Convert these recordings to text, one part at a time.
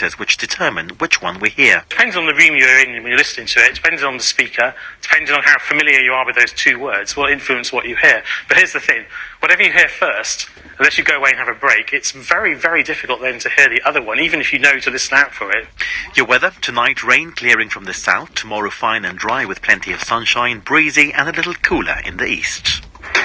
factors which determine which one we hear. Depends on the room you're in when you're listening to it, depending on the speaker, depending on how familiar you are with those two words, will influence what you hear. But here's the thing, whatever you hear first, unless you go away and have a break, it's very, very difficult then to hear the other one, even if you know to listen out for it. Your weather: tonight rain clearing from the south, tomorrow fine and dry with plenty of sunshine, breezy and a little cooler in the east.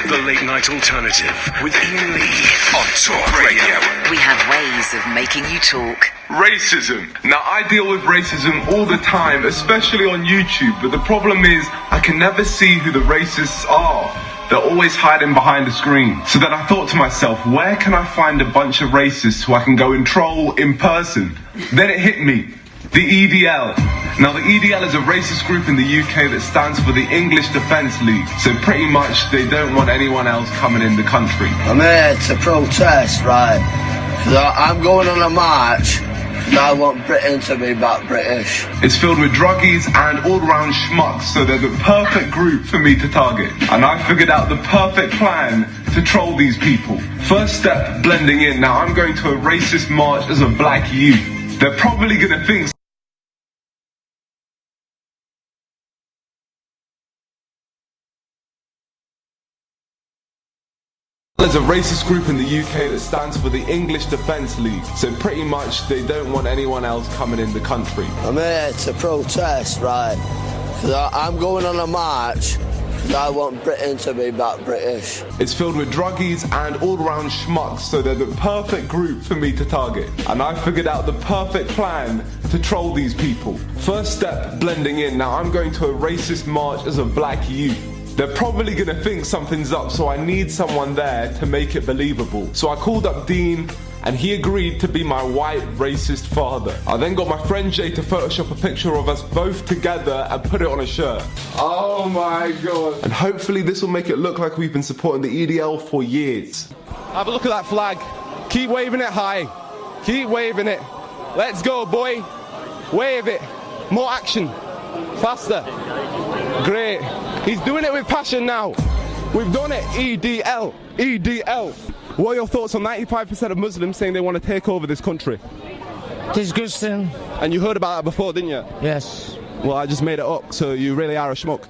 The Late Night Alternative with Iain Lee on talkRADIO. We have ways of making you talk. Racism. Now, I deal with racism all the time, especially on YouTube, but the problem is I can never see who the racists are. They're always hiding behind the screen. So then I thought to myself, where can I find a bunch of racists who I can go and troll in person? Then it hit me. The EDL. Now, the EDL is a racist group in the UK that stands for the English Defence League. So pretty much they don't want anyone else coming in the country. I'm here to protest, right? Because I'm going on a march. And I want Britain to be back British. It's filled with druggies and all-round schmucks, so they're the perfect group for me to target. And I figured out the perfect plan to troll these people. First step, blending in. Now, I'm going to a racist march as a black youth. They're probably going to think there's a racist group in the UK that stands for the English Defence League. So pretty much they don't want anyone else coming in the country. I'm here to protest, right? Because I'm going on a march. Because I want Britain to be back British. It's filled with druggies and all-round schmucks, so they're the perfect group for me to target. And I figured out the perfect plan to troll these people. First step, blending in. Now, I'm going to a racist march as a black youth. They're probably going to think something's up, so I need someone there to make it believable. So I called up Dean, and he agreed to be my white racist father. I then got my friend Jay to Photoshop a picture of us both together and put it on a shirt. Oh my God. And hopefully this will make it look like we've been supporting the EDL for years. Have a look at that flag. Keep waving it high. Keep waving it. Let's go, boy. Wave it. More action. Faster. Great. He's doing it with passion now. We've done it. EDL. EDL. What are your thoughts on 95% of Muslims saying they want to take over this country? Disgusting. And you heard about that before, didn't you? Yes. Well, I just made it up, so you really are a schmuck.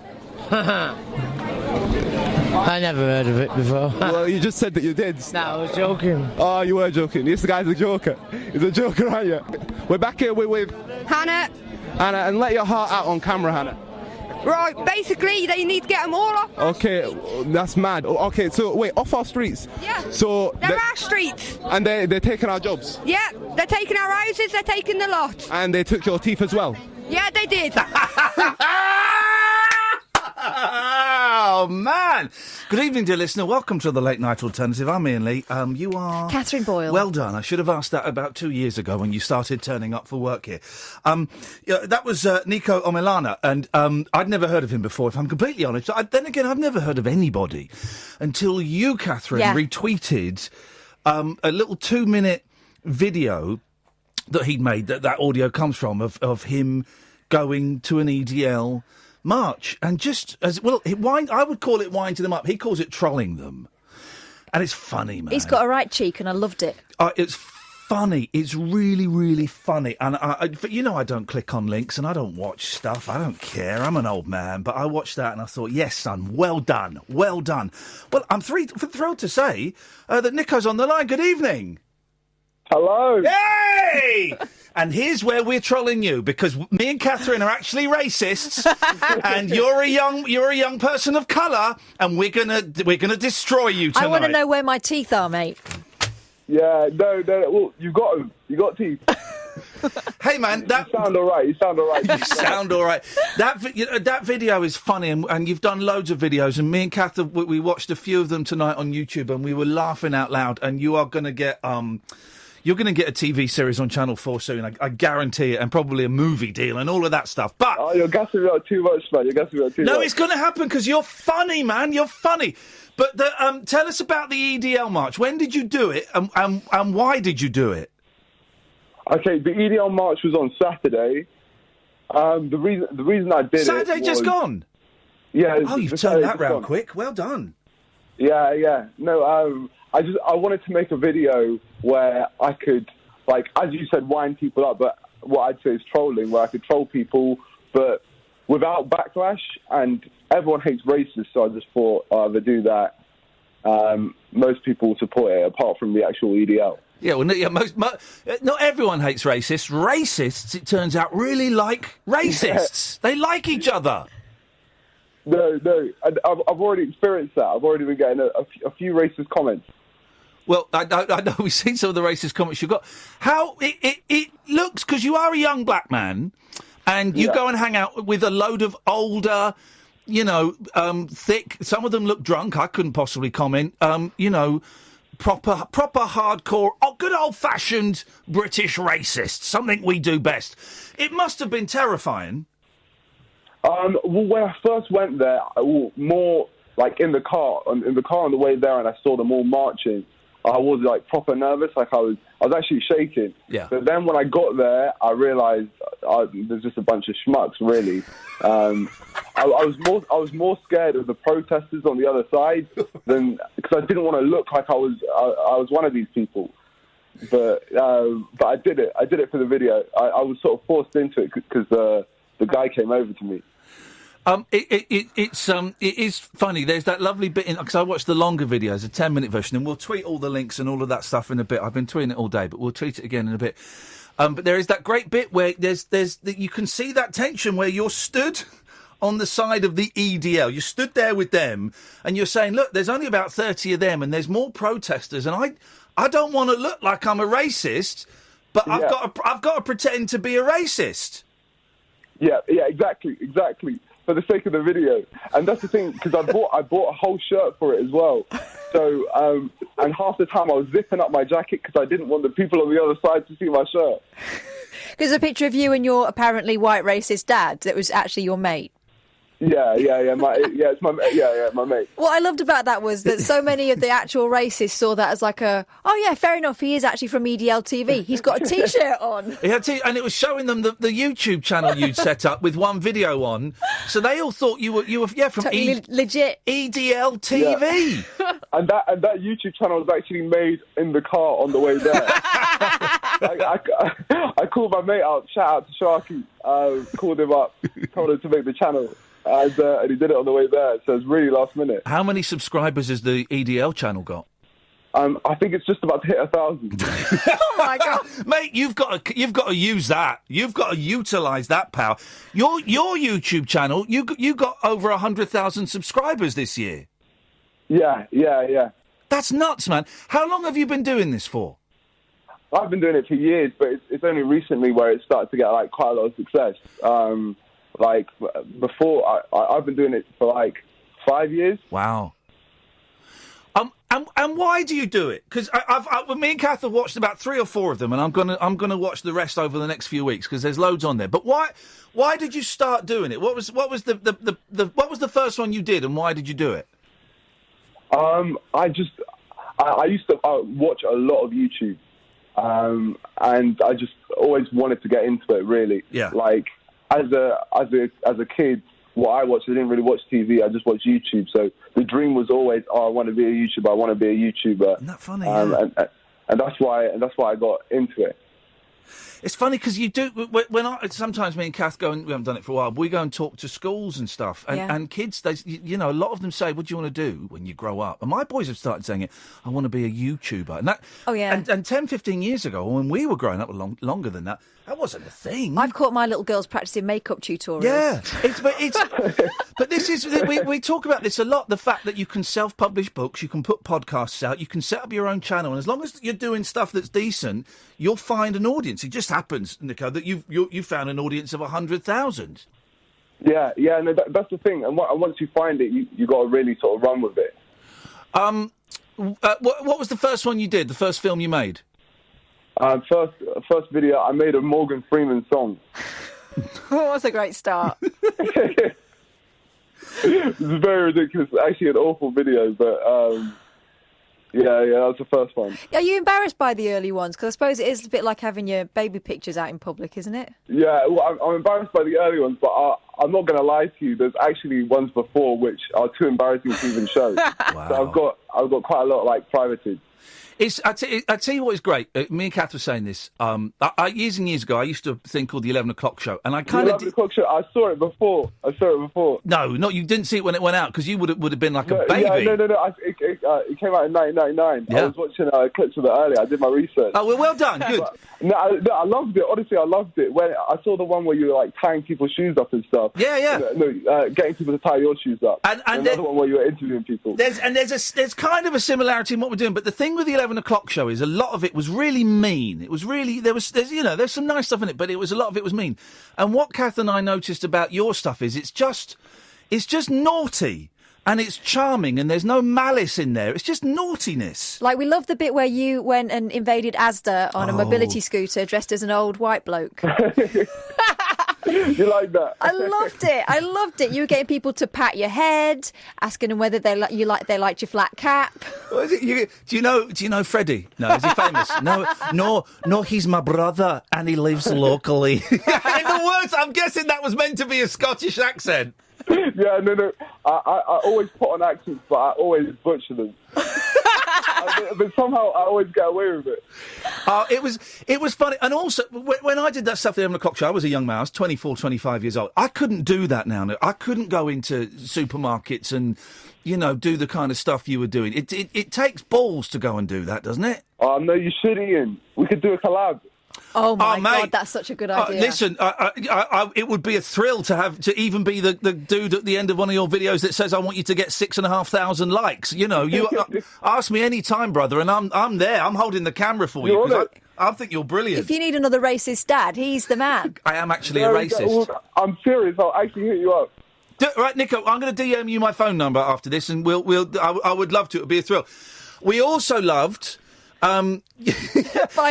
I never heard of it before. Well, you just said that you did. No, I was joking. Oh, you were joking. This guy's a joker. He's a joker, aren't you? We're back here with Hannah. Hannah, and let your heart out on camera, Hannah. Right, basically, they need to get them all off. Okay, that's mad. Okay, so wait, off our streets? Yeah. So they're our streets. And they're taking our jobs? Yeah, they're taking our houses, they're taking the lot. And they took your teeth as well? Yeah, they did. Oh, man. Good evening, dear listener. Welcome to the Late Night Alternative. I'm Iain Lee. You are... Catherine Boyle. Well done. I should have asked that about 2 years ago when you started turning up for work here. That was Niko Omilana, and I'd never heard of him before, if I'm completely honest. Then again, I've never heard of anybody until you, Catherine, retweeted a little 2-minute video that he'd made, that audio comes from, of him going to an EDL march, and just as well, I would call it winding them up. He calls it trolling them, and it's funny, man. He's got a right cheek, and I loved it. It's funny. It's really, really funny. And I don't click on links, and I don't watch stuff. I don't care. I'm an old man, but I watched that, and I thought, yes, son, well done, well done. Well, I'm thrilled to say that Niko's on the line. Good evening. Hello. Hey! And here's where we're trolling you, because me and Catherine are actually racists, and you're a young person of colour, and we're gonna destroy you tonight. I want to know where my teeth are, mate. Yeah, no. Well, you got them. You got teeth. Hey, man, you sound all right. You sound all right. That video is funny, and you've done loads of videos, and me and Kath, we watched a few of them tonight on YouTube, and we were laughing out loud. And you are going to get You're going to get a TV series on Channel 4 soon, I guarantee it, and probably a movie deal and all of that stuff. But you're gassing me out too much, man. You're gassing me out too much. No, it's going to happen because you're funny, man. You're funny. But tell us about the EDL march. When did you do it, and why did you do it? Okay, the EDL march was on Saturday. The reason I did Saturday it just was, gone? Yeah. Oh, you've turned that round quick. Well done. Yeah. No, I wanted to make a video where I could like, as you said, wind people up, but what I'd say is trolling, where I could troll people, but without backlash, and everyone hates racists, so I just thought I'll either do that. Most people will support it, apart from the actual EDL. Yeah, well, not everyone hates racists. Racists, it turns out, really like racists. They like each other. No, I've already experienced that. I've already been getting a few racist comments. Well, I know we've seen some of the racist comments you've got. How it looks, because you are a young black man, and you go and hang out with a load of older, thick. Some of them look drunk. I couldn't possibly comment. Proper hardcore, good old-fashioned British racists. Something we do best. It must have been terrifying. Well, when I first went there, more like in the car on the way there, and I saw them all marching. I was like proper nervous, like I was actually shaking. Yeah. But then when I got there, I realised there's just a bunch of schmucks, really. I was more scared of the protesters on the other side than, because I didn't want to look like I was one of these people. But I did it. I did it for the video. I was sort of forced into it because the guy came over to me. It is funny. There's that lovely bit because I watched the longer videos, a 10-minute version, and we'll tweet all the links and all of that stuff in a bit. I've been tweeting it all day, but we'll tweet it again in a bit. But there is that great bit where you can see that tension where you're stood on the side of the EDL. You stood there with them, and you're saying, "Look, there's only about 30 of them, and there's more protesters, and I don't want to look like I'm a racist, but I've got to pretend to be a racist." Yeah, exactly. For the sake of the video, and that's the thing, because I bought a whole shirt for it as well. So and half the time I was zipping up my jacket because I didn't want the people on the other side to see my shirt. There's a picture of you and your apparently white racist dad that was actually your mate. Yeah, it's my mate. What I loved about that was that so many of the actual racists saw that as like oh yeah, fair enough, he is actually from EDL TV. He's got a T-shirt on. And it was showing them the YouTube channel you'd set up with one video on, so they all thought you were from totally legit EDL TV. Yeah. and that YouTube channel was actually made in the car on the way there. I called my mate out. Shout out to Sharky. Called him up, told him to make the channel. And he did it on the way there, so it's really last minute. How many subscribers has the EDL channel got? I think it's just about to hit 1,000. Oh my God, mate! You've got to use that. You've got to utilise that power. Your YouTube channel, you got over 100,000 subscribers this year. Yeah. That's nuts, man. How long have you been doing this for? I've been doing it for years, but it's only recently where it started to get like quite a lot of success. Like before, I've been doing it for like 5 years. Wow. And why do you do it? Because me and Kath have watched about 3 or 4 of them, and I'm gonna watch the rest over the next few weeks because there's loads on there. But why did you start doing it? What was the first one you did, and why did you do it? I used to watch a lot of YouTube, and I just always wanted to get into it. Really, yeah. Like as a kid, what I watched, I didn't really watch TV. I just watched YouTube. So the dream was always, I want to be a YouTuber. I want to be a YouTuber. Isn't that funny? And that's why I got into it. It's funny because you do. Sometimes me and Kath go, and we haven't done it for a while, but we go and talk to schools and stuff, and kids. They, a lot of them say, "What do you want to do when you grow up?" And my boys have started saying it. I want to be a YouTuber, and that. Oh yeah. And 10, 15 years ago, when we were growing up, longer than that, that wasn't a thing. I've caught my little girls practicing makeup tutorials. Yeah, but this is we talk about this a lot. The fact that you can self-publish books, you can put podcasts out, you can set up your own channel, and as long as you're doing stuff that's decent, you'll find an audience. It just happens, Niko, that you found an audience of 100,000. Yeah, no, that's the thing. And once you find it, you got to really sort of run with it. What was the first one you did? The first film you made? First video, I made a Morgan Freeman song. Oh, that's a great start. It's very ridiculous. Actually, an awful video, but yeah, that was the first one. Are you embarrassed by the early ones? Because I suppose it is a bit like having your baby pictures out in public, isn't it? Yeah, well, I'm embarrassed by the early ones, but I'm not going to lie to you. There's actually ones before which are too embarrassing to even show. Wow. So I've got quite a lot like privated. I tell you what is great. Me and Kath were saying this. Years and years ago, I used to think called the 11 o'clock show, and I kind of. 11 o'clock show. I saw it before. No, you didn't see it when it went out because you would have been like a baby. Yeah, no. It came out in 1999. Yeah. I was watching clips of it earlier. I did my research. Oh, well done. Good. I loved it. Honestly, I loved it. When I saw the one where you were like tying people's shoes up and stuff. Yeah. Getting people to tie your shoes up. And another one where you were interviewing people. There's kind of a similarity in what we're doing, but the thing with the 11 o'clock show is a lot of it was really mean. It was really there's some nice stuff in it, but a lot of it was mean. And what Kath and I noticed about your stuff is it's just naughty. And it's charming, and there's no malice in there. It's just naughtiness. Like, we love the bit where you went and invaded Asda on a mobility scooter dressed as an old white bloke. You like that? I loved it. You were getting people to pat your head, asking them whether they liked your flat cap. What is it? Do you know Freddie? No, is he famous? No, he's my brother, and he lives locally. In the words, I'm guessing that was meant to be a Scottish accent. Yeah, no. I always put on accents, but I always butcher them. But somehow I always get away with it. It was funny. And also, when I did that stuff at the 11 o'clock show, I was a young man. I was 24, 25 years old. I couldn't do that now. I couldn't go into supermarkets and, do the kind of stuff you were doing. It takes balls to go and do that, doesn't it? Oh, no, you should, Ian. We could do a collab. Oh my mate. God, that's such a good idea. Listen, it would be a thrill to even be the dude at the end of one of your videos that says, I want you to get 6,500 likes. You ask me any time, brother, and I'm there. I'm holding the camera for you. Because I think you're brilliant. If you need another racist dad, he's the man. I am actually a racist. I'm serious. I'll actually hit you up. Right, Niko, I'm going to DM you my phone number after this, and I would love to. It would be a thrill. We also loved... buying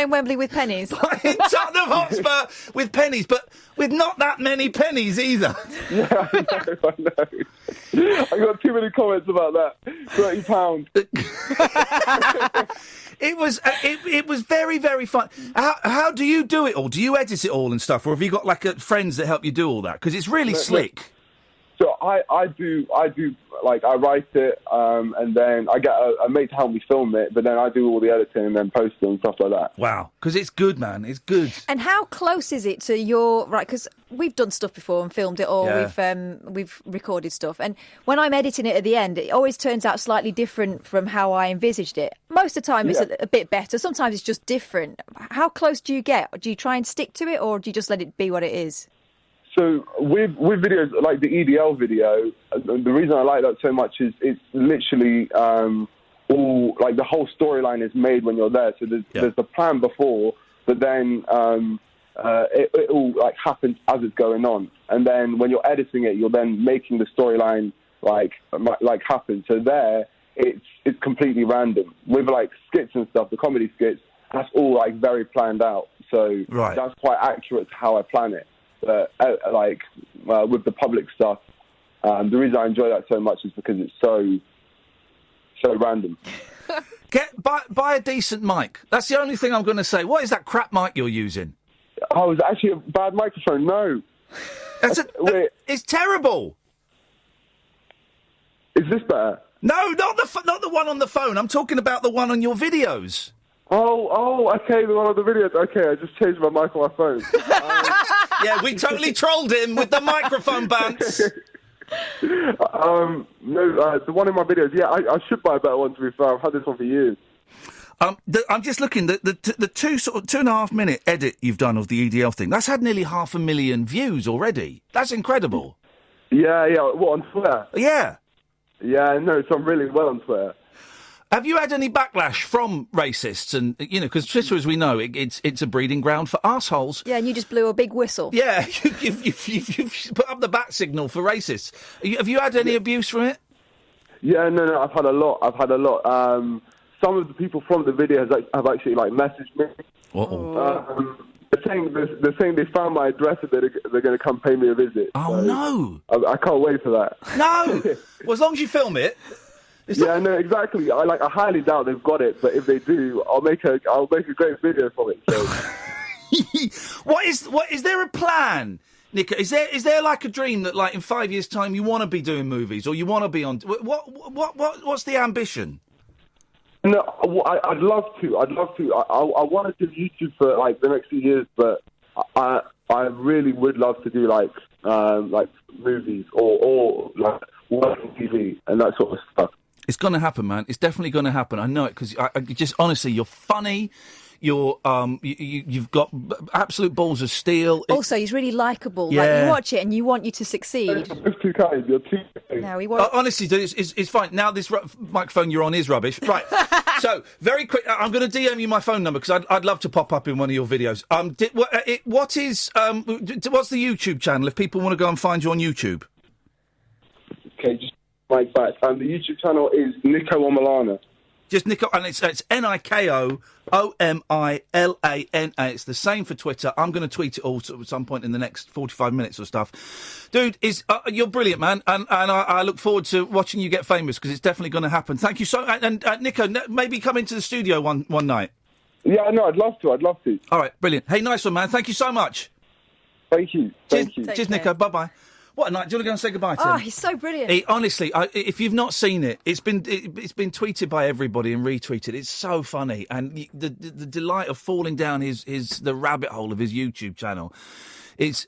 Wembley with pennies. Buying Tottenham Hotspur with pennies, but with not that many pennies either. Yeah, I know. I got too many comments about that. £30. It was very, very fun. How do you do it all? Do you edit it all and stuff, or have you got friends that help you do all that? Because it's really slick. So I do like I write it, and then I get a mate to help me film it, but then I do all the editing and then post it and stuff like that. Wow, because it's good, man. It's good. And how close is it to your Because we've done stuff before and filmed it all. Yeah. We've recorded stuff, and when I'm editing it at the end, it always turns out slightly different from how I envisaged it. Most of the time, it's a bit better. Sometimes it's just different. How close do you get? Do you try and stick to it, or do you just let it be what it is? So with videos like the EDL video, the reason I like that so much is it's literally all like the whole storyline is made when you're there. So there's the plan before, but then it all like happens as it's going on, and then when you're editing it, you're then making the storyline like happen. So there, it's completely random. With like skits and stuff, the comedy skits, that's all like very planned out. So that's quite accurate to how I plan it. With the public stuff, the reason I enjoy that so much is because it's so random. Buy a decent mic. That's the only thing I'm going to say. What is that crap mic you're using? Oh, it's actually a bad microphone. No, it's terrible. Is this better? No, not the one on the phone. I'm talking about the one on your videos. Oh, okay, the one on the videos. Okay, I just changed my mic on my phone. Yeah, we totally trolled him with the microphone bants. No, the one in my videos. Yeah, I should buy a better one, to be fair. I've had this one for years. I'm just looking, the 2.5 minute edit you've done of the EDL thing, that's had nearly 500,000 views already. That's incredible. Yeah, what, on Twitter? Yeah. Yeah, no, so I'm really well on Twitter. Have you had any backlash from racists? And, because Twitter, as we know, it's a breeding ground for arseholes. Yeah, and you just blew a big whistle. Yeah, you've put up the bat signal for racists. Have you had any abuse from it? Yeah, no, I've had a lot. Some of the people from the video have actually, messaged me. They're saying they found my address and they're going to come pay me a visit. Oh, so no. I can't wait for that. No! Well, as long as you film it... No, exactly. I highly doubt they've got it, but if they do, I'll make a great video from it. So. What is there a plan, Niko? Is there like a dream that in 5 years' time you want to be doing movies or you want to be on? What's the ambition? No, I'd love to. I want to do YouTube for like the next few years, but I really would love to do like movies or like work on TV and that sort of stuff. It's going to happen, man. It's definitely going to happen. I know it because I just honestly, you're funny. You're you've got absolute balls of steel. Also, he's really likeable. Yeah. Like, you watch it and you want you to succeed. You're too kind. You're too kind. No, he won't. Honestly, dude, it's fine. Now this microphone you're on is rubbish. Right. So, very quick, I'm going to DM you my phone number because I'd love to pop up in one of your videos. What's the YouTube channel if people want to go and find you on YouTube? Okay, just like that. The YouTube channel is Niko Omilana. Just Niko, and it's Niko Omilana. It's the same for Twitter. I'm going to tweet it all at some point in the next 45 minutes or stuff. Dude, you're brilliant, man, and I look forward to watching you get famous because it's definitely going to happen. Thank you so much. And Niko, maybe come into the studio one night. Yeah, no, I'd love to. All right, brilliant. Hey, nice one, man. Thank you so much. Thank you. Cheers, Niko. Bye-bye. What a night. Do you want to go and say goodbye to him? Oh, he's so brilliant. Honestly, if you've not seen it, it's been tweeted by everybody and retweeted. It's so funny, and the delight of falling down the rabbit hole of his YouTube channel. He's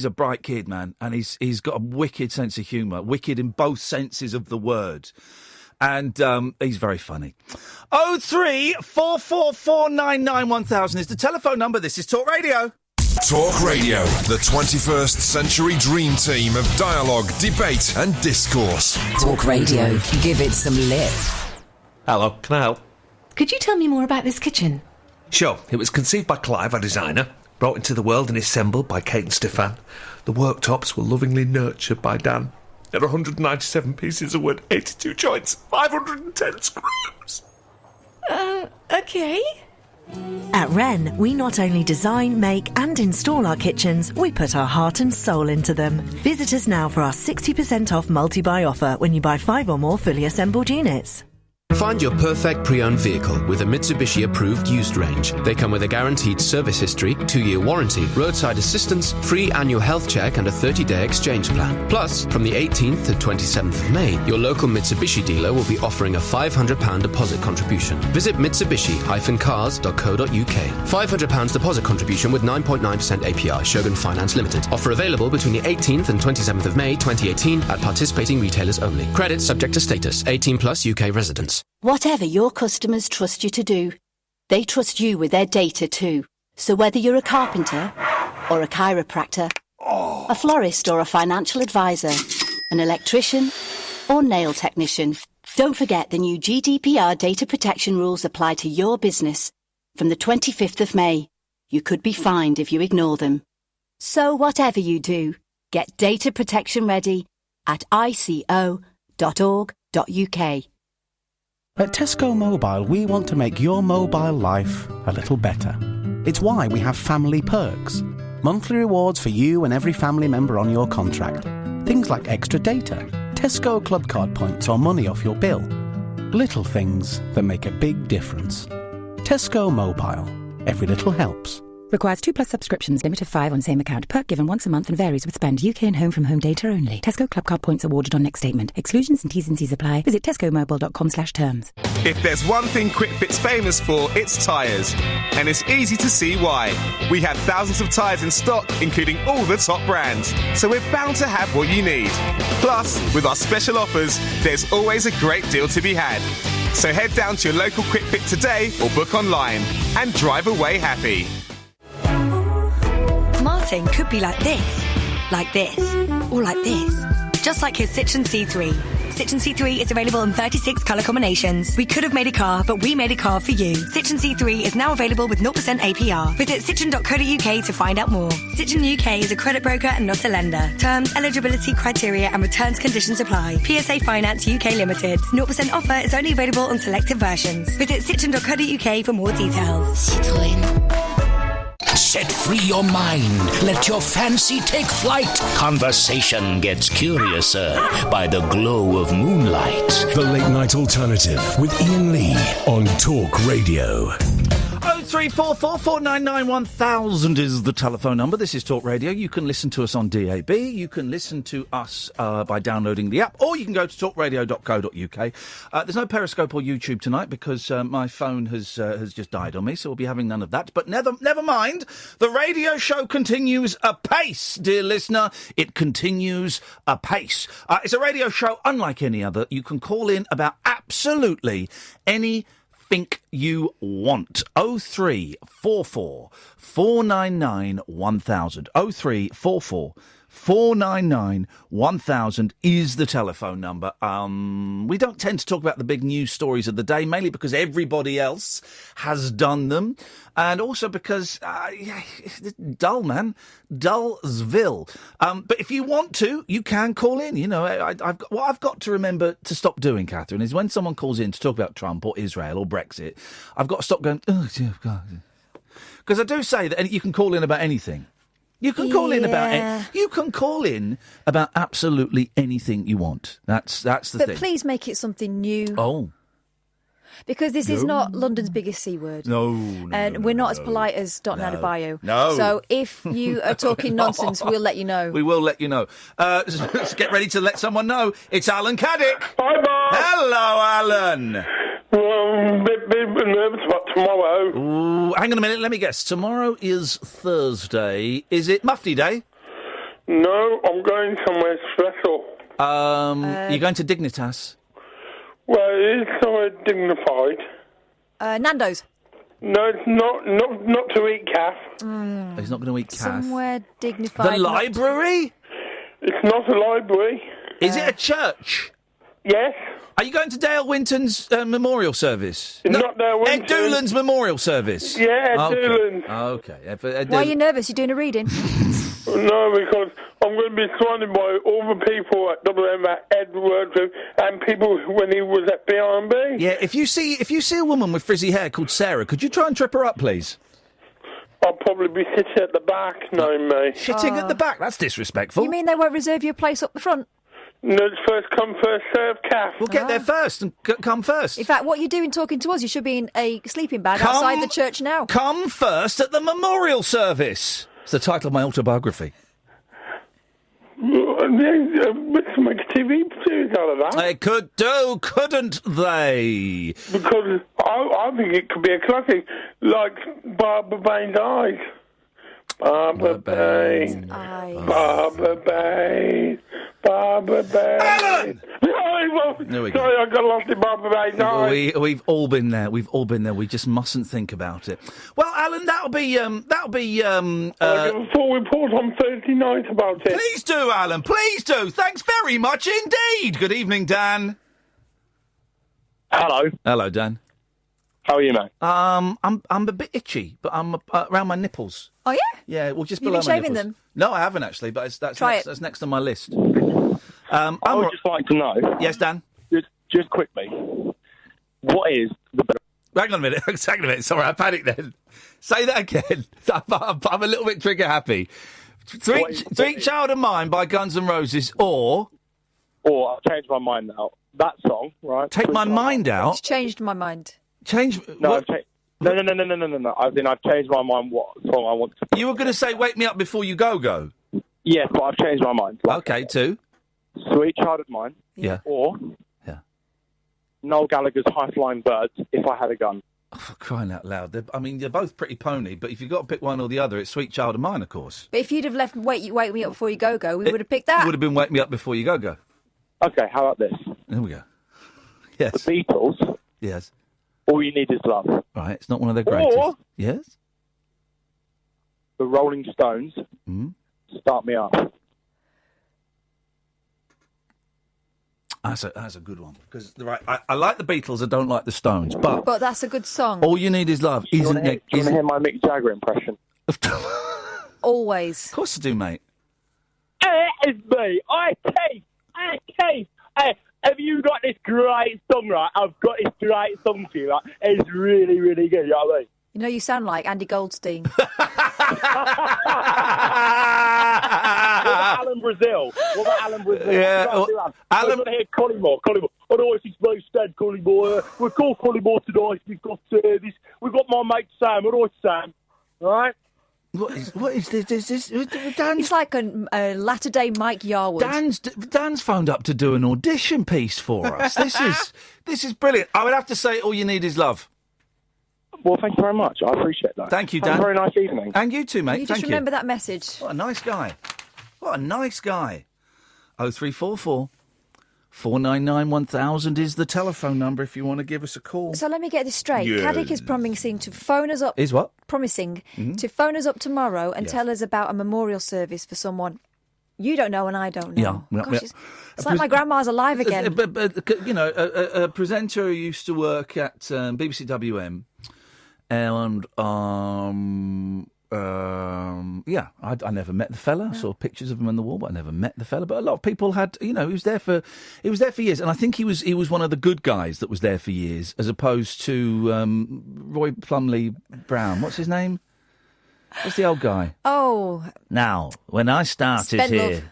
a bright kid, man, and he's got a wicked sense of humour, wicked in both senses of the word. And he's very funny. 03444991000 is the telephone number. This is Talk Radio. Talk Radio, the 21st century dream team of dialogue, debate and discourse. Talk Radio. Give it some lip. Hello, can I help? Could you tell me more about this kitchen? Sure. It was conceived by Clive, our designer, brought into the world and assembled by Kate and Stefan. The worktops were lovingly nurtured by Dan. There are 197 pieces of wood, 82 joints, 510 screws. Okay. At Wren, we not only design, make and install our kitchens, we put our heart and soul into them. Visit us now for our 60% off multi-buy offer when you buy 5 or more fully assembled units. Find your perfect pre-owned vehicle with a Mitsubishi approved used range. They come with a guaranteed service history, 2-year warranty, roadside assistance, free annual health check and a 30-day exchange plan. Plus, from the 18th to 27th of May, your local Mitsubishi dealer will be offering a £500 deposit contribution. Visit Mitsubishi-cars.co.uk. £500 deposit contribution with 9.9% APR. Shogun Finance Limited. Offer available between the 18th and 27th of May 2018 at participating retailers only. Credit subject to status. 18 plus UK residents. Whatever your customers trust you to do, they trust you with their data too. So whether you're a carpenter or a chiropractor, a florist or a financial advisor, an electrician or nail technician, don't forget the new GDPR data protection rules apply to your business from the 25th of May. You could be fined if you ignore them. So whatever you do, get data protection ready at ico.org.uk. At Tesco Mobile, we want to make your mobile life a little better. It's why we have family perks. Monthly rewards for you and every family member on your contract. Things like extra data, Tesco Club Card points or money off your bill. Little things that make a big difference. Tesco Mobile. Every little helps. Requires 2+ subscriptions, limit of 5 on same account. Perk given once a month and varies with spend. UK and home from home data only. Tesco Club Card points awarded on next statement. Exclusions and T's and C's apply. Visit tescomobile.com/terms. If there's one thing QuickFit's famous for, it's tyres. And it's easy to see why. We have thousands of tyres in stock, including all the top brands. So we're bound to have what you need. Plus, with our special offers, there's always a great deal to be had. So head down to your local QuickFit today or book online and drive away happy. Martin could be like this, or like this. Just like his Citroen C3. Citroen C3 is available in 36 colour combinations. We could have made a car, but we made a car for you. Citroen C3 is now available with 0% APR. Visit citroen.co.uk to find out more. Citroen UK is a credit broker and not a lender. Terms, eligibility criteria and returns conditions apply. PSA Finance UK Limited. 0% offer is only available on selected versions. Visit citroen.co.uk for more details. Citroen. Set free your mind. Let your fancy take flight. Conversation gets curiouser by the glow of moonlight. The Late Night Alternative with Iain Lee on Talk Radio. 03444991000 is the telephone number. This is Talk Radio. You can listen to us on DAB. You can listen to us by downloading the app, or you can go to talkradio.co.uk. There's no Periscope or YouTube tonight because my phone has just died on me, so we'll be having none of that. But never mind. The radio show continues apace, dear listener. It continues apace. It's a radio show unlike any other. You can call in about absolutely anything you want. 0344 499 1000. 0344 499 1000 is the telephone number. We don't tend to talk about the big news stories of the day, mainly because everybody else has done them, and also because dull, man, Dullsville. But if you want to, you can call in. You know, what I've got to remember to stop doing, Catherine, is when someone calls in to talk about Trump or Israel or Brexit, I've got to stop going, oh, God. Because I do say that you can call in about anything. You can call in about absolutely anything you want. That's the thing. But please make it something new. Oh. Because this is not London's biggest C word. No. And we're not as polite as Dot Nada Bio. No. So if you are talking nonsense, we'll let you know. We will let you know. Let's get ready to let someone know. It's Alan Caddick. Hi, Bob. Hello, Alan. Well, bit nervous about tomorrow. Ooh, hang on a minute, let me guess. Tomorrow is Thursday. Is it Mufti Day? No, I'm going somewhere special. You're going to Dignitas? Well, it is somewhere dignified. Nando's? No, it's not to eat calf. He's not going to eat calf. Somewhere dignified. The library? It's not a library. Is it a church? Yes. Are you going to Dale Winton's memorial service? It's not Dale Winton. Ed Doolan's memorial service? Yeah, Ed Doolan. Okay. Why are you nervous? You're doing a reading? No, because I'm going to be surrounded by all the people at WM that Ed worked with and people when he was at BRB. Yeah, if you see a woman with frizzy hair called Sarah, could you try and trip her up, please? I'll probably be sitting at the back, knowing me. Shitting at the back? That's disrespectful. You mean they won't reserve you a place up the front? No, it's first come, first serve, calf. We'll get there first and come first. In fact, what you're doing talking to us, you should be in a sleeping bag outside the church now. Come first at the memorial service. It's the title of my autobiography. Let's make a TV series out of that. They could do, couldn't they? Because I think it could be a classic, like Barbara Baines' Eyes. Barbara Baines. Barbara Baines. Barbara Baines. Sorry, I got lost in Barbara Baines' Eyes. We've all been there. We just mustn't think about it. Well, Alan, that'll be. I'll give a full report on Thursday night about it. Please do, Alan. Please do. Thanks very much indeed. Good evening, Dan. Hello. Hello, Dan. How are you, mate? I'm a bit itchy, but I'm around my nipples. Oh, yeah? Yeah, well, just You've below been my shaving nipples. them? No, I haven't actually, but that's next on my list. I would just like to know. Yes, Dan. Just quickly, what is the better? Hang on a minute. Sorry, I panicked then. Say that again. I'm a little bit trigger happy. Sweet Child of Mine by Guns N' Roses, or I've changed my mind now. That song, right? Take My Mind Out. It's changed my mind. Change? No, No. I've changed my mind. What song I want to? You were going to say "Wake Me Up Before You Go." Yes, but I've changed my mind. Okay, two. Sweet Child of Mine. Yeah. Or Noel Gallagher's High Flying Birds. If I Had a Gun. Oh, for crying out loud! They're both pretty pony, but if you've got to pick one or the other, it's Sweet Child of Mine, of course. But if you'd have left Wake Me Up Before You Go, we would have picked that. It would have been Wake Me Up Before You Go. Okay, how about this? There we go. Yes. The Beatles. Yes. All You Need Is Love. Right, it's not one of their greatest. Or yes. The Rolling Stones. Start Me Up. That's a good one because I like the Beatles. I don't like the Stones, but that's a good song. All You Need Is Love. Do you want to hear my Mick Jagger impression? Always. Of course I do, mate. It's me. Keith. Hey, have you got this great song, right? I've got this great song for you, right? It's really, really good, you know what I mean? You know, you sound like Andy Goldstein. What about Alan Brazil? Yeah, I want to hear Collymore. Oh no, it's his roast stand, Collymore. We'll call Collymore tonight. We've got this We've got my mate Sam. All right, Sam. All right? What is this? Dan's, He's like a latter-day Mike Yarwood. Dan's phoned up to do an audition piece for us. This is brilliant. I would have to say, all you need is love. Well, thank you very much. I appreciate that. Thank you, Have Dan. a very nice evening. And you too, mate. You Thank just remember that message. What a nice guy. What a nice guy. 0344 499 1000 is the telephone number if you want to give us a call. So let me get this straight. Yes. Caddick is promising to phone us up. Is what? Promising Mhm. to phone us up tomorrow and Yes. tell us about a memorial service for someone you don't know and I don't know. Yeah. Gosh, it's like my grandma's alive again. But you know, a presenter who used to work at BBC WM, and I never met the fella. I saw pictures of him on the wall, but I never met the fella. But a lot of people had, you know, he was there for years, and I think he was one of the good guys that was there for years, as opposed to Roy Plumley Brown. What's his name? What's the old guy? Oh. Now, when I started Spenlove. here,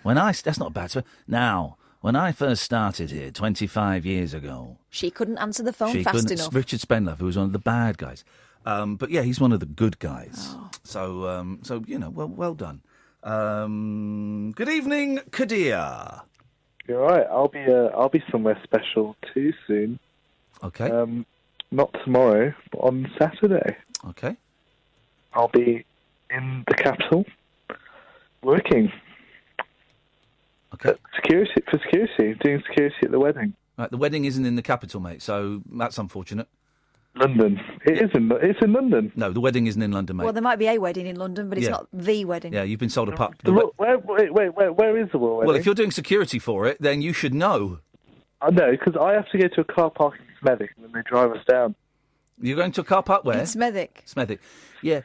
that's not bad. Now, when I first started here 25 years ago, She couldn't answer the phone she fast couldn't. enough. Richard Spenlove, who was one of the bad guys. But yeah, he's one of the good guys. Oh. So you know, well done. Good evening, Kadir. You're right. I'll be somewhere special too soon. Okay. Not tomorrow, but on Saturday. Okay. I'll be in the capital working. Okay. Security, doing security at the wedding. Right, the wedding isn't in the capital, mate. So that's unfortunate. London. It's in London. No, the wedding isn't in London, mate. Well, there might be a wedding in London, but it's Yeah. not the wedding. Yeah, you've been sold a pup. Where is the royal wedding? Well, if you're doing security for it, then you should know. I know, because I have to go to a car park in Smethwick and then they drive us down. You're going to a car park where? In Smethwick. Smethwick. Yeah.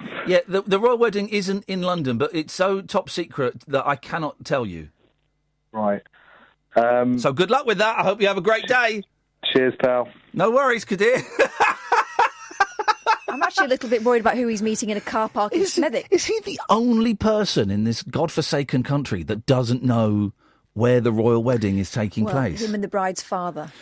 The royal wedding isn't in London, but it's so top secret that I cannot tell you. Right. So good luck with that. I hope you have a great day. Cheers, pal. No worries, Kadir. I'm actually a little bit worried about who he's meeting in a car park in Smethwick. Is he the only person in this godforsaken country that doesn't know where the royal wedding is taking place? Him and the bride's father.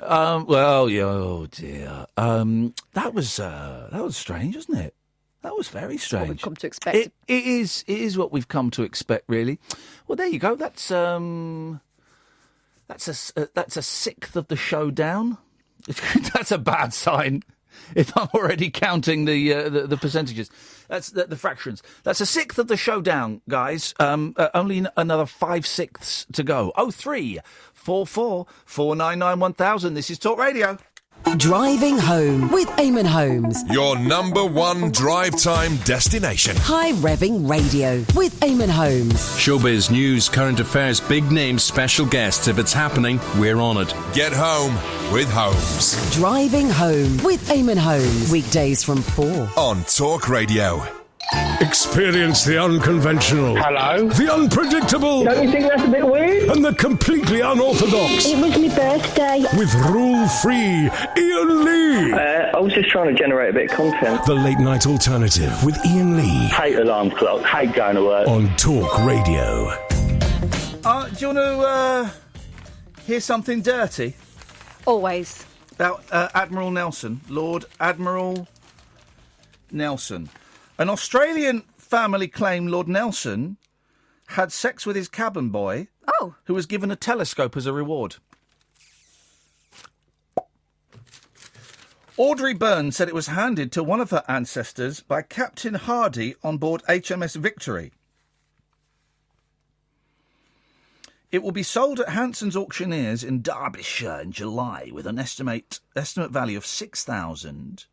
Well, yeah, oh dear. That was strange, wasn't it? That was very strange. What we've come to expect. It is what we've come to expect, really. Well, there you go. That's a sixth of the show down. That's a bad sign. If I'm already counting the percentages, that's the fractions. That's a sixth of the show down, guys. Only another 5/6 to go. 0344 499 1000. This is Talk Radio. Driving home with Eamon Holmes. Your number one drive time destination. High revving radio with Eamon Holmes. Showbiz news, current affairs, big names, special guests. If it's happening, we're on it. Get home with Holmes. Driving home with Eamon Holmes. Weekdays from 4 on Talk Radio. Experience the unconventional. Hello. The unpredictable. Don't you think that's a bit weird? And the completely unorthodox. It was my birthday. With rule-free Iain Lee. I was just trying to generate a bit of content. The late night alternative with Iain Lee. Hate alarm clock. Hate going to work. On Talk Radio. Do you want to hear something dirty? Always. About Admiral Nelson, Lord Admiral Nelson. An Australian family claim Lord Nelson had sex with his cabin boy, who was given a telescope as a reward. Audrey Byrne said it was handed to one of her ancestors by Captain Hardy on board HMS Victory. It will be sold at Hanson's Auctioneers in Derbyshire in July with an estimate value of £6,000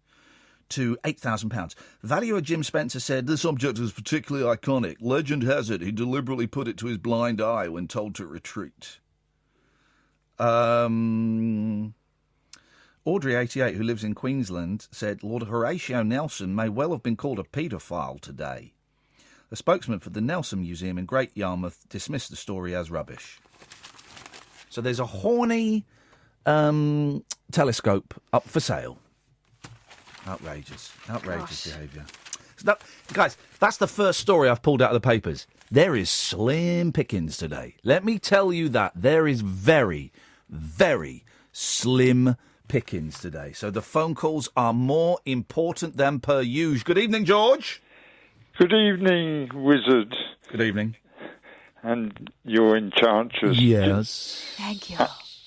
to £8,000. Valuer Jim Spencer said this object is particularly iconic. Legend has it he deliberately put it to his blind eye when told to retreat. Audrey, 88, who lives in Queensland, said Lord Horatio Nelson may well have been called a paedophile today. A spokesman for the Nelson Museum in Great Yarmouth dismissed the story as rubbish. So there's a horny telescope up for sale. Outrageous behaviour. So guys, that's the first story I've pulled out of the papers. There is slim pickings today. Let me tell you that. There is very, very slim pickings today, so the phone calls are more important than per usual. Good evening, George. Good evening, Wizard. Good evening. And your Enchantress. Yes. Thank you.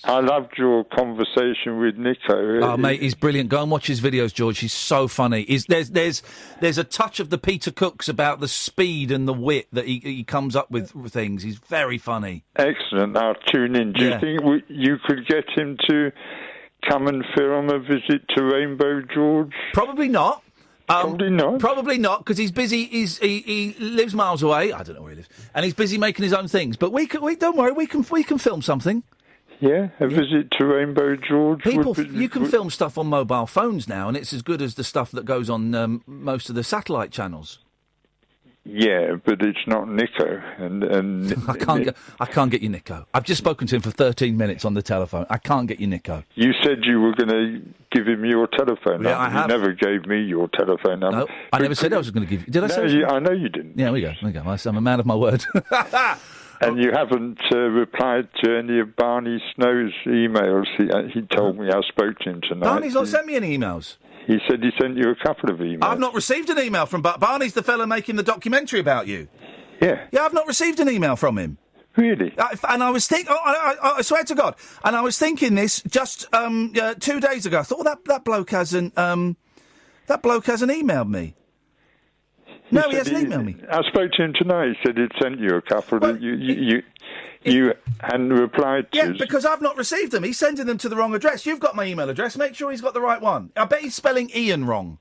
I loved your conversation with Niko. Oh, mate, he's brilliant. Go and watch his videos, George. He's so funny. There's a touch of the Peter Cooks about the speed and the wit that he comes up with things. He's very funny. Excellent. I'll tune in. Do you think you could get him to come and film a visit to Rainbow George? Probably not. Probably not. Probably not, because he's busy. He lives miles away. I don't know where he lives, and he's busy making his own things. But don't worry. We can film something. Yeah, a visit to Rainbow George. You can film stuff on mobile phones now, and it's as good as the stuff that goes on most of the satellite channels. Yeah, but it's not Niko, and I can't get you Niko. I've just spoken to him for 13 minutes on the telephone. I can't get you Niko. You said you were going to give him your telephone number. Yeah, I have. You never gave me your telephone number. No, I never said I was going to give you. Did I say? I know you didn't. Yeah, there we go. I'm a man of my word. And you haven't replied to any of Barney Snow's emails. He told me I spoke to him tonight. Barney's not sent me any emails. He said he sent you a couple of emails. I've not received an email from Barney's the fellow making the documentary about you. Yeah. Yeah, I've not received an email from him. Really? And I was thinking, I swear to God, and I was thinking this just 2 days ago. I thought, that bloke hasn't emailed me. No, he hasn't emailed me. I spoke to him tonight. He said he'd sent you a couple that you hadn't replied to. Yeah, because I've not received them. He's sending them to the wrong address. You've got my email address. Make sure he's got the right one. I bet he's spelling Ian wrong.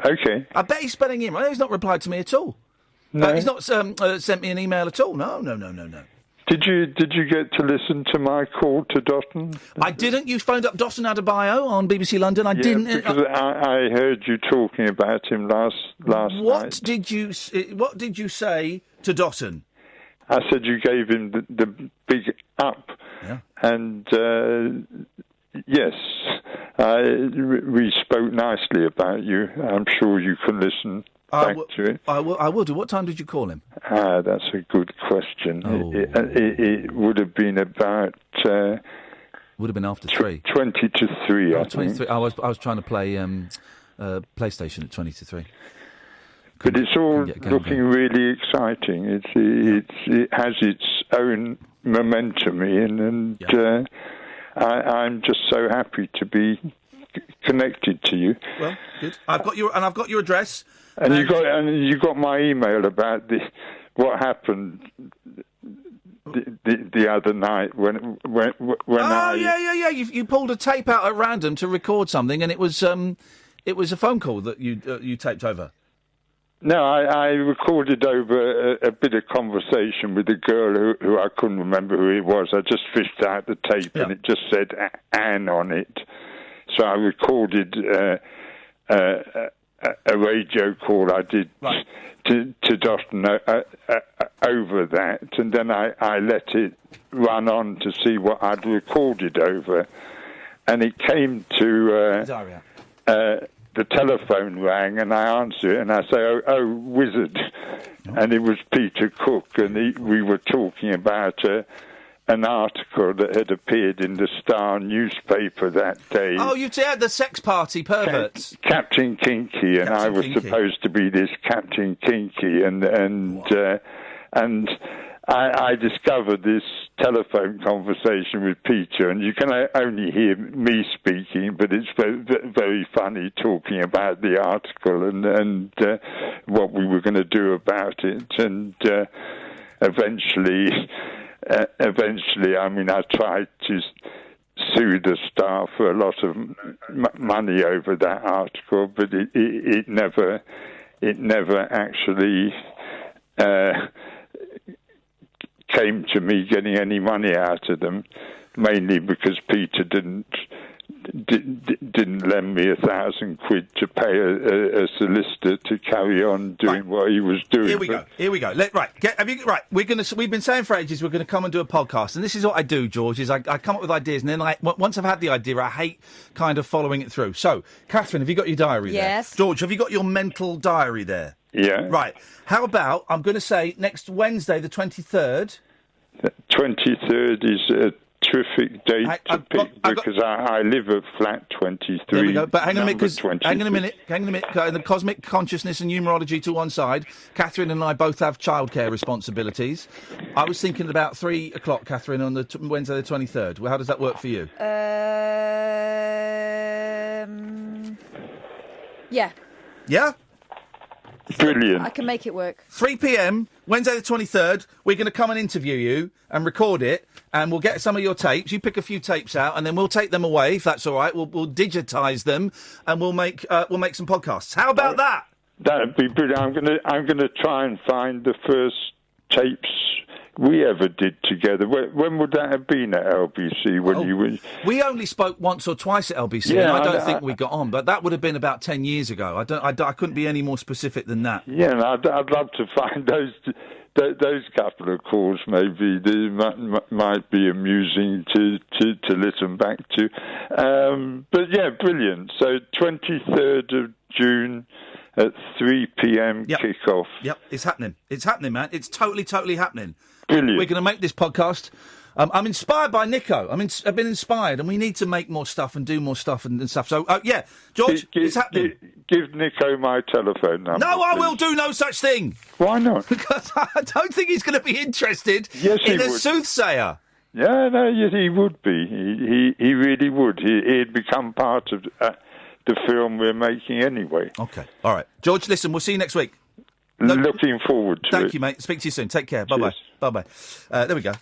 Okay. I bet he's spelling Ian wrong. He's not replied to me at all. No. He's not sent me an email at all. No. Did you get to listen to my call to Dotton? I didn't. You phoned up Dotton Adebayo on BBC London. I didn't. Because I heard you talking about him last night. What did you say to Dotton? I said you gave him the big up. Yeah. And yes, we spoke nicely about you. I'm sure you can listen back to it. I will do. What time did you call him? That's a good question. Oh. It would have been about... would have been after 3. 20 to 3, I 23. think. I was trying to play PlayStation at 20 to 3. But it's all looking really exciting. It has its own momentum, Ian, and I'm just so happy to be connected to you. Well, good. I've got your address. And you got my email about what happened the other night when yeah. You pulled a tape out at random to record something, and it was a phone call that you taped over. No, I recorded over a bit of conversation with a girl who I couldn't remember who it was. I just fished out the tape and it just said Anne on it. So I recorded a radio call I did to Dotton over that, and then I let it run on to see what I'd recorded over. And it came to... the telephone rang and I answered it and I say, oh Wizard. And it was Peter Cook, and we were talking about an article that had appeared in the Star newspaper that day. Oh, you said the sex party perverts. Captain Kinky, and I was supposed to be this Captain Kinky, and I discovered this telephone conversation with Peter, and you can only hear me speaking, but it's very, very funny talking about the article and what we were going to do about it. And eventually, I mean, I tried to sue the Star for a lot of money over that article, but it never actually came to me getting any money out of them, mainly because Peter didn't lend me £1,000 to pay a solicitor to carry on doing what he was doing. Here we go. We've been saying for ages we're going to come and do a podcast, and this is what I do, George. Is I come up with ideas, and then once I've had the idea, I hate kind of following it through. So, Catherine, have you got your diary there? Yes. George, have you got your mental diary there? Yeah. Right. How about, I'm going to say next Wednesday, the 23rd. The 23rd is terrific date to pick because I live at flat 23. There we go. But hang on a minute, because hang on a minute. The cosmic consciousness and numerology to one side. Catherine and I both have childcare responsibilities. I was thinking about 3 o'clock, Catherine, on the Wednesday the 23rd. Well, how does that work for you? Yeah. Yeah? Brilliant. I can make it work. 3 p.m, Wednesday the 23rd, we're going to come and interview you and record it, and we'll get some of your tapes. You pick a few tapes out, and then we'll take them away, if that's all right. We'll digitise them, and we'll make some podcasts. How about that? That'd be brilliant. I'm gonna try and find the first tapes we ever did together. When would that have been at LBC? When you were... We only spoke once or twice at LBC, Yeah, and I don't think we got on. But that would have been about 10 years ago. I couldn't be any more specific than that. Yeah, and I'd love to find those couple of calls. Maybe they might be amusing to listen back to. But yeah, brilliant. So 23rd of June. At 3 p.m. kickoff. Yep, it's happening. It's happening, man. It's totally happening. Brilliant. We're going to make this podcast. I'm inspired by Niko. I've been inspired, and we need to make more stuff and do more stuff and stuff. So, yeah, George, it's happening. Give Niko my telephone number. No, I will do no such thing. Why not? Because I don't think he's going to be interested in a soothsayer. Yeah, no, yes, he would be. He really would. He'd become part of... the film we're making anyway. Okay, all right. George, listen, we'll see you next week. Looking forward to it. Thank you, mate. Speak to you soon. Take care. Bye-bye. Bye-bye. There we go.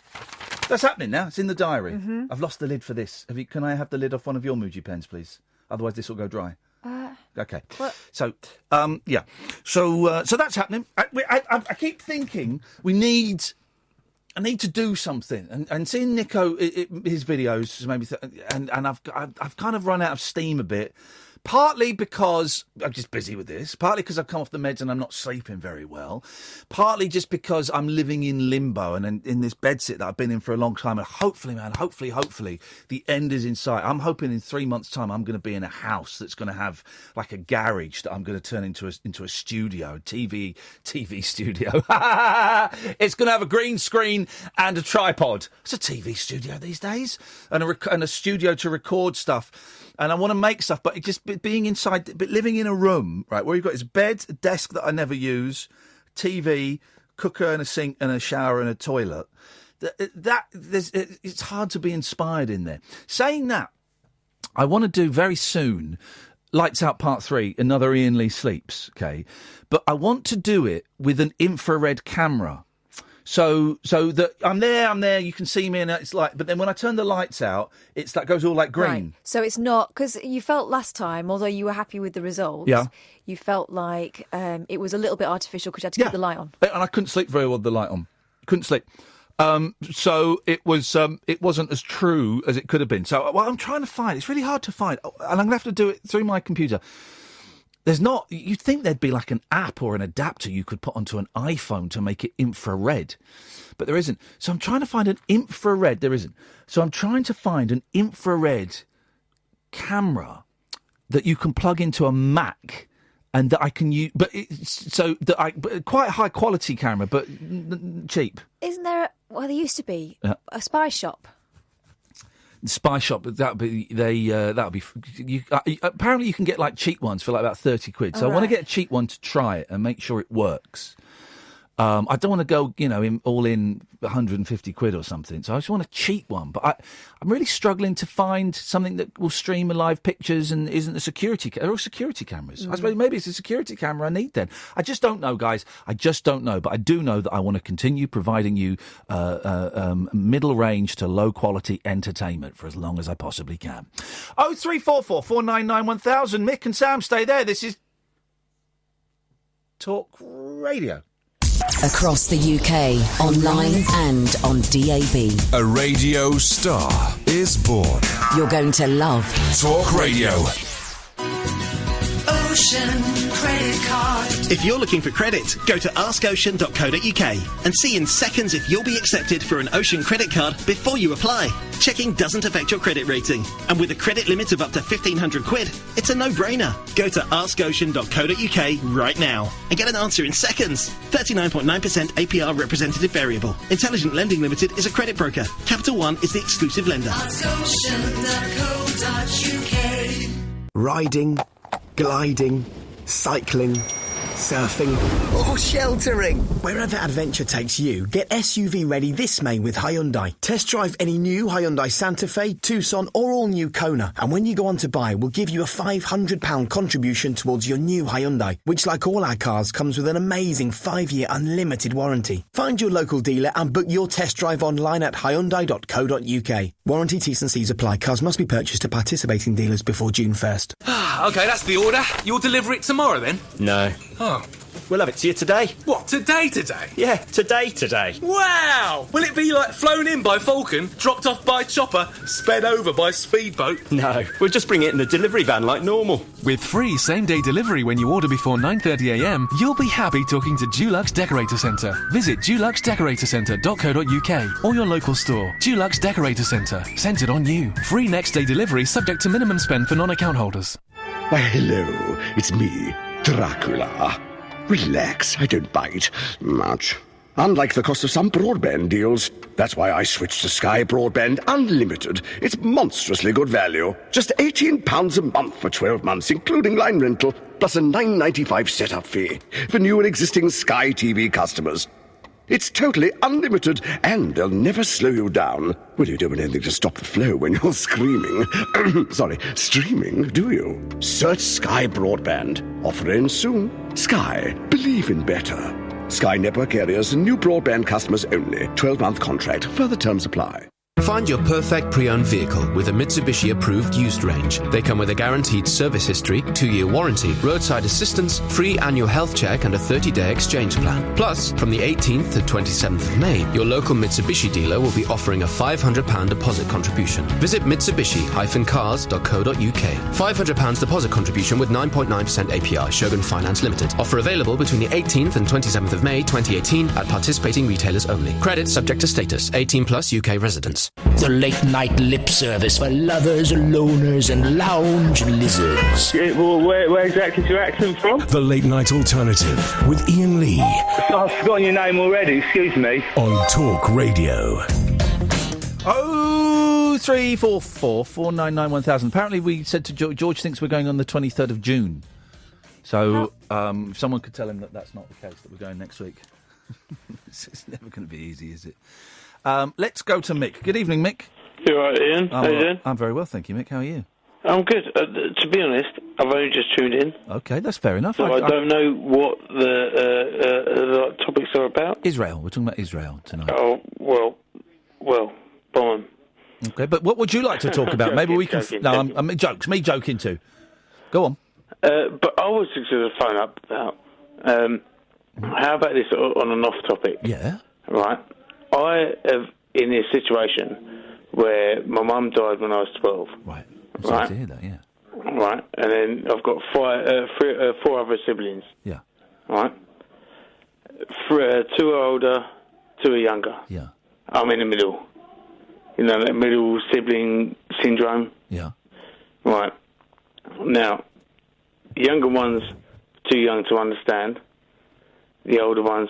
That's happening now. It's in the diary. Mm-hmm. I've lost the lid for this. Can I have the lid off one of your Muji pens, please? Otherwise, this will go dry. Okay. What? So, yeah. So that's happening. I keep thinking I need to do something, and seeing Niko his videos made me and I've kind of run out of steam a bit. Partly because I'm just busy with this, partly because I've come off the meds and I'm not sleeping very well, partly just because I'm living in limbo and in this bedsit that I've been in for a long time. And hopefully, the end is in sight. I'm hoping in 3 months' time I'm going to be in a house that's going to have like a garage that I'm going to turn into a studio, TV studio. It's going to have a green screen and a tripod. It's a TV studio these days, and a studio to record stuff. And I want to make stuff, but just being inside, but living in a room, right, where you've got this bed, a desk that I never use, TV, cooker and a sink and a shower and a toilet. It's hard to be inspired in there. Saying that, I want to do very soon Lights Out Part 3, another Iain Lee Sleeps, okay? But I want to do it with an infrared camera. So that I'm there, you can see me, and it's like, but then when I turn the lights out, that goes all like green. Right. So it's not, because you felt last time, although you were happy with the results, you felt like it was a little bit artificial because you had to keep the light on. And I couldn't sleep very well with the light on. Couldn't sleep. So it wasn't as true as it could have been. So I'm trying to find, it's really hard to find, and I'm going to have to do it through my computer. There's not... You'd think there'd be like an app or an adapter you could put onto an iPhone to make it infrared. But there isn't. So I'm trying to find an infrared... There isn't. So I'm trying to find an infrared camera that you can plug into a Mac and that I can use... But quite a high quality camera, but cheap. Isn't there... Well, there used to be a spy shop. Spy shop, that'll be apparently you can get like cheap ones for like about 30 quid. So I want to get a cheap one to try it and make sure it works. I don't want to go, all in 150 quid or something. So I just want a cheap one. But I'm really struggling to find something that will stream live pictures and isn't a security. They're all security cameras. I suppose maybe it's a security camera I need then. I just don't know, guys. I just don't know. But I do know that I want to continue providing you middle range to low quality entertainment for as long as I possibly can. 0344 499 1000. Mick and Sam, stay there. This is Talk Radio. Across the UK, online and on DAB. A radio star is born. You're going to love Talk Radio. Ocean credit card If you're looking for credit, go to askocean.co.uk and see in seconds if you'll be accepted for an Ocean credit card before you apply. Checking doesn't affect your credit rating, and with a credit limit of up to £1,500, it's a no-brainer. Go to askocean.co.uk right now and get an answer in seconds. 39.9% APR representative variable. Intelligent Lending Limited is a credit broker. Capital One is the exclusive lender. askocean.co.uk. Riding, gliding, cycling, surfing, or sheltering. Wherever adventure takes you, get SUV ready this May with Hyundai. Test drive any new Hyundai Santa Fe, Tucson, or all-new Kona. And when you go on to buy, we'll give you a £500 contribution towards your new Hyundai, which, like all our cars, comes with an amazing 5-year unlimited warranty. Find your local dealer and book your test drive online at hyundai.co.uk. Warranty T's and C's apply. Cars must be purchased at participating dealers before June 1st. OK, that's the order. You'll deliver it tomorrow, then? No. Oh. We'll have it to you today. What, today? Yeah, today. Wow! Will it be like flown in by Falcon, dropped off by chopper, sped over by speedboat? No, we'll just bring it in the delivery van like normal. With free same-day delivery when you order before 9:30am, you'll be happy talking to Dulux Decorator Centre. Visit duluxdecoratorcentre.co.uk or your local store. Dulux Decorator Centre, centred on you. Free next-day delivery subject to minimum spend for non-account holders. Why, hello, it's me, Dracula. Relax, I don't bite much. Unlike the cost of some broadband deals. That's why I switched to Sky Broadband Unlimited. It's monstrously good value. Just £18 a month for 12 months, including line rental, plus a $9.95 setup fee for new and existing Sky TV customers. It's totally unlimited, and they'll never slow you down. Well, you don't want anything to stop the flow when you're screaming. Streaming, do you? Search Sky Broadband. Offer ends soon. Sky. Believe in better. Sky Network areas and new broadband customers only. 12-month contract. Further terms apply. Find your perfect pre-owned vehicle with a Mitsubishi approved used range. They come with a guaranteed service history, 2-year warranty, roadside assistance, free annual health check and a 30-day exchange plan. Plus, from the 18th to 27th of May, your local Mitsubishi dealer will be offering a £500 deposit contribution. Visit Mitsubishi-cars.co.uk. £500 deposit contribution with 9.9% APR. Shogun Finance Limited. Offer available between the 18th and 27th of May 2018 at participating retailers only. Credit subject to status. 18 plus UK residents. The late-night lip service for lovers, loners and lounge lizards. Well, where exactly is your accent from? The Late Night Alternative with Iain Lee. I've forgotten your name already, excuse me. On Talk Radio. 0344 499 1000. Apparently we said to George thinks we're going on the 23rd of June. So if someone could tell him that that's not the case, that we're going next week. It's never going to be easy, is it? Let's go to Mick. Good evening, Mick. You all right, Ian? How you doing? I'm very well, thank you, Mick. How are you? I'm good. To be honest, I've only just tuned in. Okay, that's fair enough. So I don't know what the topics are about. Israel. We're talking about Israel tonight. Oh, well, fine. Okay, but what would you like to talk about? Maybe we can... Me joking too. Go on. But I was just going to phone up about... how about this on an off topic? Yeah. Right. I have in this situation where my mum died when I was 12. Right. I'm sorry to hear that, yeah. Right. And then I've got four other siblings. Yeah. Right. 2 are older, 2 are younger. Yeah. I'm in the middle. You know, that middle sibling syndrome. Yeah. Right. Now, the younger ones, too young to understand. The older ones,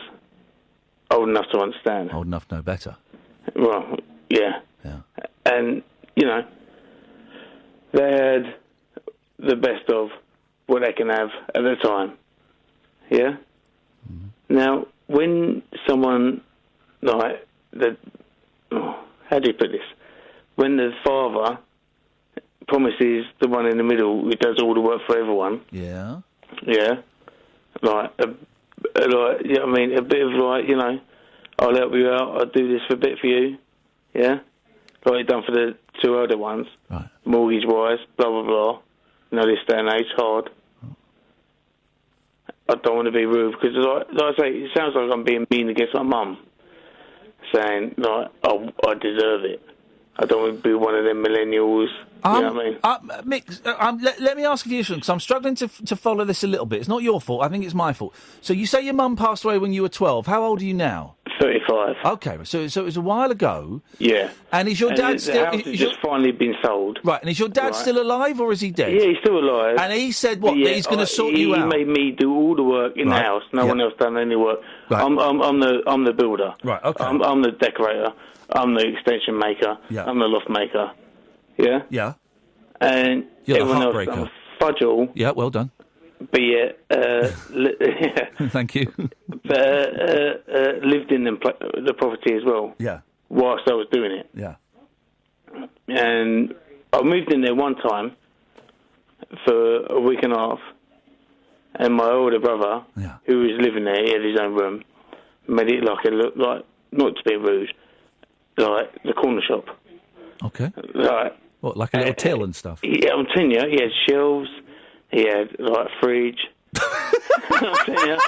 old enough to understand. Old enough to know better. Well, yeah. Yeah. And, you know, they had the best of what they can have at the time. Yeah? Mm-hmm. Now, when someone, like, how do you put this? When the father promises the one in the middle who does all the work for everyone. Yeah. Yeah. Like, yeah, I mean, a bit of like, you know, I'll help you out, I'll do this for a bit for you, yeah? Like you've done for the 2 other ones, right. Mortgage-wise, blah, blah, blah. You know, this day and age, hard. I don't want to be rude, because like I say, it sounds like I'm being mean against my mum, saying, like, I deserve it. I don't want to be one of them millennials. You know what I mean? Mick, let me ask you something, because I'm struggling to follow this a little bit. It's not your fault. I think it's my fault. So you say your mum passed away when you were 12. How old are you now? 35. Okay, so it was a while ago. Yeah. And is your dad still... The house has just finally been sold. Right, and is your dad still alive, or is he dead? Yeah, he's still alive. And he said what? That he's going to sort you out? He made me do all the work in the house. No one else done any work. Right. I'm the builder. Right, okay. I'm the decorator. I'm the extension maker. Yeah. I'm the loft maker. Yeah? Yeah. And You're the everyone else heartbreaker. done fudgel. Yeah, well done. Yeah. Thank you. Lived in the property as well. Yeah. Whilst I was doing it. Yeah. And I moved in there one time for a week and a half, and my older brother, who was living there, he had his own room, made it look like, not to be rude, like the corner shop. Okay. Like, what, like a little till and stuff? Yeah, I'm telling you, he had shelves, he had like a fridge. I'm telling you,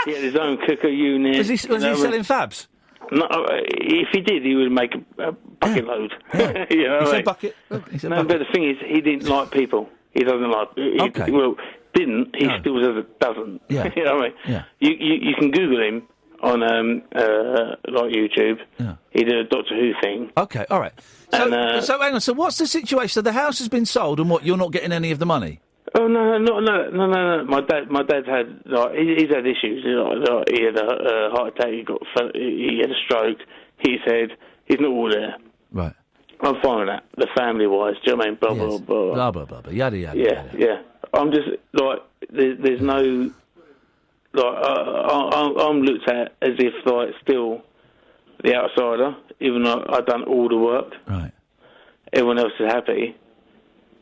he had his own cooker unit. Was he selling fabs? No, if he did, he would make a bucket load. Yeah. You know He what I said mean? bucket. But the thing is, he didn't like people. He doesn't like. Okay. Well, didn't. He still doesn't. Yeah. You know what I mean? Yeah. You can Google him on like YouTube. Yeah. He did a Doctor Who thing. Okay, all right. So hang on. So what's the situation? So the house has been sold, and what? You're not getting any of the money? Oh no! My dad's had he's had issues. He had a heart attack. He had a stroke. He said he's not all there. Right. I'm fine with that. The family wise, do you know what I mean? Blah blah blah. Blah blah blah. Yada yada. Yeah. I'm just like there's no I'm looked at as if still the outsider, even though I've done all the work. Right. Everyone else is happy.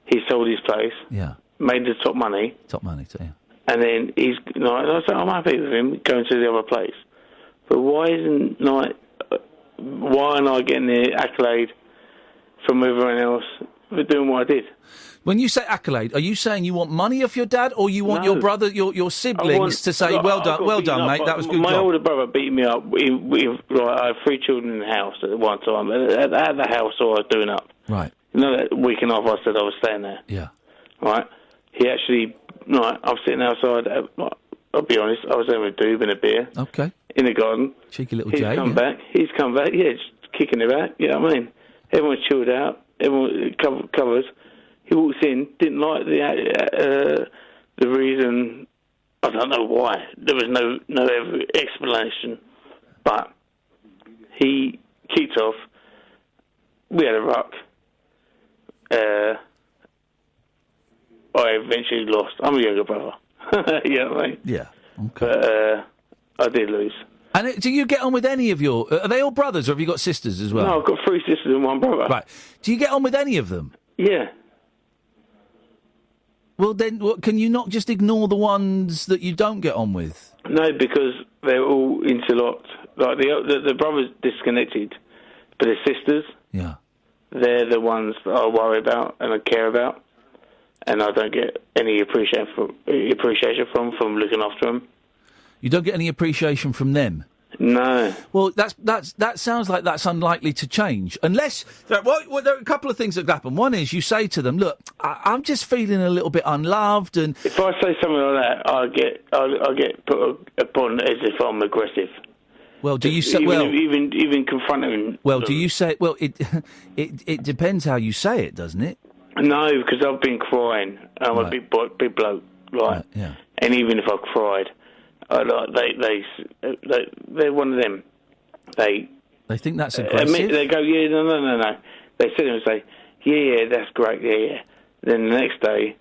He sold his place. Yeah. Made the top money. Top money too. Yeah. And then he's and I said I'm happy with him going to the other place. But why aren't I getting the accolade from everyone else for doing what I did? When you say accolade, are you saying you want money off your dad, or you want your brother, your siblings to say, well done, mate, that was good My job? older brother beat me up. I had 3 children in the house at one time. At the house, I was doing up. Right. That week and a half I said I was staying there. Yeah. Right. He actually, I'm sitting outside. I'll be honest, I was having a doob and a beer. Okay. In the garden. Cheeky little He's Jay. come back. He's come back. Yeah, just kicking it back. You know what I mean? Everyone's chilled out. Everyone covered. He walks in. Didn't like the reason. I don't know why. There was no explanation. But he kicked off. We had a ruck. I eventually lost. I'm a younger brother. You know what I mean? Yeah. Okay. But I did lose. And do you get on with any of your... Are they all brothers, or have you got sisters as well? No, I've got 3 sisters and 1 brother. Right. Do you get on with any of them? Yeah. Well, then, can you not just ignore the ones that you don't get on with? No, because they're all interlocked. Like, the brothers disconnected, but the sisters... Yeah. They're the ones that I worry about and I care about, and I don't get any appreciation from looking after them. You don't get any appreciation from them? No. Well, that sounds like that's unlikely to change, unless there are a couple of things that happen. One is you say to them, "Look, I'm just feeling a little bit unloved," and if I say something like that, I get put upon as if I'm aggressive. Well, do you say even confronting? Well, do you say? Well, it depends how you say it, doesn't it? No, because I've been crying. I'm a big bloke, right? Yeah. And even if I cried, they're one of them. They think that's aggressive. They go, yeah, no. They sit there and say, yeah, that's great, yeah. Then the next day,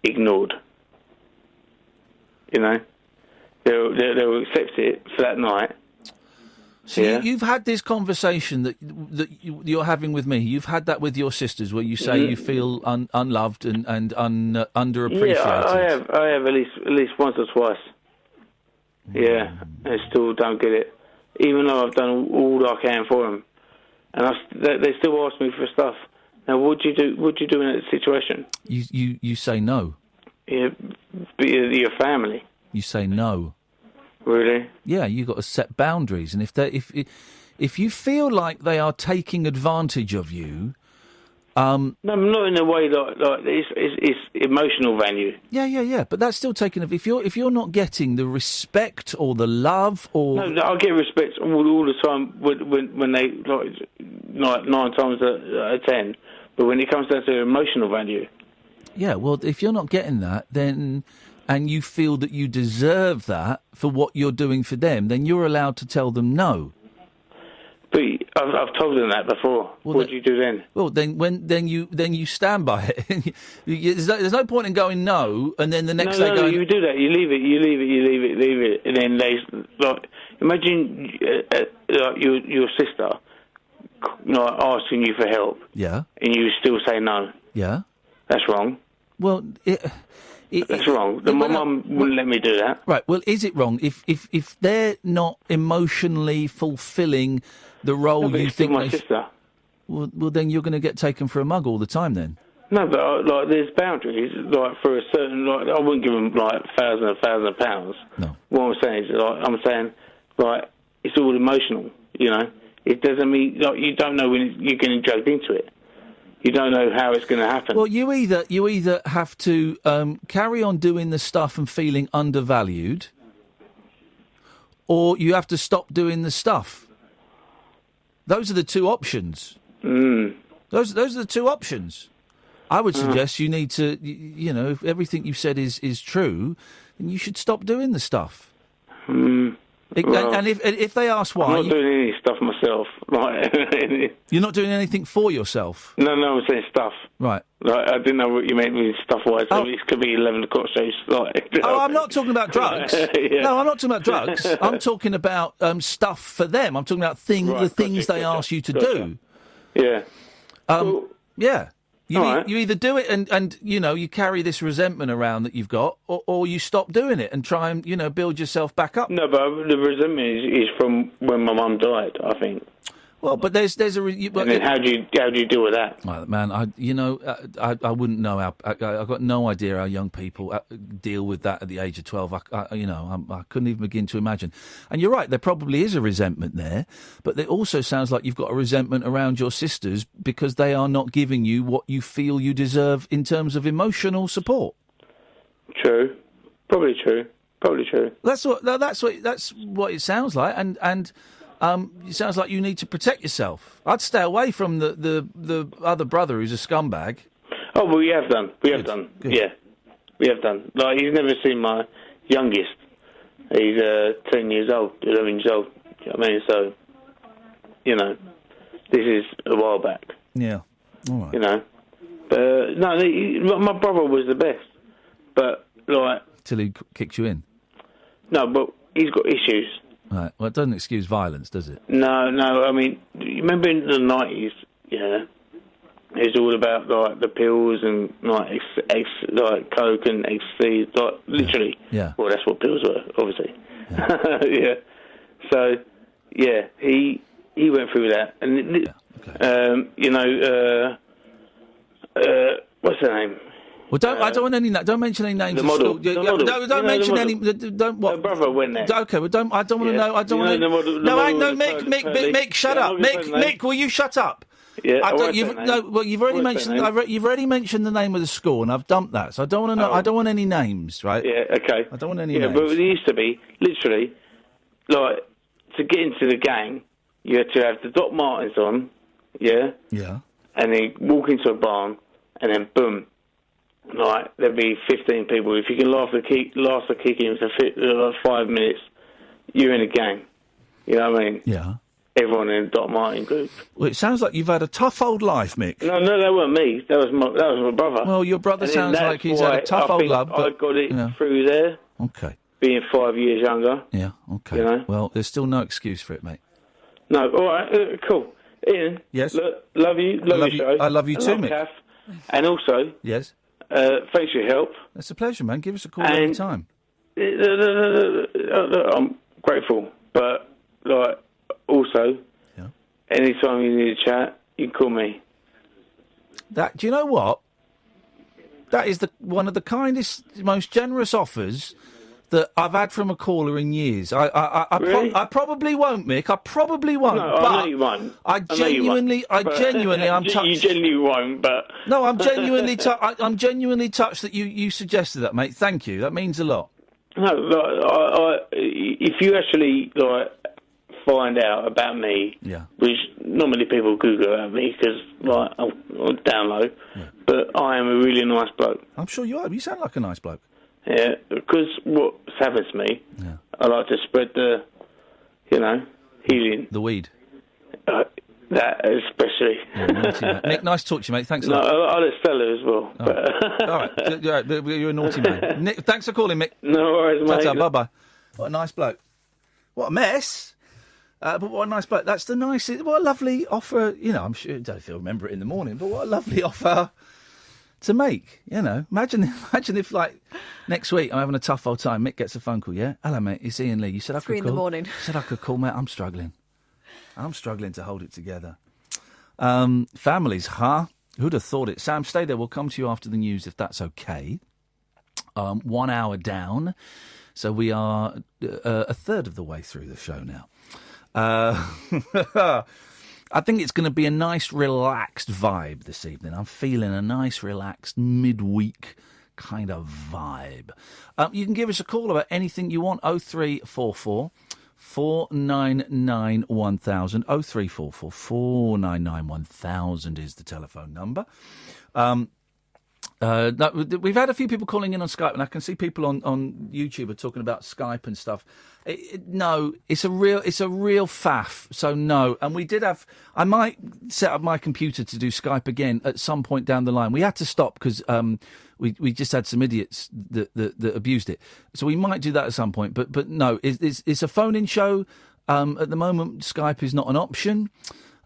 ignored. You know, they'll accept it for that night. So you've had this conversation that you're having with me. You've had that with your sisters, where you say you feel unloved and underappreciated. Yeah, I have at least once or twice. Yeah, I still don't get it, even though I've done all I can for them, and they still ask me for stuff. Now, what do you do? What do you do in that situation? You say no. Yeah, but your family. You say no. Really? Yeah, you've got to set boundaries, and if you feel like they are taking advantage of you, No, not in a way like it's emotional value. Yeah. But that's still taken. If you're not getting the respect or the love or no, I get respect all the time when they like 9 times out of 10. But when it comes down to emotional value, yeah. Well, if you're not getting that, then and you feel that you deserve that for what you're doing for them, then you're allowed to tell them no. But I've told them that before. Well, what do you do then? Well, then you stand by it. There's no point in going no, and then the next day going. You do that. You leave it, and then they like imagine like your sister asking you for help. Yeah. And you still say no. Yeah. That's wrong. Well, that's wrong. My mum wouldn't let me do that. Right. Well, is it wrong if they're not emotionally fulfilling the role but you it's still think my sister? Well, then you're going to get taken for a mug all the time. Then. No, but like there's boundaries. Like for a certain, like I wouldn't give them like £1,000. No. What I'm saying is, like it's all emotional. You know, it doesn't mean like you don't know when you're getting dragged into it. You don't know how it's going to happen. Well, you either have to carry on doing the stuff and feeling undervalued, or you have to stop doing the stuff. Those are the two options. Those are the two options. I would suggest you need to, if everything you've said is true, then you should stop doing the stuff. And if they ask why... I'm not doing any stuff myself. Like, you're not doing anything for yourself? No, I'm saying stuff. Right. Like, I didn't know what you meant with stuff-wise. Oh. It could be 11 o'clock shows. Like, I'm not talking about drugs. Yeah. No, I'm not talking about drugs. I'm talking about stuff for them. I'm talking about the things they ask you to do. Yeah. Yeah. You All right. you either do it and you carry this resentment around that you've got, or you stop doing it and try and build yourself back up. No, but the resentment is from when my mum died, I think. Well, but there's a. And then how do you deal with that? Well, man, I wouldn't know how. I've got no idea how young people deal with that at the age of 12. I couldn't even begin to imagine. And you're right, there probably is a resentment there, but it also sounds like you've got a resentment around your sisters because they are not giving you what you feel you deserve in terms of emotional support. True, probably true. That's what it sounds like, and. It sounds like you need to protect yourself. I'd stay away from the other brother who's a scumbag. Oh, well, we have done. Good. Yeah, we have done. Like, he's never seen my youngest. He's 10 years old, 11 years old. You know what I mean? So, this is a while back. Yeah, all right. No, my brother was the best. But, like... Till he kicked you in? No, but he's got issues. Right. Well, it doesn't excuse violence, does it? No. I mean, you remember in the 90s, yeah, it was all about like the pills and like like coke and ecstasy, like literally. Yeah. Well, that's what pills were, obviously. Yeah. So, yeah, he went through that, and what's her name? Well, I don't want any. Don't mention any names. The model. Don't mention any. Don't what? Her brother went there. Okay, well, don't. I don't want to know. I don't want to. No, Mick, shut up. Mick, will you shut up? Yeah. You've already mentioned. You've already mentioned the name of the school, and I've dumped that. So I don't want to know. I don't want any names, right? Yeah. Okay. I don't want any names. Yeah, but it used to be literally like to get into the gang, you had to have the Doc Martens on, yeah. Yeah. And then walk into a barn, and then boom. Like, there'd be 15 people. If you can last the kicking for 5 minutes, you're in a gang. You know what I mean? Yeah. Everyone in the Doc Martin group. Well, it sounds like you've had a tough old life, Mick. No, that wasn't me. That was my brother. Well, your brother sounds like he's had a tough old love. I got it through there. Okay. Being 5 years younger. Yeah, okay. You know? Well, there's still no excuse for it, mate. No, all right, cool. Ian. Yes? Love you. Love your show. I love you too, Mick. Kath. And also... Yes? Thanks for your help. It's a pleasure, man. Give us a call any time. I'm grateful, but like also, anytime you need a chat, you can call me. Do you know what? That is one of the kindest, most generous offers that I've had from a caller in years. Really? I probably won't, Mick. I probably won't. No, but I know you won't. I genuinely, I'm touched. You genuinely won't, but... No, I'm genuinely I'm genuinely touched that you suggested that, mate. Thank you. That means a lot. No, if you actually find out about me, which not many people Google about me because I'm down low, but I am a really nice bloke. I'm sure you are. You sound like a nice bloke. Yeah, because what's happened to me, I like to spread the, healing. The weed. That especially. Nick, nice to talk to you, mate. Thanks a lot. lot. I'll let Stella as well. All right. You're a naughty man. Nick, thanks for calling, Mick. No worries, mate. Bye-bye. What a nice bloke. What a mess. But what a nice bloke. That's the nicest... What a lovely offer. I'm sure... I don't know if he'll remember it in the morning, but what a lovely offer to make. Imagine if, next week I'm having a tough old time. Mick gets a phone call, yeah? Hello, mate. It's Iain Lee. You said I could call. 3 in the morning. You said I could call, mate. I'm struggling to hold it together. Families, huh? Who'd have thought it? Sam, stay there. We'll come to you after the news if that's okay. 1 hour down. So we are a third of the way through the show now. I think it's going to be a nice, relaxed vibe this evening. I'm feeling a nice, relaxed, midweek kind of vibe. You can give us a call about anything you want. 0344 499 1000. 0344 499 1000 is the telephone number. We've had a few people calling in on Skype, and I can see people on YouTube are talking about Skype and stuff. No, it's a real faff. So no, and we did have. I might set up my computer to do Skype again at some point down the line. We had to stop because we just had some idiots that abused it. So we might do that at some point. But no, it's a phone-in show. At the moment, Skype is not an option.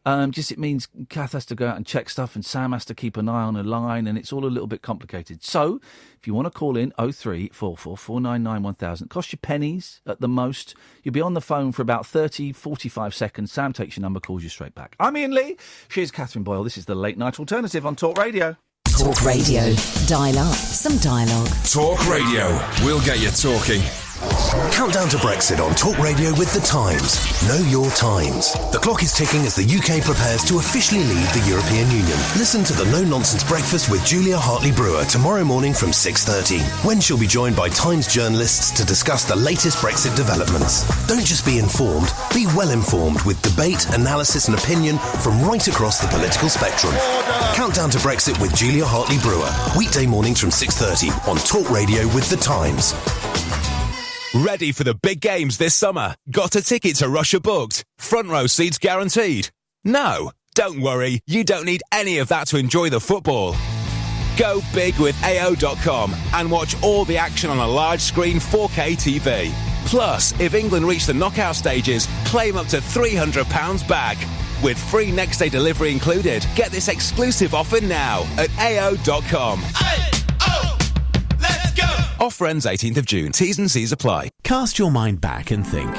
It means Kath has to go out and check stuff and Sam has to keep an eye on a line and it's all a little bit complicated. So, if you want to call in, 0344 499 1000. Cost you pennies at the most. You'll be on the phone for about 30, 45 seconds. Sam takes your number, calls you straight back. I'm Iain Lee. She's Catherine Boyle. This is the Late Night Alternative on Talk Radio. Talk Radio. Dial up some dialogue. Talk Radio. We'll get you talking. Countdown to Brexit on Talk Radio with The Times. Know your times. The clock is ticking as the UK prepares to officially leave the European Union. Listen to the No Nonsense Breakfast with Julia Hartley-Brewer tomorrow morning from 6:30, when she'll be joined by Times journalists to discuss the latest Brexit developments. Don't just be informed, be well informed with debate, analysis and opinion from right across the political spectrum. Countdown to Brexit with Julia Hartley-Brewer. Weekday mornings from 6:30 on Talk Radio with The Times. Ready for the big games this summer? Got a ticket to Russia booked? Front row seats guaranteed? No, don't worry. You don't need any of that to enjoy the football. Go big with AO.com and watch all the action on a large screen 4K TV. Plus, if England reach the knockout stages, claim up to £300 back. With free next day delivery included. Get this exclusive offer now at AO.com. Offer ends 18th of June. T's and C's apply. Cast your mind back and think.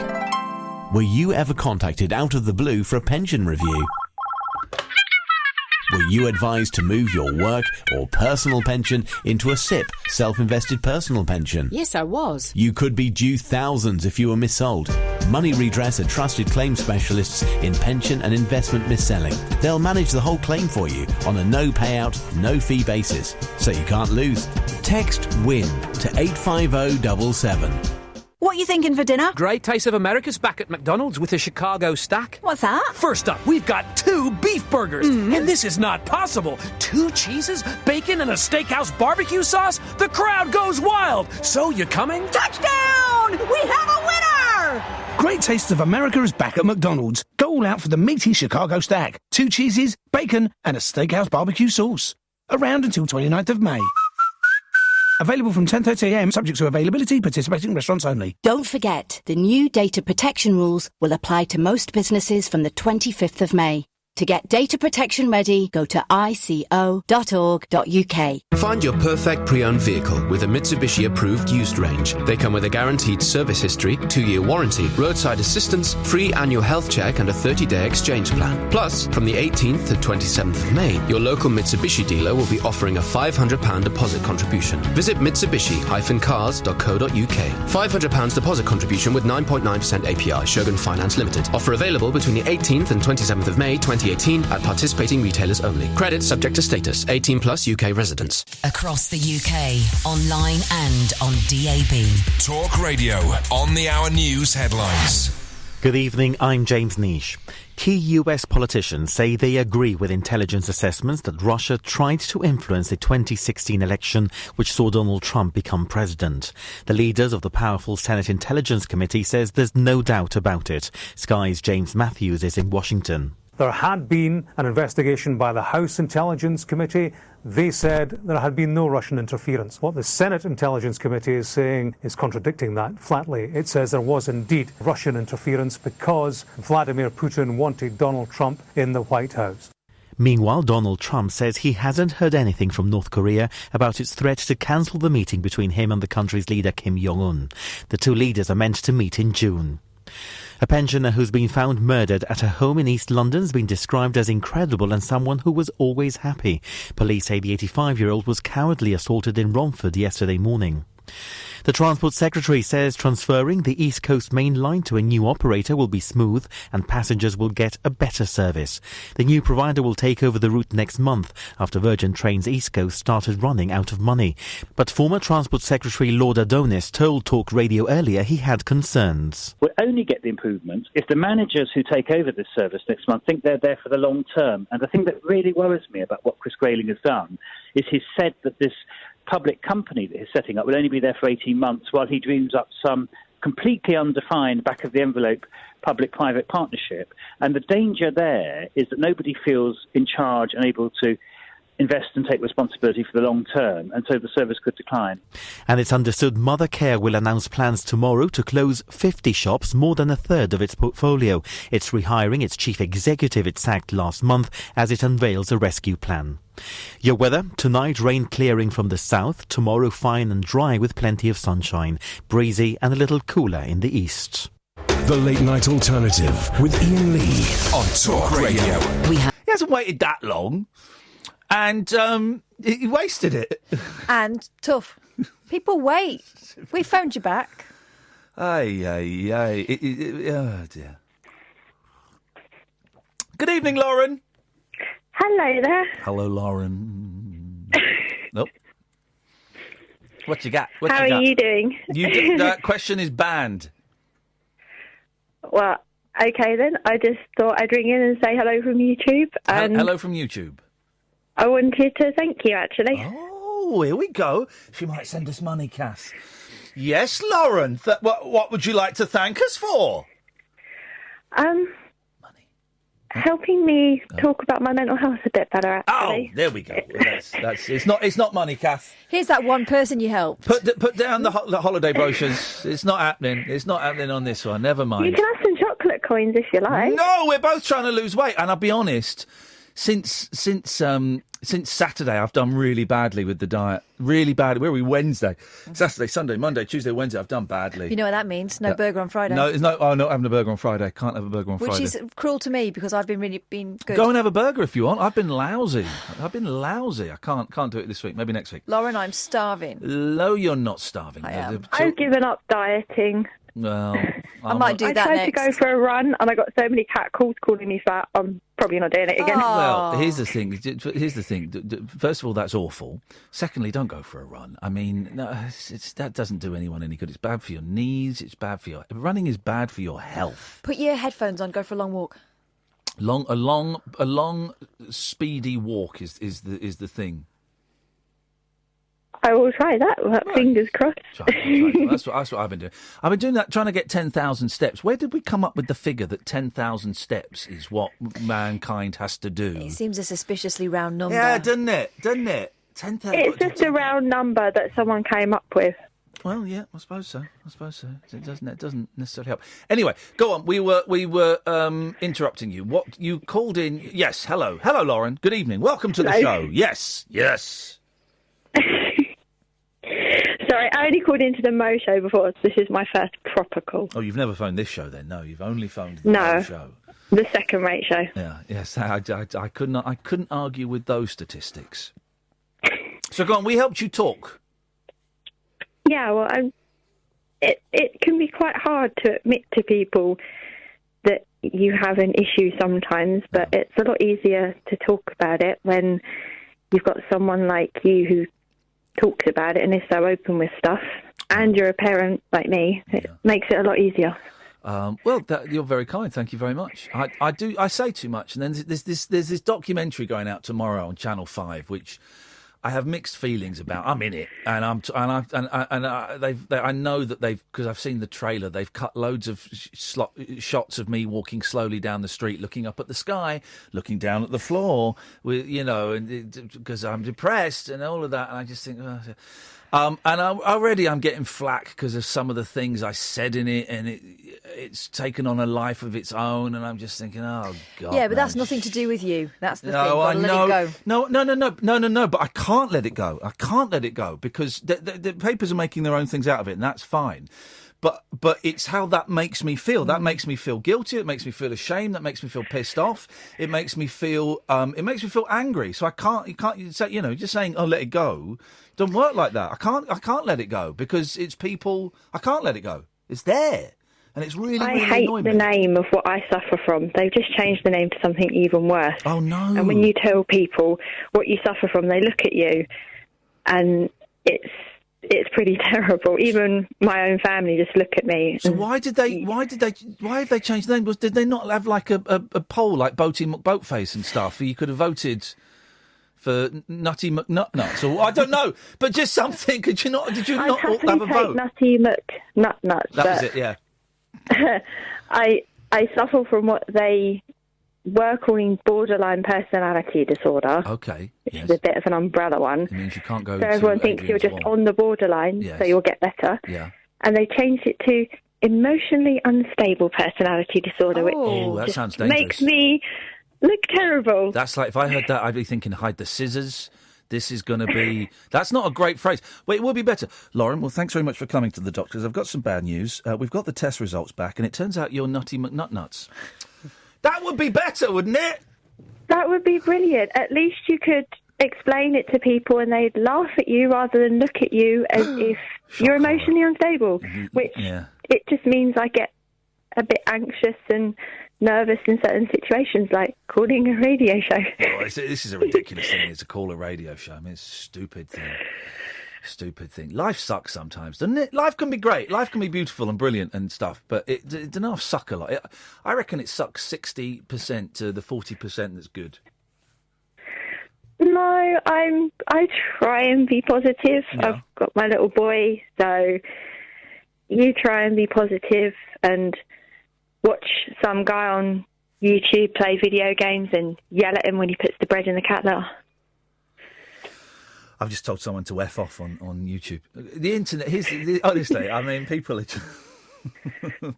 Were you ever contacted out of the blue for a pension review? Were you advised to move your work or personal pension into a SIP, self-invested personal pension? Yes, I was. You could be due thousands if you were missold. Money Redress are trusted claim specialists in pension and investment mis-selling. They'll manage the whole claim for you on a no payout, no fee basis, so you can't lose. Text WIN to 85077. What are you thinking for dinner? Great Taste of America's back at McDonald's with a Chicago stack. What's that? First up, we've got 2 beef burgers. And this is not possible. 2 cheeses, bacon, and a steakhouse barbecue sauce? The crowd goes wild. So you coming? Touchdown! We have a winner! Great Taste of America is back at McDonald's. Go all out for the meaty Chicago stack. 2 cheeses, bacon, and a steakhouse barbecue sauce. Around until 29th of May. Available from 10:30am, subject to availability, participating restaurants only. Don't forget, the new data protection rules will apply to most businesses from the 25th of May. To get data protection ready, go to ico.org.uk. Find your perfect pre-owned vehicle with a Mitsubishi approved used range. They come with a guaranteed service history, 2-year warranty, roadside assistance, free annual health check and a 30-day exchange plan. Plus, from the 18th to 27th of May, your local Mitsubishi dealer will be offering a £500 deposit contribution. Visit Mitsubishi-cars.co.uk. £500 deposit contribution with 9.9% APR. Shogun Finance Limited. Offer available between the 18th and 27th of May 2018 at participating retailers only. Credit subject to status. 18 plus UK residents. Across the UK, online and on DAB. Talk Radio, on the hour news headlines. Good evening, I'm James Nish. Key US politicians say they agree with intelligence assessments that Russia tried to influence the 2016 election, which saw Donald Trump become president. The leaders of the powerful Senate Intelligence Committee says there's no doubt about it. Sky's James Matthews is in Washington. There had been an investigation by the House Intelligence Committee. They said there had been no Russian interference. What the Senate Intelligence Committee is saying is contradicting that flatly. It says there was indeed Russian interference because Vladimir Putin wanted Donald Trump in the White House. Meanwhile, Donald Trump says he hasn't heard anything from North Korea about its threat to cancel the meeting between him and the country's leader Kim Jong-un. The two leaders are meant to meet in June. A pensioner who's been found murdered at her home in East London has been described as incredible and someone who was always happy. Police say the 85-year-old was cowardly assaulted in Romford yesterday morning. The Transport Secretary says transferring the East Coast Main Line to a new operator will be smooth and passengers will get a better service. The new provider will take over the route next month after Virgin Trains East Coast started running out of money. But former Transport Secretary Lord Adonis told Talk Radio earlier he had concerns. We'll only get the improvements if the managers who take over this service next month think they're there for the long term. And the thing that really worries me about what Chris Grayling has done is he's said that this public company that he's setting up will only be there for 18 months while he dreams up some completely undefined back-of-the-envelope public-private partnership. And the danger there is that nobody feels in charge and able to invest and take responsibility for the long term, and so the service could decline. And it's understood Mothercare will announce plans tomorrow to close 50 shops, more than a third of its portfolio. It's rehiring its chief executive it sacked last month as it unveils a rescue plan. Your weather, tonight rain clearing from the south, tomorrow fine and dry with plenty of sunshine, breezy and a little cooler in the east. The Late Night Alternative with Iain Lee on Talk Radio. He hasn't waited that long. And he wasted it. And tough. People wait. We phoned you back. Oh, dear. Good evening, Lauren. Hello there. Hello, Lauren. Nope. What you got? How are you doing? That question is banned. Well, okay then. I just thought I'd ring in and say hello from YouTube. Hello from YouTube. I wanted to thank you, actually. Oh, here we go. She might send us money, Cass. Yes, Lauren. What would you like to thank us for? Money. Helping me talk about my mental health a bit better, actually. Oh, there we go. That's it's not money, Cass. Here's that one person you helped. Put down the holiday brochures. It's not happening. It's not happening on this one. Never mind. You can have some chocolate coins if you like. No, we're both trying to lose weight, and I'll be honest. Since Saturday, I've done really badly with the diet. Really badly. Where are we? Wednesday, Saturday, Sunday, Monday, Tuesday, Wednesday. I've done badly. You know what that means? No burger on Friday. No, I'm not having a burger on Friday. Can't have a burger on Friday. Which is cruel to me because I've been good. Go and have a burger if you want. I've been lousy. I can't do it this week. Maybe next week. Lauren, I'm starving. No, you're not starving. I am. I've given up dieting. Well, I might do that next. I tried to go for a run and I got so many cat calls calling me fat. I'm probably not doing it again. Well, here's the thing. First of all, that's awful. Secondly, don't go for a run. I mean, no, that doesn't do anyone any good. It's bad for your knees. It's bad for running is bad for your health. Put your headphones on. Go for a long walk. A long, speedy walk is the thing. I will try that. Fingers crossed. That's what I've been doing. I've been doing that, trying to get 10,000 steps. Where did we come up with the figure that 10,000 steps is what mankind has to do? It seems a suspiciously round number. Yeah, doesn't it? 10,000. It's just a round number that someone came up with. Well, yeah, I suppose so. It doesn't necessarily help. Anyway, go on. We were interrupting you. What you called in? Yes. Hello, Lauren. Good evening. Welcome to the show. Yes. Sorry, I only called into the Mo show before. This is my first proper call. Oh, you've never phoned this show then? No, you've only phoned the Mo show. The second-rate show. Yeah. Yes. I couldn't argue with those statistics. So go on. We helped you talk. Yeah, well, it can be quite hard to admit to people that you have an issue sometimes, but it's a lot easier to talk about it when you've got someone like you who talks about it and is so open with stuff, and you're a parent like me. It makes it a lot easier. You're very kind. Thank you very much. I say too much, and then there's this documentary going out tomorrow on Channel 5, which I have mixed feelings about. I'm in it, and I know that because I've seen the trailer. They've cut loads of shots of me walking slowly down the street, looking up at the sky, looking down at the floor, because I'm depressed and all of that. And I just think, already I'm getting flack because of some of the things I said in it, and it's taken on a life of its own. And I'm just thinking, oh God. Yeah, but that's nothing to do with you. That's the thing. I know. Let it go. No. But I can't let it go. Because the papers are making their own things out of it, and that's fine. But it's how that makes me feel. That makes me feel guilty. It makes me feel ashamed. That makes me feel pissed off. It makes me feel angry. So you can't say, just saying, oh, let it go. Doesn't work like that. I can't let it go because it's people. I can't let it go. It's there, and it's really. I hate the name of what I suffer from. They've just changed the name to something even worse. Oh no! And when you tell people what you suffer from, they look at you, and it's pretty terrible. Even my own family just look at me. So why have they changed the name? Did they not have like a poll like Boaty McBoatface and stuff? You could have voted for Nutty McNutnuts, or I don't know, but just something. Did you not have a vote? Nutty McNutnuts. That was it, yeah. I suffer from what they were calling borderline personality disorder. Okay, which is a bit of an umbrella one. It means you can't go. So everyone thinks you're just on the borderline, so you'll get better. Yeah. And they changed it to emotionally unstable personality disorder, which that sounds dangerous. Makes me look terrible. That's like, if I heard that, I'd be thinking, hide the scissors. This is going to be... That's not a great phrase. Wait, it will be better. Lauren, well, thanks very much for coming to the doctors. I've got some bad news. We've got the test results back, and it turns out you're Nutty McNutnuts. That would be better, wouldn't it? That would be brilliant. At least you could explain it to people and they'd laugh at you rather than look at you as if you're emotionally unstable, which it just means I get a bit anxious and nervous in certain situations, like calling a radio show. This is a ridiculous thing, to call a radio show. I mean, it's a stupid thing. Stupid thing. Life sucks sometimes, doesn't it? Life can be great. Life can be beautiful and brilliant and stuff, but it doesn't half suck a lot. I reckon it sucks 60% to the 40% that's good. No, I try and be positive. Yeah. I've got my little boy, so you try and be positive and watch some guy on YouTube play video games and yell at him when he puts the bread in the cat litter. I've just told someone to F off on YouTube. The internet, honestly, I mean, people are just...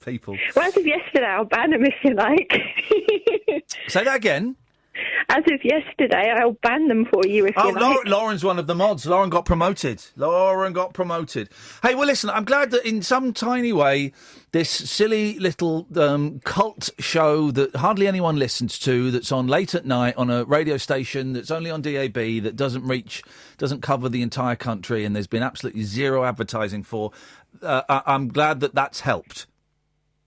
people. Well, as of yesterday, I'll ban them if you like. Say that again. As of yesterday, I'll ban them for you if you like. Lauren's one of the mods. Lauren got promoted. Hey, well, listen, I'm glad that in some tiny way, this silly little cult show that hardly anyone listens to, that's on late at night on a radio station that's only on DAB, that doesn't cover the entire country, and there's been absolutely zero advertising for, I'm glad that that's helped.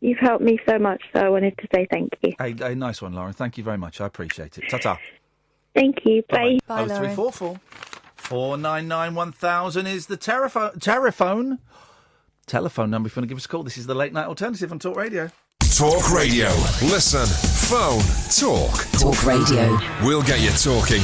You've helped me so much, so I wanted to say thank you. Hey, nice one, Lauren. Thank you very much. I appreciate it. Ta-ta. Thank you. Bye. Bye, Lauren. 0344 499 1000 is the telephone number if you want to give us a call. This is the Late Night Alternative on Talk Radio. Talk Radio. Listen, phone, talk. Talk Radio. We'll get you talking.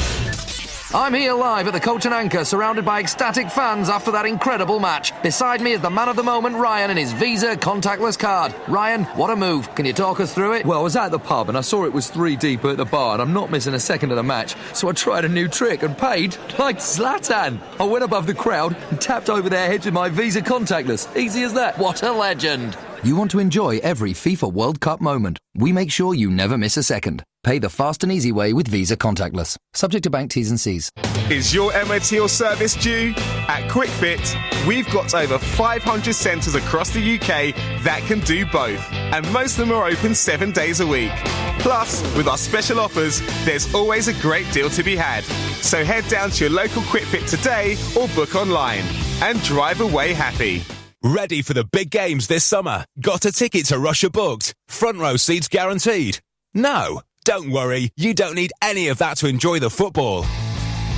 I'm here live at the Coach and Anchor, surrounded by ecstatic fans after that incredible match. Beside me is the man of the moment, Ryan, and his Visa contactless card. Ryan, what a move. Can you talk us through it? Well, I was at the pub and I saw it was 3 deep at the bar and I'm not missing a second of the match, so I tried a new trick and paid like Zlatan. I went above the crowd and tapped over their heads with my Visa contactless. Easy as that. What a legend. You want to enjoy every FIFA World Cup moment. We make sure you never miss a second. Pay the fast and easy way with Visa contactless. Subject to bank T's and C's. Is your MOT or service due? At QuickFit, we've got over 500 centres across the UK that can do both. And most of them are open 7 days a week. Plus, with our special offers, there's always a great deal to be had. So head down to your local QuickFit today or book online. And drive away happy. Ready for the big games this summer? Got a ticket to Russia booked? Front row seats guaranteed? No, don't worry. You don't need any of that to enjoy the football.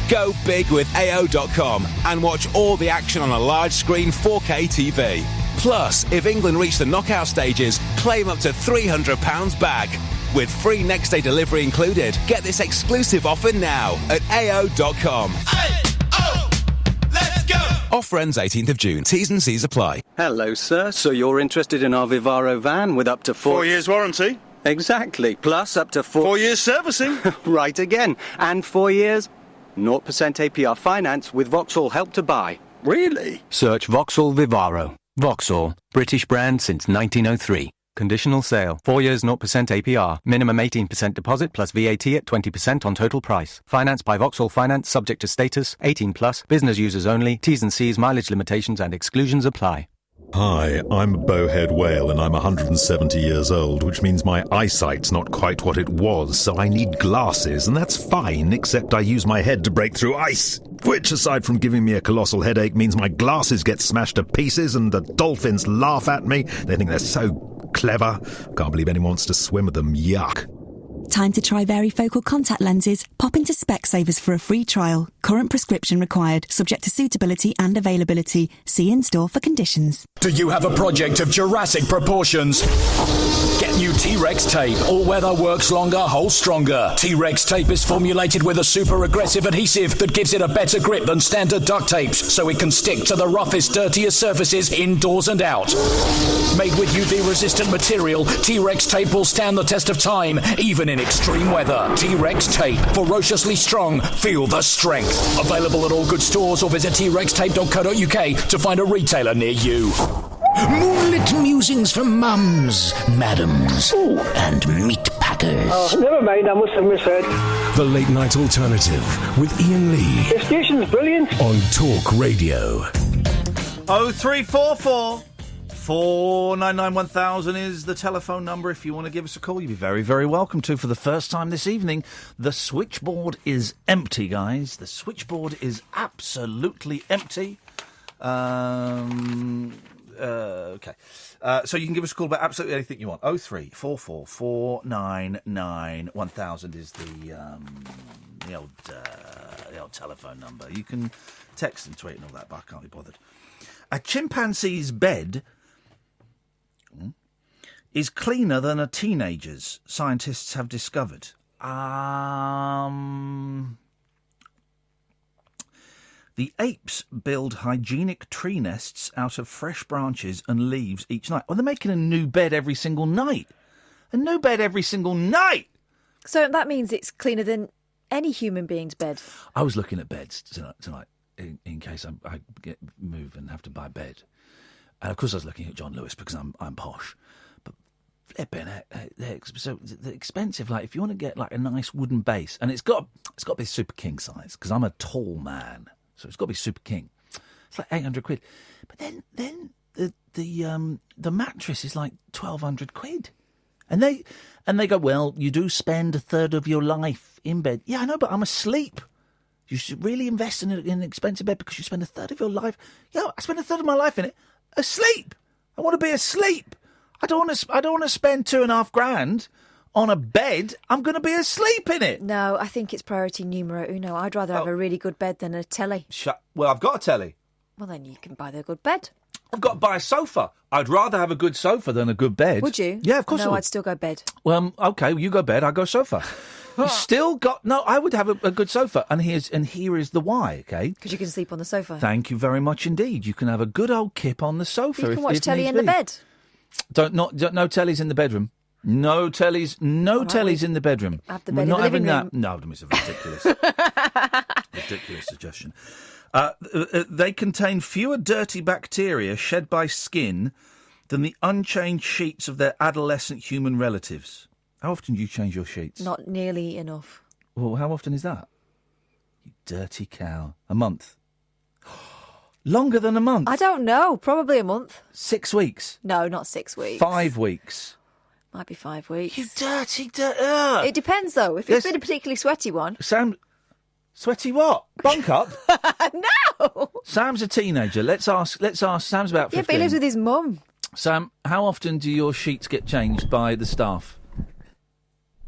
Go big with AO.com and watch all the action on a large screen 4K TV. Plus, if England reach the knockout stages, claim up to £300 back. With free next day delivery included. Get this exclusive offer now at AO.com. Offer ends 18th of June. T's and C's apply. Hello, sir. So you're interested in our Vivaro van with up to 4 years warranty? Exactly. Plus up to 4 years servicing? Right again. And 4 years 0% APR finance with Vauxhall Help to Buy. Really? Search Vauxhall Vivaro. Vauxhall. British brand since 1903. Conditional sale. 4 years 0% APR. Minimum 18% deposit plus VAT at 20% on total price. Financed by Vauxhall Finance, subject to status. 18 plus. Business users only. T's and C's, mileage limitations and exclusions apply. Hi, I'm a bowhead whale and I'm 170 years old, which means my eyesight's not quite what it was, so I need glasses, and that's fine, except I use my head to break through ice, which, aside from giving me a colossal headache, means my glasses get smashed to pieces and the dolphins laugh at me. They think they're so clever. Can't believe anyone wants to swim with them. Yuck. Time to try varifocal contact lenses. Pop into Specsavers for a free trial. Current prescription required, subject to suitability and availability. See in-store for conditions. Do you have a project of Jurassic proportions? Get new T-Rex tape. All weather, works longer, holds stronger. T-Rex tape is formulated with a super aggressive adhesive that gives it a better grip than standard duct tapes, so it can stick to the roughest, dirtiest surfaces indoors and out. Made with UV-resistant material, T-Rex tape will stand the test of time, even in extreme weather. T-Rex tape, ferociously strong. Feel the strength. Available at all good stores or visit trextape.co.uk to find a retailer near you. Moonlit musings from mums, madams, and meat packers. Oh, never mind, I must have misheard. The Late Night Alternative with Iain Lee. The station's brilliant. On Talk Radio. 0344 499 1000 is the telephone number. If you want to give us a call, you'd be very, very welcome to. For the first time this evening, the switchboard is empty, guys. The switchboard is absolutely empty. Okay. So you can give us a call about absolutely anything you want. 0344 499 1000 is the old telephone number. You can text and tweet and all that, but I can't be bothered. A chimpanzee's bed is cleaner than a teenager's, scientists have discovered. The apes build hygienic tree nests out of fresh branches and leaves each night. Well, they're making a new bed every single night. A new bed every single night! So that means it's cleaner than any human being's bed. I was looking at beds tonight in case I move and have to buy a bed. And, of course, I was looking at John Lewis because I'm posh. But flipping they're expensive. Like, if you want to get, like, a nice wooden base, and it's got to be super king size because I'm a tall man. So it's got to be super king. It's like 800 quid. But then the mattress is like 1,200 quid. And they go, well, you do spend a third of your life in bed. Yeah, I know, but I'm asleep. You should really invest in an expensive bed because you spend a third of your life. Yeah, I spend a third of my life in it asleep. I want to be asleep. I don't want to spend $2,500 on a bed. I'm going to be asleep in it. No, I think it's priority numero uno. I'd rather have a really good bed than a telly. Well, I've got a telly. Well, then you can buy the good bed. I've got to buy a sofa. I'd rather have a good sofa than a good bed. Would you? Yeah, of course I No, would. I'd still go bed. Well, okay, you go bed, I go sofa. You still got... No, I would have a good sofa. And here is the why, okay? Because you can sleep on the sofa. Thank you very much indeed. You can have a good old kip on the sofa. You can if watch telly needs in the be. bed. No tellies in the bedroom. No tellies in the bedroom. Have the We're bed in not the having living that. No, it's a ridiculous suggestion. They contain fewer dirty bacteria shed by skin than the unchanged sheets of their adolescent human relatives. How often do you change your sheets? Not nearly enough. Well, how often is that? You dirty cow. A month. Longer than a month. I don't know. Probably a month. 6 weeks. No, not 6 weeks. 5 weeks. Might be 5 weeks. You dirty. It depends, though. If it's been a particularly sweaty one. Sam, sweaty what? Bunk up? No. Sam's a teenager. Let's ask. Sam's about 15. Yeah, but he lives with his mum. Sam, how often do your sheets get changed by the staff?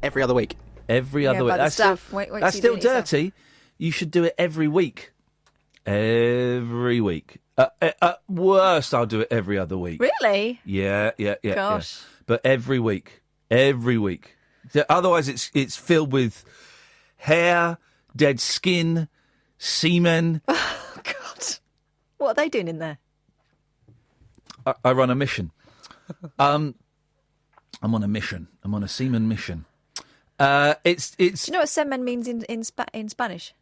Every other week. Every other week. By the That's staff. still, Wait that's till you still do it yourself. dirty. You should do it every week. Every week. At worst, I'll do it every other week. Really? Yeah. Gosh. But every week. Otherwise, it's filled with hair, dead skin, semen. Oh, God. What are they doing in there? I run a mission. I'm on a mission. I'm on a semen mission. It's. Do you know what semen means in Spanish?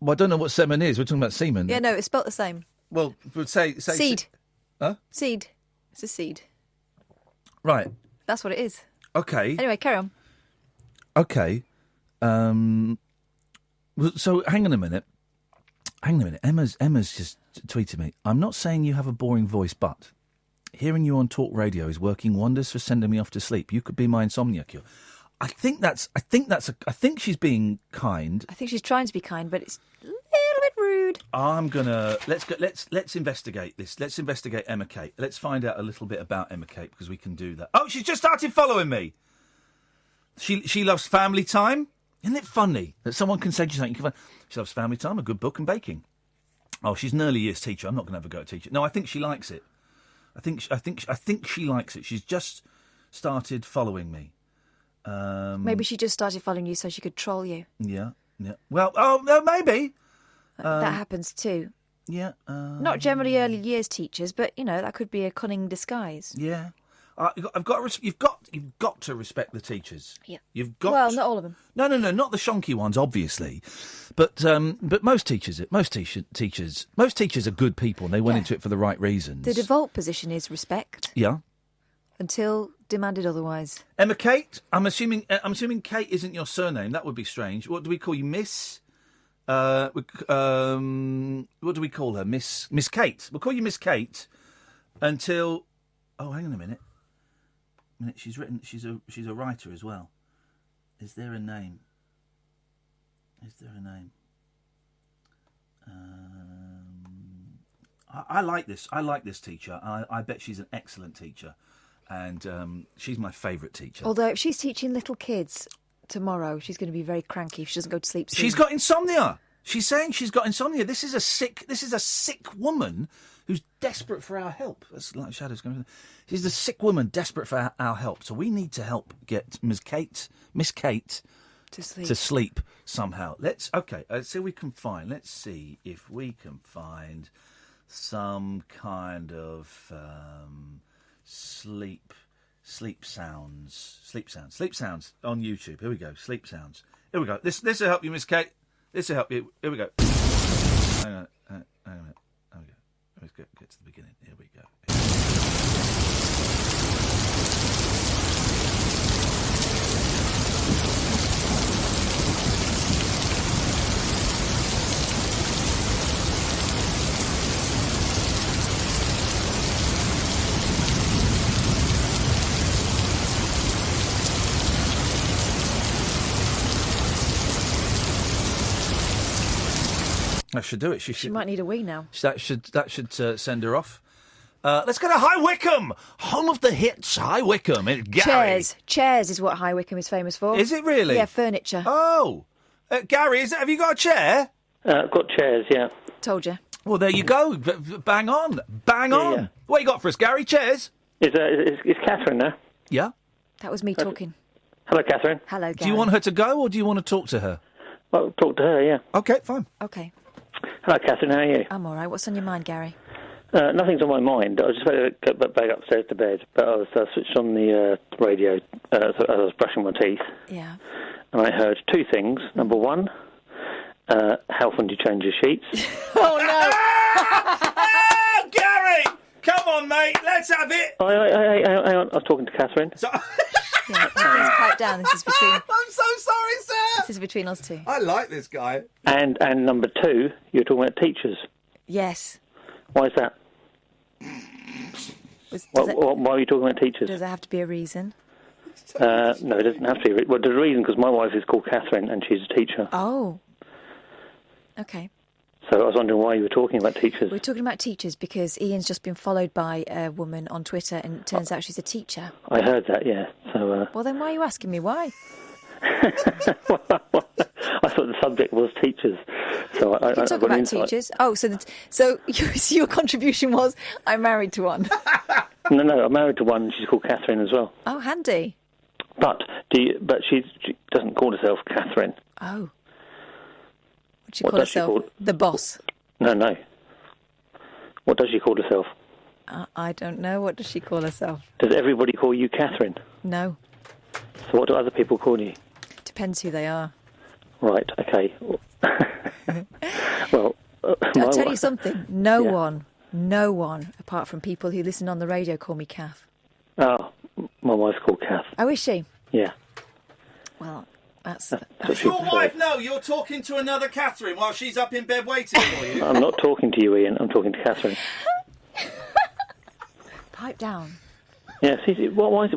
Well, I don't know what semen is. We're talking about semen. Yeah, no, it's spelt the same. Well, would say Seed. Huh? Seed. It's a seed. Right. That's what it is. Okay. Anyway, carry on. Okay. So hang on a minute. Emma's just tweeted me. I'm not saying you have a boring voice, but hearing you on Talk Radio is working wonders for sending me off to sleep. You could be my insomnia cure. I think she's being kind. I think she's trying to be kind, but it's a little bit rude. I'm gonna let's investigate this. Let's investigate Emma Kate. Let's find out a little bit about Emma Kate because we can do that. Oh, she's just started following me. She loves family time. Isn't it funny that someone can say to you something? She loves family time, a good book, and baking. Oh, she's an early years teacher. I'm not going to have a go at teacher. No, I think she likes it. I think she likes it. She's just started following me. Maybe she just started following you so she could troll you. Yeah. Well, no, maybe. That happens too. Yeah. Not generally early years teachers, but, that could be a cunning disguise. Yeah. You've got to respect the teachers. Yeah. You've got. Well, not all of them. No, not the shonky ones, obviously, but most teachers are good people. And they went into it for the right reasons. The default position is respect. Yeah. Until demanded otherwise. Emma Kate, I'm assuming Kate isn't your surname. That would be strange. What do we call you, Miss? What do we call her, Miss Kate? We'll call you Miss Kate until. Oh, hang on a minute. She's a writer as well. Is there a name? I like this. I like this teacher. I bet she's an excellent teacher. And she's my favourite teacher. Although if she's teaching little kids tomorrow, she's going to be very cranky if she doesn't go to sleep soon. She's got insomnia. She's saying she's got insomnia. This is a sick woman who's desperate for our help. That's like shadows coming. She's a sick woman desperate for our help. So we need to help get Miss Kate to sleep somehow. Let's see what we can find. Let's see if we can find some kind of sleep sounds on YouTube. Here we go. Sleep sounds. Here we go. This will help you, Miss Kate. This will help you. Here we go. Hang on. There we go. Let's get to the beginning. Here we go. That should do it. She might need a wee now. That should send her off. Let's go to High Wycombe, home of the hits. High Wycombe. Gary. Chairs is what High Wycombe is famous for. Is it really? Yeah, furniture. Oh, Gary, have you got a chair? I've got chairs. Yeah. Told you. Well, there you go. Bang on. Bang on. Yeah. What you got for us, Gary? Cheers. Is Catherine there? Yeah. That was me talking. Hello, Catherine. Hello, Gary. Do you want her to go, or do you want to talk to her? Well, talk to her, yeah. Okay, fine. Okay. Hello, Catherine, how are you? I'm all right. What's on your mind, Gary? Nothing's on my mind. I was just about to go back upstairs to bed, but I switched on the radio as I was brushing my teeth. Yeah. And I heard two things. Number one, how often do you change your sheets? Oh, no. Oh, Gary! Come on, mate. Let's have it. Hang on. I was talking to Catherine. Yeah, please pipe down. This is between. I'm so sorry, sir. This is between us two. I like this guy. And number two, you're talking about teachers. Yes. Why is that? Why are you talking about teachers? Does there have to be a reason? No, it doesn't have to be. Well, there's a reason, because my wife is called Catherine and she's a teacher. Oh. Okay. So I was wondering why you were talking about teachers. We're talking about teachers because Ian's just been followed by a woman on Twitter and it turns out she's a teacher. I heard that, yeah. So. Well, then why are you asking me why? I thought the subject was teachers. So I can talk about teachers. Oh, so your contribution was I'm married to one. No, I'm married to one and she's called Catherine as well. Oh, handy. But she doesn't call herself Catherine. Oh. What does she call herself? The boss. No. What does she call herself? I don't know. What does she call herself? Does everybody call you Catherine? No. So what do other people call you? Depends who they are. Right, okay. Well, I'll tell you something. No one, apart from people who listen on the radio, call me Kath. Oh, my wife's called Kath. Oh, is she? Yeah. Well, that's Does your wife know you're talking to another Catherine while she's up in bed waiting for you? I'm not talking to you, Ian. I'm talking to Catherine. Pipe down. Yeah, why he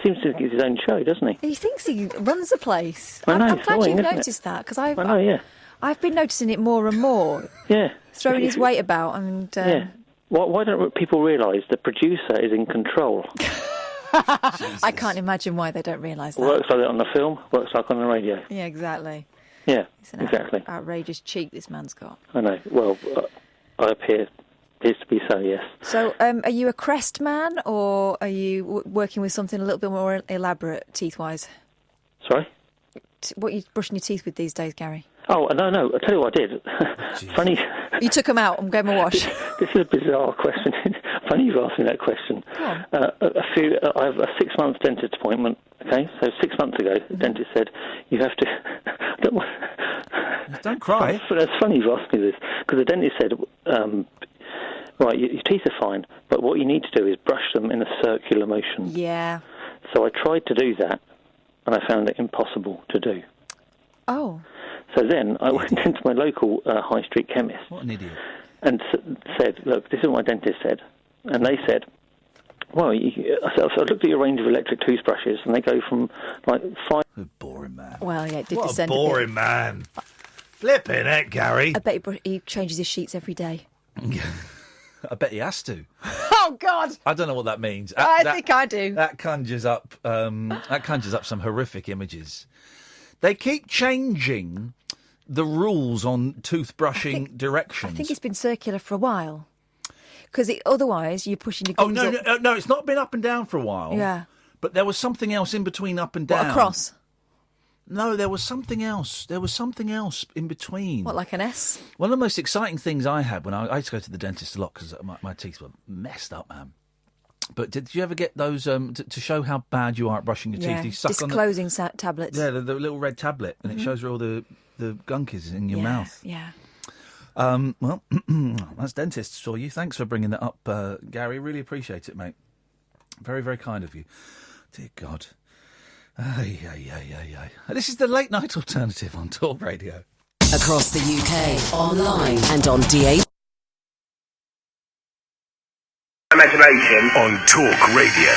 seems to think it's his own show, doesn't he? He thinks he runs the place. I know, I'm it's glad annoying, you've isn't it? noticed that, because I know, yeah. I've been noticing it more and more. Yeah. Throwing his weight about and... Yeah. Why don't people realise the producer is in control? I can't imagine why they don't realise that. Works like that on the film, works like on the radio. Yeah, exactly. Yeah, It's an exactly. outrageous cheek this man's got. I know. Well, I appears to be so, yes. So, are you a crest man, or are you working with something a little bit more elaborate, teeth-wise? Sorry? What are you brushing your teeth with these days, Gary? Oh, no, I'll tell you what I did. Funny. You took them out and gave them a wash. This is a bizarre question. Funny you've asked me that question. Go on. I have a 6-month dentist appointment, okay? So 6 months ago, the dentist said, you have to... Don't cry. It's funny you've asked me this, because the dentist said, right, your teeth are fine, but what you need to do is brush them in a circular motion. Yeah. So I tried to do that, and I found it impossible to do. Oh. So then I went into my local high street chemist. What an idiot. And said, look, this is what my dentist said. And they said, well, so I looked at your range of electric toothbrushes, and they go from like 5... Boring man. Well, yeah, it did What descend a boring man. Flipping it, Gary. I bet he changes his sheets every day. I bet he has to. Oh, God. I don't know what that means. I think I do. That conjures up some horrific images. They keep changing the rules on toothbrushing directions. I think it's been circular for a while. Because otherwise you're pushing your gums up. No, it's not been up and down for a while. Yeah. But there was something else in between up and down. What, a cross? No, there was something else. There was something else in between. What, like an S? One of the most exciting things I had when I used to go to the dentist a lot because my teeth were messed up, man. But did you ever get those to show how bad you are at brushing your teeth? You suck disclosing tablets. Yeah, the little red tablet, and it shows where all the gunk is in your mouth. Yeah. Well, that's dentists for you. Thanks for bringing that up, Gary. Really appreciate it, mate. Very, very kind of you. Dear God. This is the late night alternative on Talk Radio. Across the UK, online and on DA. Imagination on Talk Radio.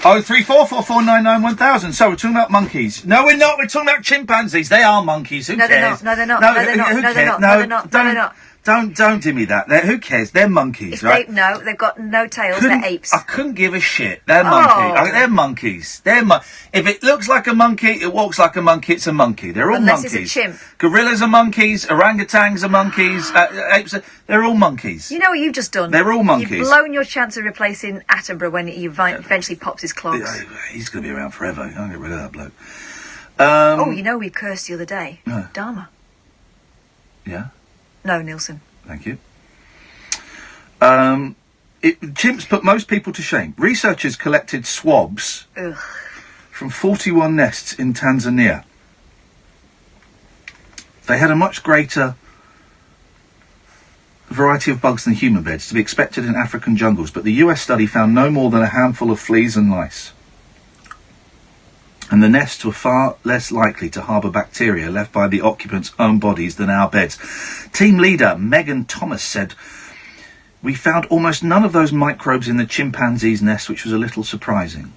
03444991000. So we're talking about monkeys. No, we're not. We're talking about chimpanzees. They are monkeys. Who cares? No, they're not. No, No, they're not. who No, they're cares? not. No, they're not. No, they're not. Don't do me that. Who cares? They're monkeys, right? No, they've got no tails. They're apes. I couldn't give a shit. They're monkeys. They're monkeys. If it looks like a monkey, it walks like a monkey, it's a monkey. They're all Unless monkeys. it's a chimp. Gorillas are monkeys. Orangutans are monkeys. Apes they're all monkeys. You know what you've just done? They're all monkeys. You've blown your chance of replacing Attenborough when he eventually pops his clogs. He's going to be around forever. I'll get rid of that bloke. You know we cursed the other day? Dharma. Yeah? No, Nielsen. Thank you. Chimps put most people to shame. Researchers collected swabs from 41 nests in Tanzania. They had a much greater variety of bugs than human beds, to be expected in African jungles, but the US study found no more than a handful of fleas and lice. And the nests were far less likely to harbour bacteria left by the occupants' own bodies than our beds. Team leader Megan Thomas said, "We found almost none of those microbes in the chimpanzee's nest, which was a little surprising.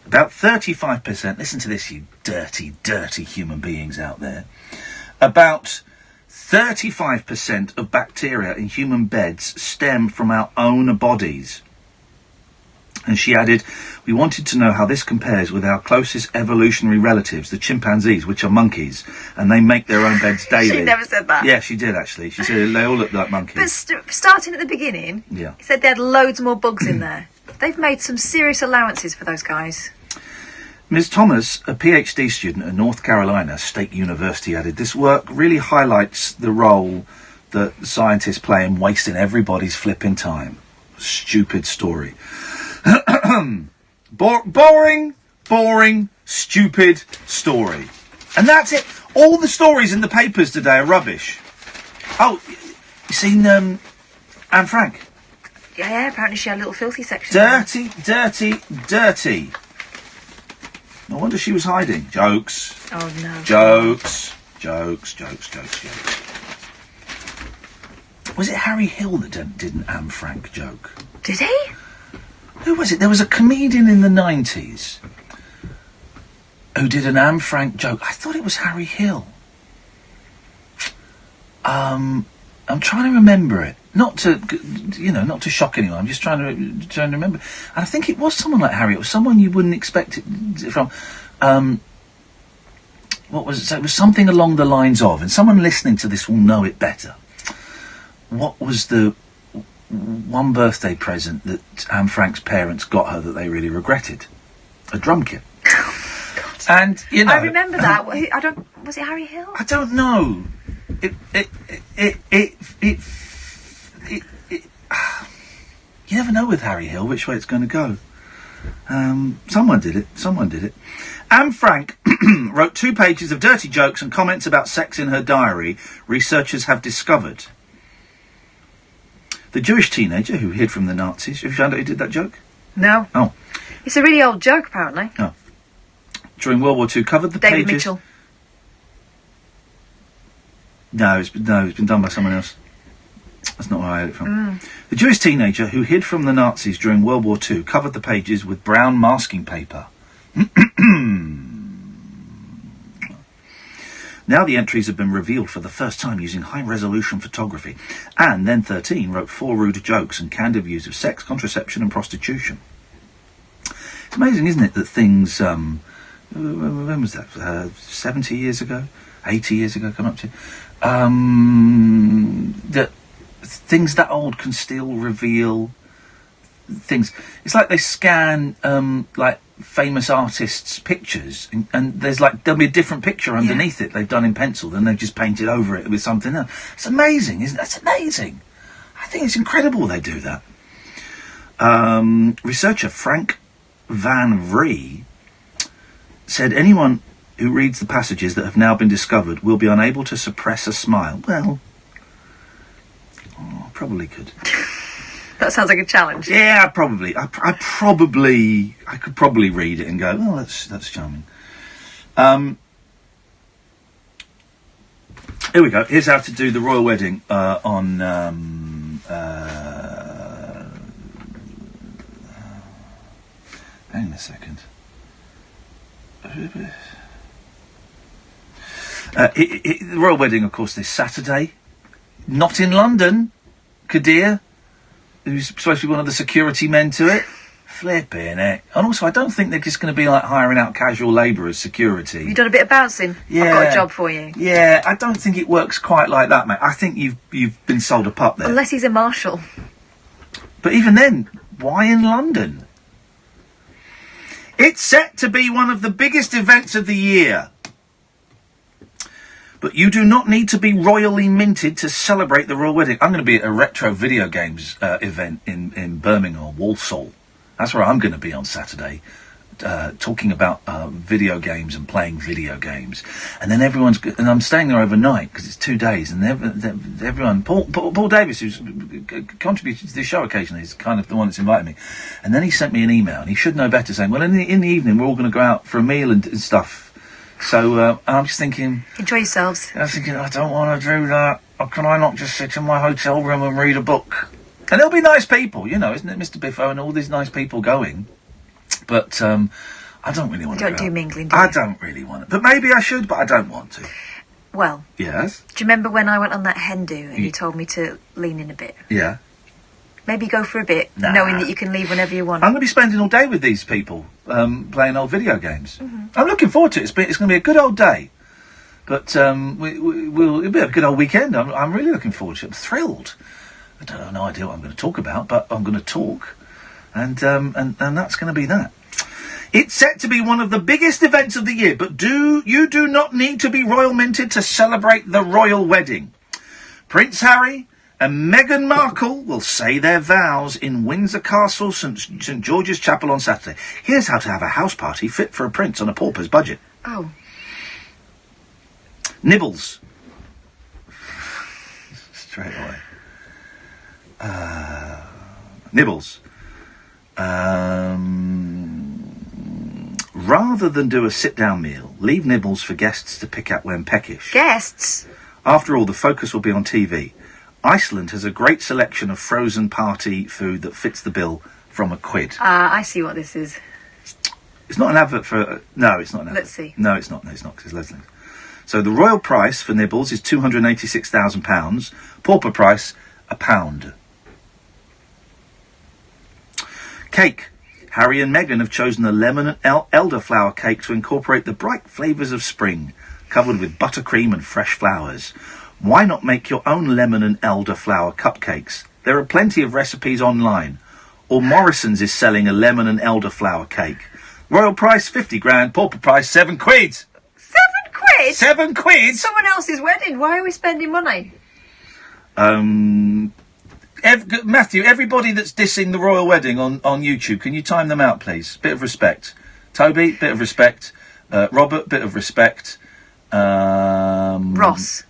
About 35%, listen to this, you dirty, dirty human beings out there, about 35% of bacteria in human beds stem from our own bodies." And she added, "We wanted to know how this compares with our closest evolutionary relatives, the chimpanzees, which are monkeys, and they make their own beds daily." She never said that. Yeah, she did, actually. She said they all look like monkeys. But starting at the beginning, Yeah. he said they had loads more bugs in there. They've made some serious allowances for those guys. Ms. Thomas, a PhD student at North Carolina State University, added, "This work really highlights the role that scientists play in wasting everybody's flipping time." Stupid story. Boring, stupid story. And that's it. All the stories in the papers today are rubbish. Oh, you seen Anne Frank? Yeah, apparently she had a little filthy section. Dirty. No wonder she was hiding. Jokes. Oh, no. Jokes. Was it Harry Hill that did an Anne Frank joke? Did he? Who was it? There was a comedian in the 90s who did an Anne Frank joke. I thought it was Harry Hill. I'm trying to remember it. Not to shock anyone. I'm just trying to remember. And I think it was someone like Harry. It was someone you wouldn't expect it from. What was it? So it was something along the lines of, and someone listening to this will know it better. What was the one birthday present that Anne Frank's parents got her that they really regretted? A drum kit. And I remember that. Was it Harry Hill? I don't know. You never know with Harry Hill which way it's going to go. Someone did it. Anne Frank wrote 2 pages of dirty jokes and comments about sex in her diary, researchers have discovered. The Jewish teenager who hid from the Nazis, have you found out who did that joke? No. Oh. It's a really old joke, apparently. Oh. During World War II, covered the David pages... Mitchell. No, it's been done by someone else. That's not where I heard it from. The Jewish teenager who hid from the Nazis during World War II covered the pages with brown masking paper. Now the entries have been revealed for the first time using high-resolution photography. And then 13 wrote 4 rude jokes and candid views of sex, contraception and prostitution. It's amazing, isn't it, that things... when was that? 70 years ago? 80 years ago, come up to... that things that old can still reveal things. It's like they scan like famous artists' pictures, and there'll be a different picture underneath it they've done in pencil, then they've just painted over it with something else. It's amazing, isn't it? It's amazing. I think it's incredible they do that. Researcher Frank Van Vree said anyone who reads the passages that have now been discovered will be unable to suppress a smile. Well, I probably could. That sounds like a challenge. Yeah, probably. I could probably read it and go, oh, that's charming. Here we go. Here's how to do the royal wedding on... hang on a second. The royal wedding, of course, this Saturday. not in London. Kadir, who's supposed to be one of the security men to it. Flipping it. And also, I don't think they're just going to be, like, hiring out casual labour as security. You've done a bit of bouncing? Yeah. I've got a job for you. Yeah, I don't think it works quite like that, mate. I think you've been sold a pup there. Unless he's a marshal. But even then, why in London? It's set to be one of the biggest events of the year. But you do not need to be royally minted to celebrate the royal wedding. I'm going to be at a retro video games event in Birmingham, Walsall. That's where I'm going to be on Saturday, talking about video games and playing video games. And then and I'm staying there overnight because it's 2 days. And everyone, Paul Davis, who's contributed to this show occasionally, is kind of the one that's invited me. And then he sent me an email, and he should know better, saying, well, in the evening we're all going to go out for a meal and stuff. So I'm just thinking... Enjoy yourselves. I was thinking, I don't want to do that. Or can I not just sit in my hotel room and read a book? And there'll be nice people, you know, isn't it, Mr. Biffo, and all these nice people going. But I don't really want to. You don't do mingling, do you? I don't really want it. But maybe I should, but I don't want to. Well... Yes? Do you remember when I went on that hen do and you told me to lean in a bit? Yeah. Maybe go for a bit, Nah. knowing that you can leave whenever you want. I'm going to be spending all day with these people, playing old video games. Mm-hmm. I'm looking forward to it. It's going to be a good old day. But it'll be a good old weekend. I'm really looking forward to it. I'm thrilled. I don't have no idea what I'm going to talk about, but I'm going to talk. And that's going to be that. It's set to be one of the biggest events of the year, but you do not need to be royal minted to celebrate the royal wedding. Prince Harry and Meghan Markle will say their vows in Windsor Castle, St George's Chapel on Saturday. Here's how to have a house party fit for a prince on a pauper's budget. Oh. Nibbles. Straight away. Nibbles. Rather than do a sit-down meal, leave nibbles for guests to pick up when peckish. Guests? After all, the focus will be on TV. Iceland has a great selection of frozen party food that fits the bill from £1. I see what this is. It's not an advert for... no, it's not an advert. Let's see. No, it's not. No, it's not, because there's loads of things. So the royal price for nibbles is £286,000. Pauper price, £1. Cake. Harry and Meghan have chosen a lemon and elderflower cake to incorporate the bright flavours of spring, covered with buttercream and fresh flowers. Why not make your own lemon and elderflower cupcakes? There are plenty of recipes online. Or Morrison's is selling a lemon and elderflower cake. Royal price £50,000, pauper price £7. £7? £7? Someone else's wedding. Why are we spending money? Matthew, everybody that's dissing the royal wedding on YouTube, can you time them out, please? Bit of respect. Toby, bit of respect. Robert, bit of respect. Ross.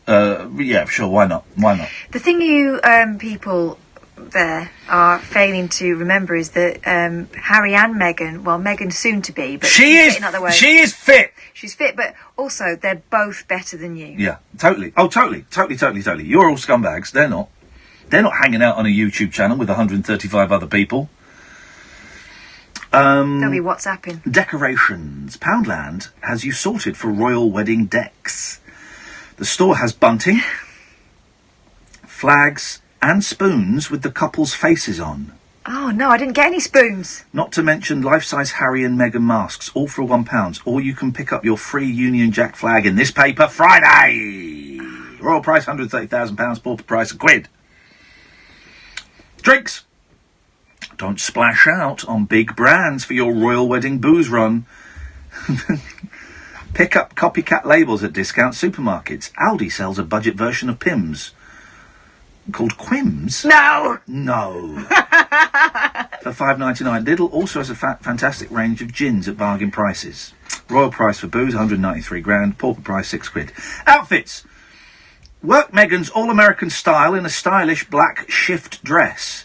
Yeah, sure, why not? Why not? The thing you people there are failing to remember is that Harry and Meghan, well, Meghan's soon to be, but she is fit. She's fit, but also they're both better than you. Yeah, totally. Oh, totally. You're all scumbags. They're not. They're not hanging out on a YouTube channel with 135 other people. They'll be WhatsApping. Decorations. Poundland has you sorted for royal wedding decks. The store has bunting, flags and spoons with the couple's faces on. Oh, no, I didn't get any spoons. Not to mention life-size Harry and Meghan masks, all for £1. Or you can pick up your free Union Jack flag in this paper Friday. Royal price £130,000, pauper price £1. Drinks. Don't splash out on big brands for your royal wedding booze run. Pick up copycat labels at discount supermarkets. Aldi sells a budget version of Pimm's called Quims. No! For $5.99. Lidl also has a fantastic range of gins at bargain prices. Royal price for booze, £193,000. Pauper price, £6. Outfits. Work Meghan's all-American style in a stylish black shift dress.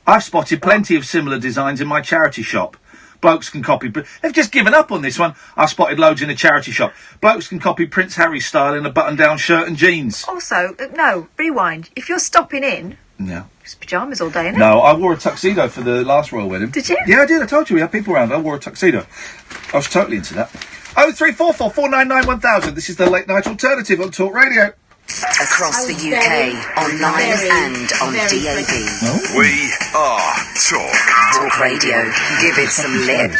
I've spotted plenty of similar designs in my charity shop. Blokes can copy... They've just given up on this one. I spotted loads in a charity shop. Blokes can copy Prince Harry's style in a button-down shirt and jeans. Also, no, rewind. If you're stopping in... Yeah. It's pyjamas all day, isn't it? No, I wore a tuxedo for the last royal wedding. Did you? Yeah, I did. I told you we had people around. I wore a tuxedo. I was totally into that. 0344 499 1000. This is the Late Night Alternative on Talk Radio. Across the UK, online and on DAB. We are Talk Radio. Give it some lip.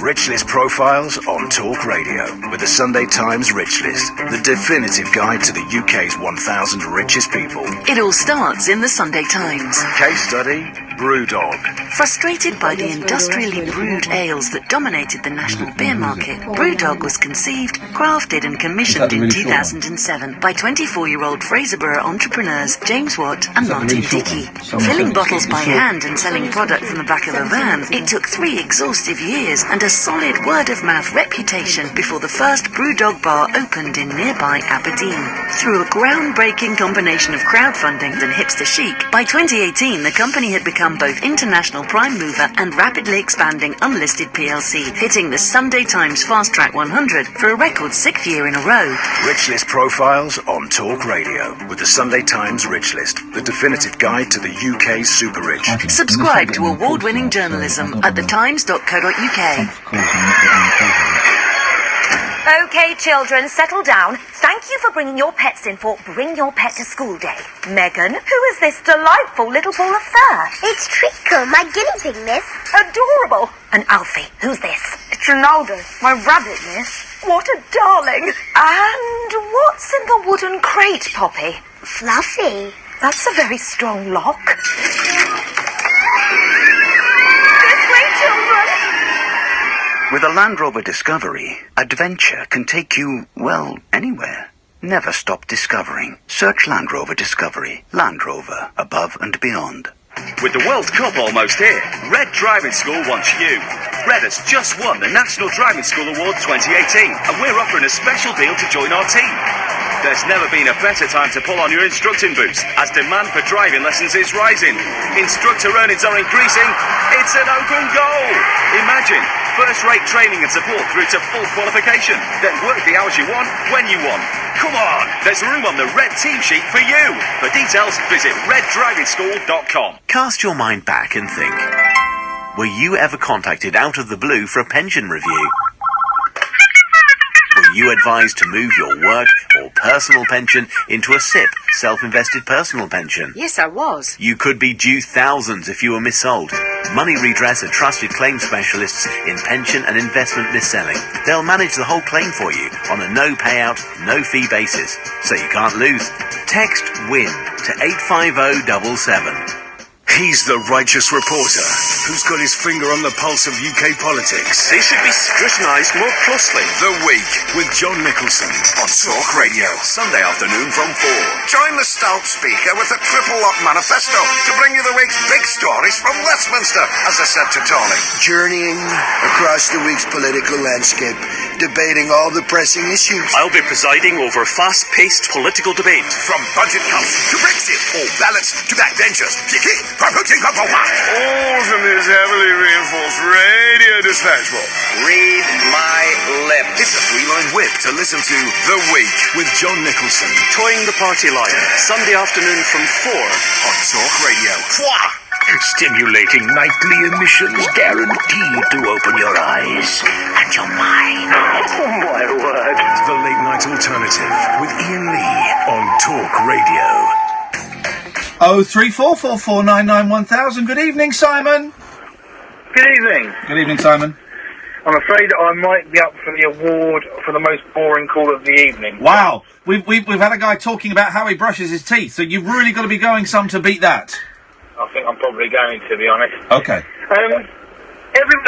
Rich List Profiles on Talk Radio with the Sunday Times Rich List, the definitive guide to the UK's 1,000 richest people. It all starts in the Sunday Times. Case study, Brewdog. Frustrated by the industrially brewed ales that dominated the national beer market, Brewdog was conceived, crafted and commissioned in 2007 by 24-year-old Fraserburgh entrepreneurs James Watt and Martin Dickey. Filling bottles by hand and selling product from the back of a van, it took 3 exhaustive years and a solid word-of-mouth reputation before the first Brewdog bar opened in nearby Aberdeen. Through a groundbreaking combination of crowdfunding and hipster chic, by 2018 the company had become both international prime mover and rapidly expanding unlisted PLC, hitting the Sunday Times Fast Track 100 for a record 6th year in a row. Rich List Profiles on Talk Radio with the Sunday Times Rich List, the definitive guide to the UK's super rich. Subscribe to award-winning journalism at thetimes.co.uk. OK, children, settle down. Thank you for bringing your pets in for Bring Your Pet to School Day. Megan, who is this delightful little ball of fur? It's Trico, my guinea pig, miss. Adorable. And Alfie, who's this? It's Ronaldo, my rabbit, miss. What a darling. And what's in the wooden crate, Poppy? Fluffy. That's a very strong lock. This way, children. With a Land Rover Discovery, adventure can take you, well, anywhere. Never stop discovering. Search Land Rover Discovery. Land Rover, above and beyond. With the World Cup almost here, Red Driving School wants you. Red has just won the National Driving School Award 2018, and we're offering a special deal to join our team. There's never been a better time to pull on your instructing boots, as demand for driving lessons is rising. Instructor earnings are increasing. It's an open goal. Imagine first-rate training and support through to full qualification. Then work the hours you want, when you want. Come on, there's room on the Red team sheet for you. For details, visit reddrivingschool.com. Cast your mind back and think. Were you ever contacted out of the blue for a pension review? Were you advised to move your work or personal pension into a SIP, self-invested personal pension? Yes, I was. You could be due thousands if you were missold. Money Redress are trusted claim specialists in pension and investment mis-selling. They'll manage the whole claim for you on a no payout, no fee basis, so you can't lose. Text WIN to 85077. He's the righteous reporter who's got his finger on the pulse of UK politics. They should be scrutinised more closely. The Week with John Nicholson on Talk Radio. Sunday afternoon from 4. Join the stout speaker with the Triple Lock Manifesto to bring you the week's big stories from Westminster, as I said to Tony. Journeying across the week's political landscape, debating all the pressing issues. I'll be presiding over fast-paced political debate. From budget cuts to Brexit, or ballots to backbenchers. All from this heavily reinforced radio dispatch box. Read my lips. It's a 3-line whip to listen to The Week with John Nicholson. Toying the party line, Sunday afternoon from 4 on Talk Radio. Stimulating nightly emissions guaranteed to open your eyes and your mind. Oh my word. The Late Night Alternative with Iain Lee on Talk Radio. 03444991000. Good evening, Simon. Good evening. Good evening, Simon. I'm afraid I might be up for the award for the most boring call of the evening. Wow, we've had a guy talking about how he brushes his teeth, so you've really got to be going some to beat that. I think I'm probably going to be honest. Okay. Everywhere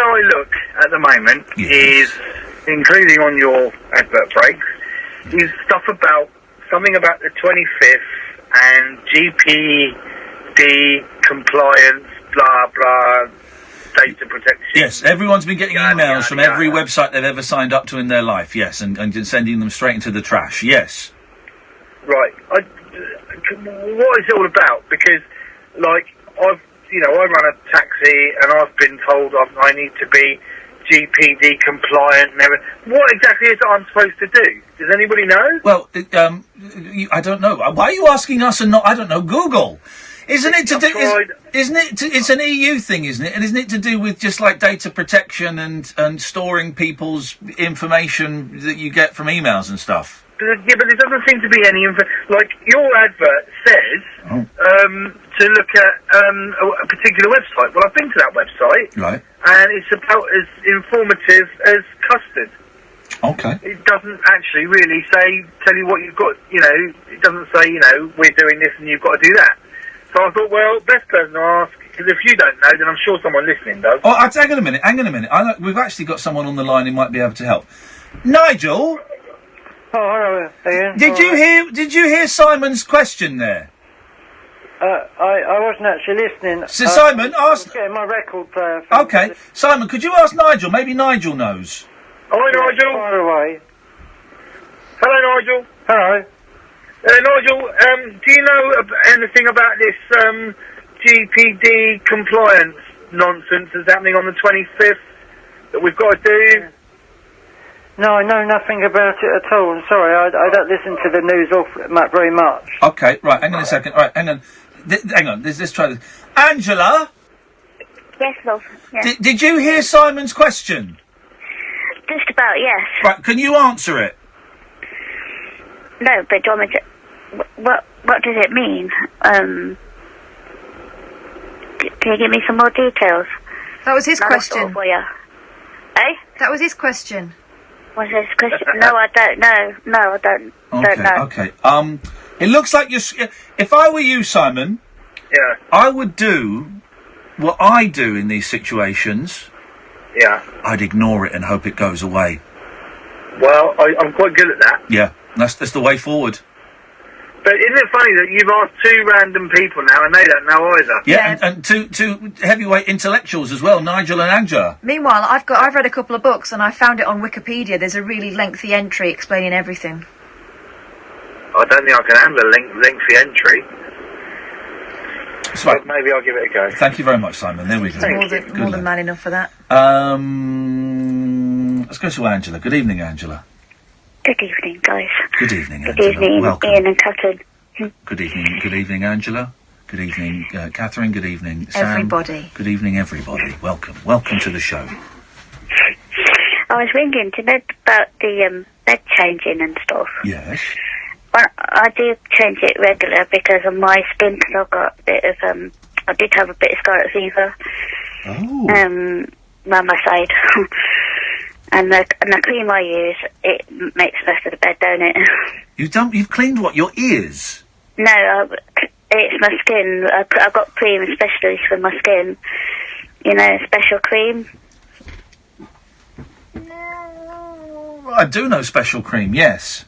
I look at the moment is, including on your advert breaks, is stuff about something about the 25th. And GPD compliance, blah, blah, data protection. Yes, everyone's been getting emails from every website they've ever signed up to in their life, yes, and sending them straight into the trash, yes. Right. What is it all about? Because, like, I run a taxi and I've been told I need to be GPD compliant and everything. What exactly is it I'm supposed to do? Does anybody know? Well, I don't know. Why are you asking us and not, I don't know, Google? Isn't it to do? It's an EU thing, isn't it? And isn't it to do with just like data protection and storing people's information that you get from emails and stuff? Yeah, but there doesn't seem to be any like your advert says to look at a particular website. Well, I've been to that website, Right. and it's about as informative as custard. Okay. It doesn't actually really tell you what you've got. You know, it doesn't say, you know, we're doing this and you've got to do that. So I thought, well, best person to ask, because if you don't know, then I'm sure someone listening does. Oh, hang on a minute. We've actually got someone on the line who might be able to help. Nigel. Oh, hello, Ian. Did you hear Simon's question there? I wasn't actually listening. So Simon, I was ask. getting my record player. Okay, Simon, could you ask Nigel? Maybe Nigel knows. Hi, Nigel. Fire away. Hello, Nigel. Hello. Nigel, do you know anything about this GPD compliance nonsense that's happening on the 25th that we've got to do? No, I know nothing about it at all. I'm sorry, I don't listen to the news very much. Okay, right, hang on a second. Right, hang on. Hang on, let's try this. Angela? Yes, love. Yes. Did you hear Simon's question? Just about, yes. Right, can you answer it? No, but do you want me to... What does it mean? Can you give me some more details? That was his question. For you. Eh? That was his question. Was his question? No, I don't know. No, I don't know. Okay. It looks like you're... If I were you, Simon... Yeah. I would do what I do in these situations. Yeah. I'd ignore it and hope it goes away. Well, I'm quite good at that. Yeah, that's the way forward. But isn't it funny that you've asked two random people now and they don't know either? Yeah. And two heavyweight intellectuals as well, Nigel and Angela. Meanwhile, I've read a couple of books and I found it on Wikipedia. There's a really lengthy entry explaining everything. I don't think I can handle a lengthy entry. Right. But maybe I'll give it a go. Thank you very much, Simon. There we go. More than man enough for that. Let's go to Angela. Good evening, Angela. Good evening, guys. Good evening, Good Angela. evening, Welcome. Ian and Catherine. Good evening, Angela. Good evening, Catherine. Good evening, Sam. Everybody. Good evening, everybody. Welcome to the show. I was ringing to know about the bed changing and stuff. Yes. Well, I do change it regular because of my skin, because I've got a bit of, I did have a bit of scarlet fever. Oh. Around my side. And the cream I use, it makes most of the bed, don't it? You've cleaned what? Your ears? No, it's my skin. I've got cream especially for my skin. You know, special cream. I do know special cream, yes.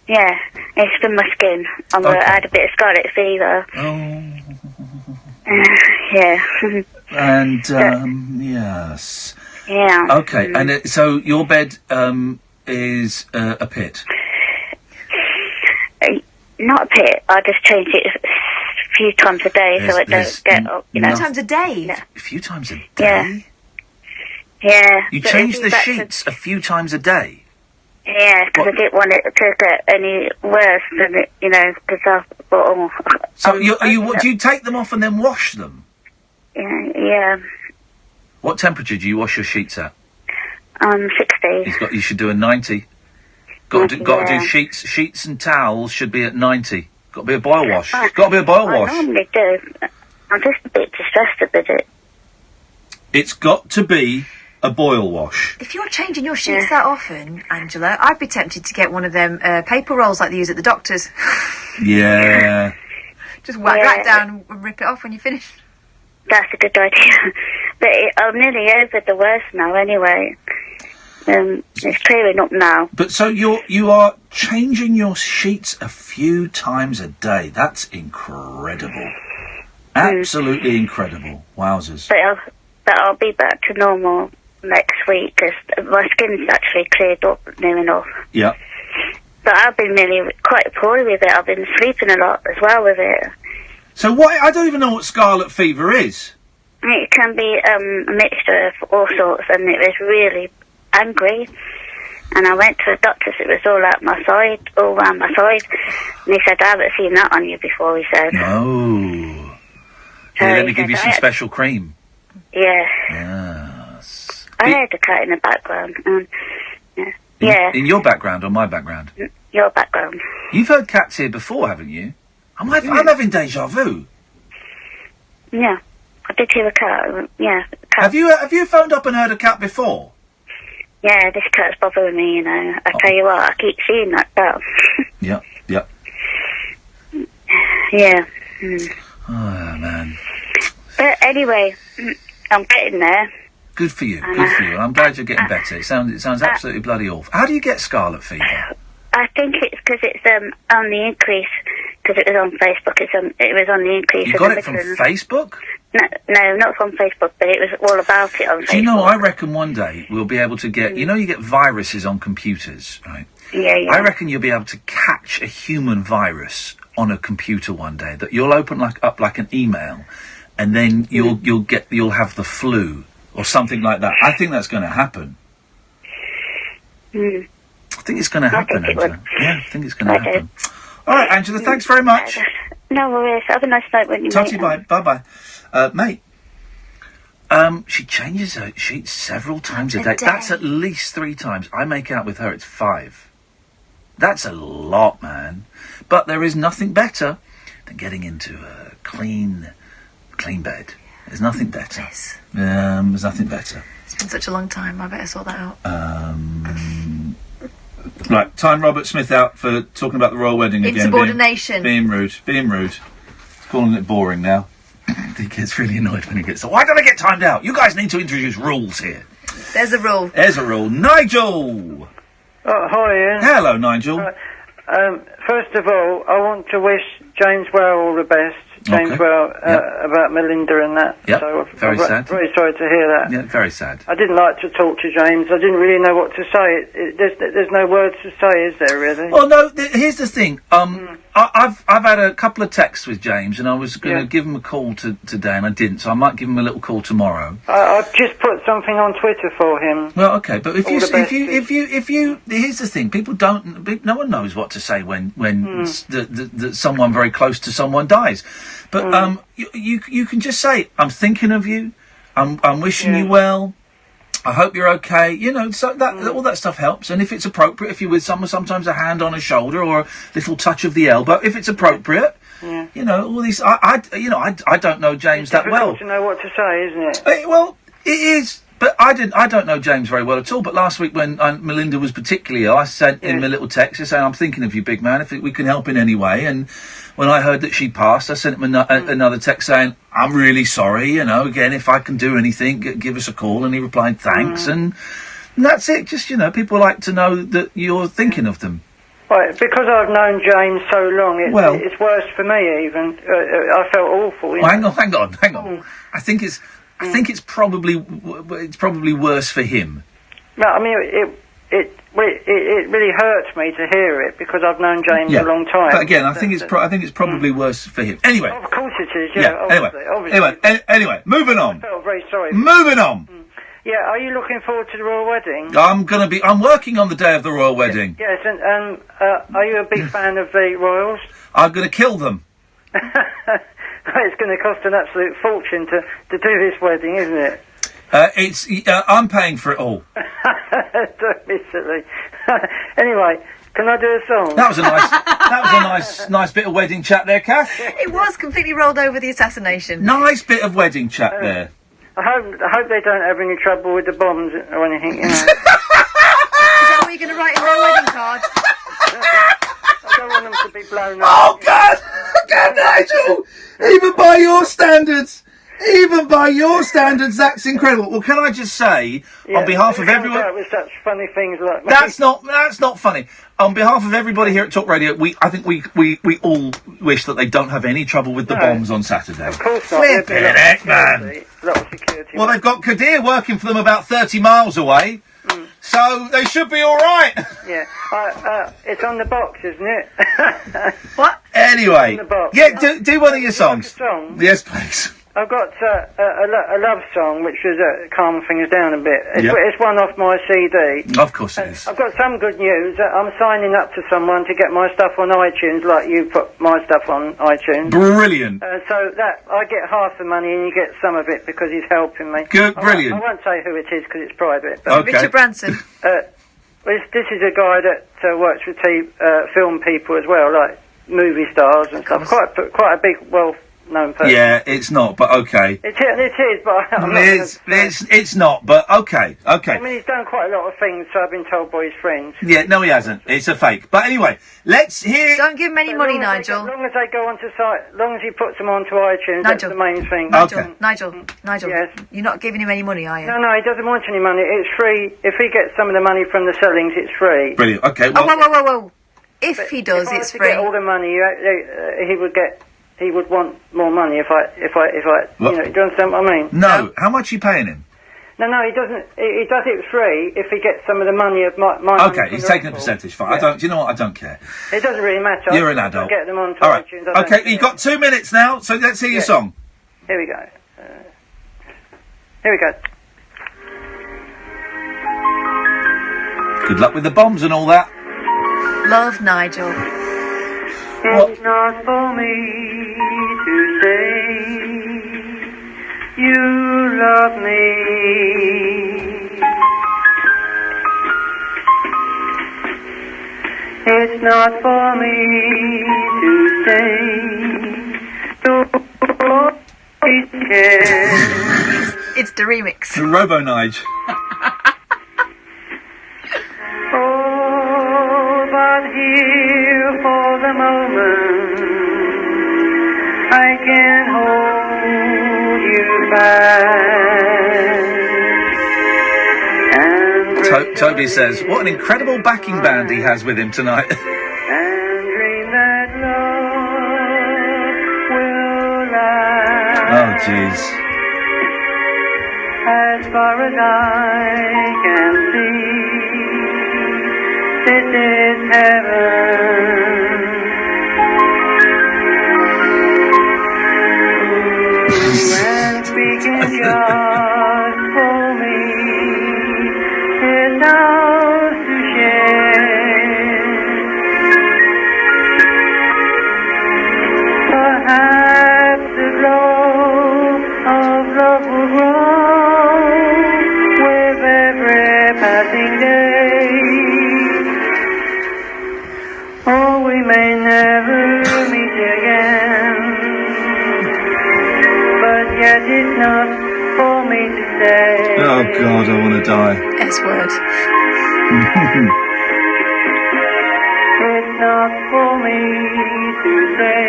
Yeah, it's for my skin. I had a bit of scarlet fever. Oh. Yeah. And, yes. Yeah. Okay, and so your bed is a pit? Not a pit. I just change it a few times a day so it don't get up, you know. A few times a day? Yeah. A few times a day? Yeah. Yeah. You but change if the back sheets a few times a day? Yeah, because I didn't want it to get any worse than it, you know, because I thought, So do you take them off and then wash them? Yeah. What temperature do you wash your sheets at? 60. You should do a 90. Got to do sheets and towels should be at 90. Got to be a boil wash. Got to be a boil wash. I normally do. I'm just a bit distressed about it. It's got to be a boil wash. If you're changing your sheets that often, Angela, I'd be tempted to get one of them paper rolls like they use at the doctors. Yeah. Just whack that down and rip it off when you finish. That's a good idea. But I'm nearly over the worst now anyway. It's clearing up now. But so you are changing your sheets a few times a day. That's incredible. Absolutely incredible. Wowzers. But I'll be back to normal next week because my skin's actually cleared up near enough. Yeah. But I've been really quite poorly with it. I've been sleeping a lot as well with it. So I don't even know what scarlet fever is. It can be a mixture of all sorts, and it was really angry. And I went to the doctor's, it was all around my side. And he said, I haven't seen that on you before, he said. No. Here, let me give you some special cream. Yeah. Yes. I heard a cat in the background. Yeah. In your background or my background? Your background. You've heard cats here before, haven't you? I'm having deja vu. Yeah. I did hear a cat. Yeah. Cat. Have you phoned up and heard a cat before? Yeah, this cat's bothering me, you know. I tell you what, I keep seeing that cat. Yep. Yeah. Oh, man. But anyway, I'm getting there. Good for you. I'm glad you're getting better. It sounds absolutely bloody awful. How do you get scarlet fever? I think it's because it's on the increase, because it was on Facebook. It was on the increase. You got it from Facebook? No, not from Facebook, but it was all about it on Facebook. Do you know, I reckon one day we'll be able to get, you know, you get viruses on computers, right? Yeah. I reckon you'll be able to catch a human virus on a computer one day, that you'll open up like an email, and then you'll have the flu or something like that. I think that's going to happen. I think it's going to happen, Angela. Yeah, I think it's going to happen. All right, Angela, thanks very much. No worries. Have a nice night when you Talk to you, bye-bye. Mate, she changes her sheets several times a day. That's at least 3 times. I make out with her, it's 5. That's a lot, man. But there is nothing better than getting into a clean bed. There's nothing better. Yes. There's nothing better. It's been such a long time. I better sort that out. Right, time Robert Smith out for talking about the royal wedding again. Insubordination. Being rude. He's calling it boring now. He gets really annoyed when he gets... Why don't I get timed out? You guys need to introduce rules here. There's a rule. Nigel! Hi, Ian. Hello, Nigel. First of all, I want to wish James Ware all the best. James Ware, about Melinda and that. Yep. So Very sad. Very sorry to hear that. Yeah, very sad. I didn't like to talk to James. I didn't really know what to say. There's no words to say, is there, really? Well, no, here's the thing. I've had a couple of texts with James, and I was going to give him a call today, and I didn't, so I might give him a little call tomorrow. I've just put something on Twitter for him. Well, okay, but if you, here's the thing: no one knows what to say when someone very close to someone dies. But you can just say, "I'm thinking of you. I'm wishing you well. I hope you're okay." You know, so that all that stuff helps. And if it's appropriate, if you're with someone, sometimes a hand on a shoulder or a little touch of the elbow, if it's appropriate. Yeah. You know, all these. I don't know James that well. It's difficult to know what to say, isn't it? Well, it is. But I don't know James very well at all. But last week when Melinda was particularly ill, I sent him a little text saying, "I'm thinking of you, big man. If we can help in any way." And when I heard that she passed, I sent him another text saying, "I'm really sorry. You know, again, if I can do anything, give us a call." And he replied, "Thanks." And that's it. Just people like to know that you're thinking of them. Right, because I've known James so long, it's worse for me. Even I felt awful. Well, hang on. I think it's probably worse for him. No, I mean it really hurts me to hear it because I've known James a long time. But again, I think it's probably worse for him. Anyway, of course it is. Yeah. Obviously. Anyway, moving on. I felt very sorry. Moving on. Yeah, are you looking forward to the royal wedding? I'm working on the day of the royal wedding. Yes, and are you a big fan of the royals? I'm going to kill them. It's going to cost an absolute fortune to do this wedding, isn't it? I'm paying for it all. Don't be silly. Anyway, can I do a song? That was a nice bit of wedding chat there, Kath. It was completely rolled over the assassination. Nice bit of wedding chat there. I hope they don't have any trouble with the bombs or anything. You know. Is that what you're going to write in their wedding card? I don't want them to be blown up. Oh God, Nigel! Even by your standards, that's incredible. Well, can I just say, on behalf of everyone, with such funny things like that's not funny. On behalf of everybody here at Talk Radio, I think we all wish that they don't have any trouble with the bombs on Saturday. Of course not. Flippin' heck, man. Well, they've got Kadir working for them about 30 miles away, so they should be all right. Yeah, it's on the box, isn't it? What? It's Anyway, on the box. yeah, do one of your songs. Like a song? Yes, please. I've got a love song, which is calm things down a bit. It's one off my CD. Of course it is. I've got some good news. I'm signing up to someone to get my stuff on iTunes, like you put my stuff on iTunes. Brilliant. So that I get half the money and you get some of it because he's helping me. Good, brilliant. I won't say who it is because it's private. But Okay. Richard Branson. this is a guy that works with film people as well, like movie stars and stuff. Quite a big, well-known person. Yeah, it's not, but okay. It is, but I'm not It's not, but okay. I mean, he's done quite a lot of things, so I've been told by his friends. Yeah, no, he hasn't. It's a fake. But anyway, let's hear. Don't give him any money, Nigel. As long as they go onto site, as long as he puts them onto iTunes, that's the main thing. Nigel. Yes. You're not giving him any money, are you? No, he doesn't want any money. It's free. If he gets some of the money from the sellings, it's free. Brilliant. Okay. Well, whoa. If he does, it's free. If I was to get all the money, he would want more money. If I, do you understand what I mean? No. How much are you paying him? No, he doesn't. He does it free if he gets some of the money of my Okay, he's taking a percentage. Fine. Yeah. Do you know what? I don't care. It doesn't really matter. You're an adult. Get them onto all right. iTunes. Okay, you've got 2 minutes now, so let's hear your song. Here we go. Good luck with the bombs and all that. Love, Nigel. It's not for me to say you love me. It's not for me to say you always care. It's the remix. The Robo-Nige. Oh, but here for the moment I can hold you fast. Toby says, what an incredible backing band he has with him tonight. And dream that love will last. Oh, jeez. As far as I can see, this is heaven. And speaking just for me, it's ours to share. Perhaps the glow of love will grow with every passing day. Or we may never meet again, but yet it's not for me to say. Oh, God, I want to die. S-word. It's not for me to say.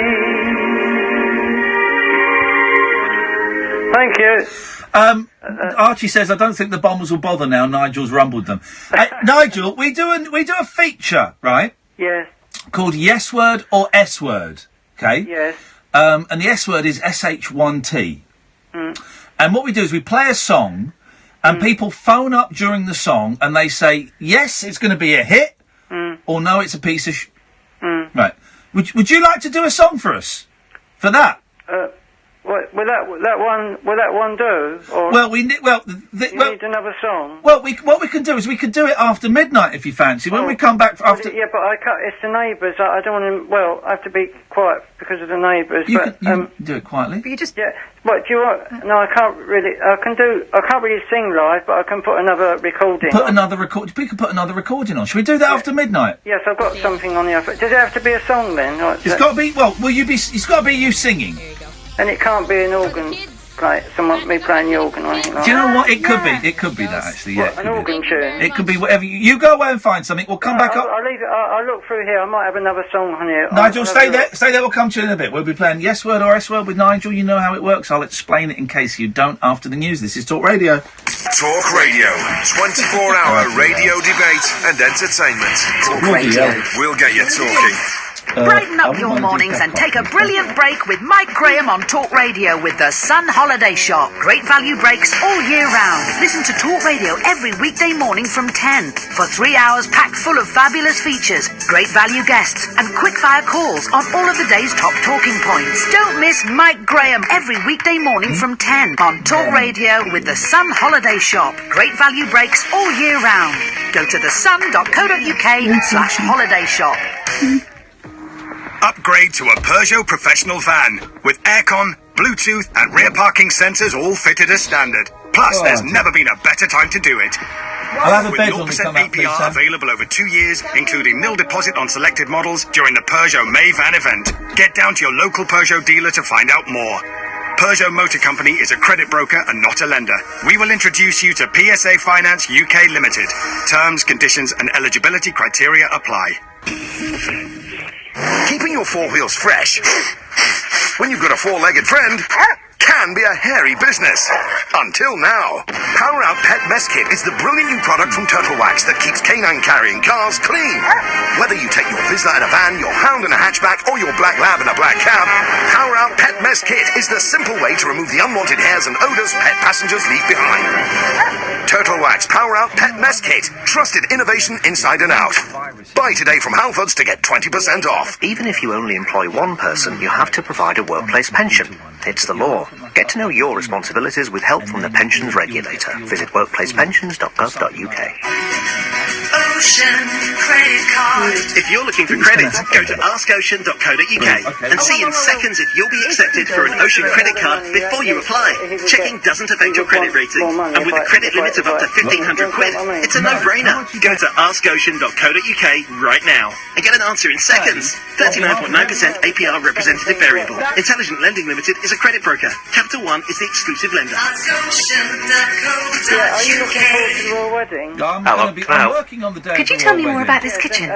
Thank you. Archie says, I don't think the bombers will bother now. Nigel's rumbled them. Nigel, we do a feature, right? Yes. Called Yes Word or S Word. Okay? Yes. And the S word is SH1T. And what we do is we play a song, and people phone up during the song, and they say, yes, it's going to be a hit, or no, it's a piece of Right. Would you like to do a song for us? For that? Will that one do? Or Well, you need another song. Well, what we can do is we can do it after midnight if you fancy. When we come back after. Yeah, but it's the neighbours. I don't want to. Well, I have to be quiet because of the neighbours. You can do it quietly. But you just. Yeah. What do you want? No, I can't really. I can't really sing live, but I can put another recording. We can put another recording on. Should we do that after midnight? Yes, I've got something on the other. Does it have to be a song then? It's got to be. Well, it's got to be you singing. And it can't be an organ play. Me playing the organ or anything like that. Do you know what? It could be. It could be that actually. Yeah. An organ tune. It could be whatever. You go away and find something. We'll come back up. I'll leave it. I'll look through here. I might have another song on here. Nigel, stay there. Stay there. We'll come to you in a bit. We'll be playing Yes Word or S Word with Nigel. You know how it works. I'll explain it in case you don't after the news. This is Talk Radio. Talk Radio. 24-hour radio debate and entertainment. Talk Radio. We'll get you talking. Brighten up your mornings and take a brilliant break with Mike Graham on Talk Radio with the Sun Holiday Shop. Great value breaks all year round. Listen to Talk Radio every weekday morning from 10 for 3 hours packed full of fabulous features, great value guests and quick-fire calls on all of the day's top talking points. Don't miss Mike Graham every weekday morning from 10 on Talk Radio with the Sun Holiday Shop. Great value breaks all year round. Go to thesun.co.uk/holiday shop. Upgrade to a Peugeot professional van with aircon, Bluetooth and rear parking sensors all fitted as standard. Plus, there's never been a better time to do it. I'll have a With bed 0% when we come out, please, APR Sam. available over 2 years, including nil deposit on selected models during the Peugeot May Van event. Get down to your local Peugeot dealer to find out more. Peugeot Motor Company is a credit broker and not a lender. We will introduce you to PSA Finance UK Limited. Terms, conditions and eligibility criteria apply. Keeping your four wheels fresh when you've got a four-legged friend can be a hairy business. Until now. Power Out Pet Mess Kit is the brilliant new product from Turtle Wax that keeps canine carrying cars clean. Whether you take your Vizsla in a van, your hound in a hatchback, or your black lab in a black cab, Power Out Pet Mess Kit is the simple way to remove the unwanted hairs and odours pet passengers leave behind. Turtle Wax Power Out Pet Mess Kit. Trusted innovation inside and out. Buy today from Halfords to get 20% off. Even if you only employ one person, you have to provide a workplace pension. It's the law. Get to know your responsibilities with help from the Pensions Regulator. Visit workplacepensions.gov.uk. Ocean credit card. If you're looking for credit, go to askocean.co.uk and see in seconds if you'll be accepted for an Ocean credit card before you apply. Checking doesn't affect your credit rating, and with a credit limit of up to £1,500, it's a no-brainer. Go to askocean.co.uk right now and get an answer in seconds. 39.9% APR representative variable. Intelligent Lending Limited is a credit broker. Capital One is the exclusive lender. Yeah, are you looking forward to the royal wedding? I'm working on the day. Could you tell me more about this kitchen?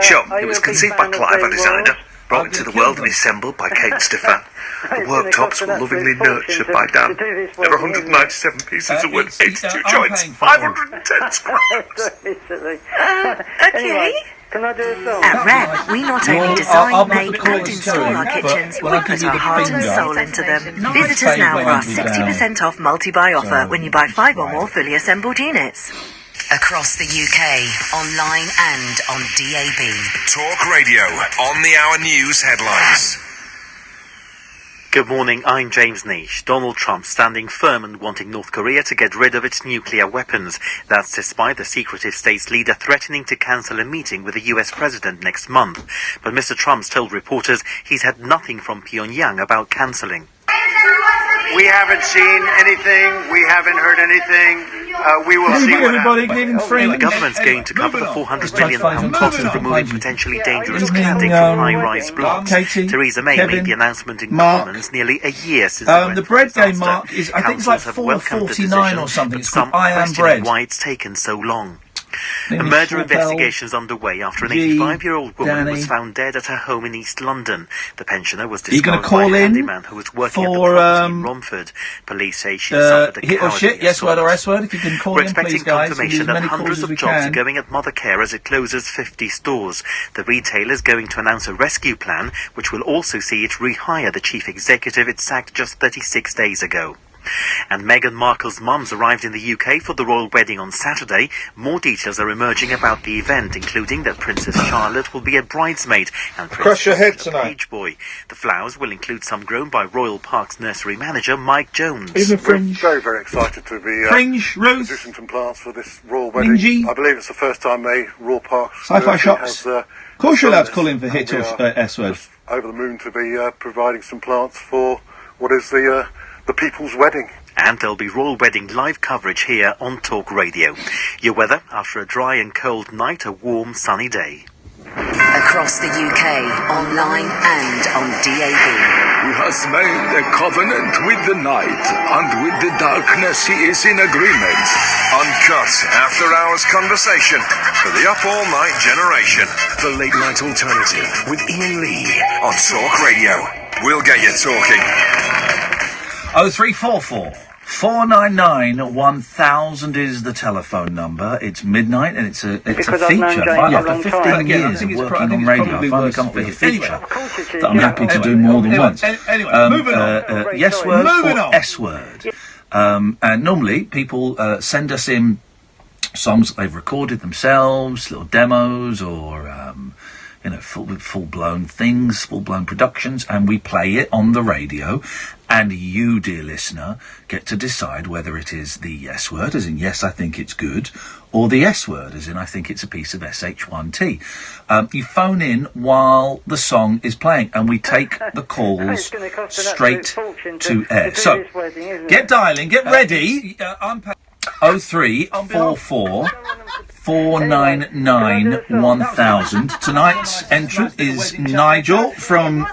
Sure, it was conceived by Clive, a designer, brought into the world and assembled by Kate Stefan. The worktops were lovingly nurtured by Dan. There are 197 pieces of wood, 82 joints, 510 scraps. Okay. Can I do a song? At Red, we not only design, make and install our kitchens, we put our heart and soul into them. Visit us now for our 60% off multi-buy offer when you buy 5 or more fully assembled units. Across the UK, online and on DAB. Talk Radio, on the hour news headlines. Good morning, I'm James Nish. Donald Trump standing firm and wanting North Korea to get rid of its nuclear weapons. That's despite the secretive state's leader threatening to cancel a meeting with the US president next month. But Mr. Trump's told reporters he's had nothing from Pyongyang about cancelling. We haven't seen anything. We haven't heard anything. We will see what happens. The government's going to cover the £400 million cost of removing potentially dangerous cladding from high-rise blocks. Theresa May made the announcement in Commons nearly a year since the bread game, Mark, is I think it's like £4.49 or something. It's called I Am Bread. Why it's taken so long. A murder investigation is underway after an 85-year-old woman was found dead at her home in East London. The pensioner was discovered by a handyman who was working at the property in Romford. Police say she suffered a hit or shit, yes word or S word, if you can call We're in, expecting please, guys. confirmation that hundreds of jobs are going at Mother Care as it closes 50 stores. The retailer is going to announce a rescue plan, which will also see it rehire the chief executive it sacked just 36 days ago. And Meghan Markle's mums arrived in the UK for the royal wedding on Saturday. More details are emerging about the event, including that Princess Charlotte will be a bridesmaid and Prince Philip a page boy. The flowers will include some grown by Royal Parks nursery manager Mike Jones. We're very, very excited to be producing some plants for this royal wedding. I believe it's the first time a Royal Parks Sci-fi shops. has Of course you're allowed to call in for hit or S word. Over the moon to be providing some plants for what is the people's wedding. And there'll be royal wedding live coverage here on Talk Radio. Your weather after a dry and cold night, a warm sunny day. Across the UK, online and on DAB. He has made a covenant with the night, and with the darkness he is in agreement. Uncut after-hours conversation for the up-all-night generation. The Late Night Alternative with Iain Lee on Talk Radio. We'll get you talking. 0344 499 1000 is the telephone number. It's midnight and it's a feature. After 15 years of working on radio, I've finally come for a feature that I'm happy to do more than once. Moving on. Yes word or S word. And normally people send us in songs that they've recorded themselves, little demos or full-blown things, full-blown productions, and we play it on the radio, and you, dear listener, get to decide whether it is the yes word, as in yes, I think it's good, or the S word, as in I think it's a piece of SH1T. You phone in while the song is playing, and we take the calls straight to air. So, get dialing, get ready. 0344 499 1000. Tonight's entrant is Nigel from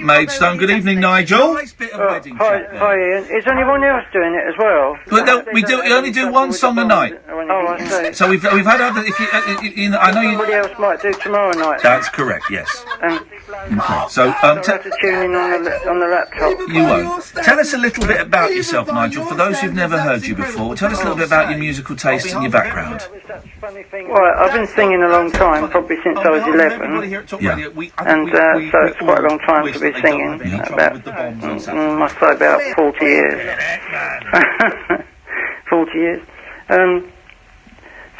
Maidstone. Good evening, Nigel. Hi, Ian. Is anyone else doing it as well? But no, we only do one song a night. Oh, I see. So we've had other. If you I know you. Somebody else might do tomorrow night. That's correct. Yes. Okay. So I'll have to tune in on the laptop. You won't. Tell us a little bit about yourself, Nigel. For those who've never heard you before, tell us a little bit about your musical tastes and your background. Well, I've been singing a long time, probably since I was 11. Yeah. And so it's quite a long time to be singing. Must say about 40 years. 40 years.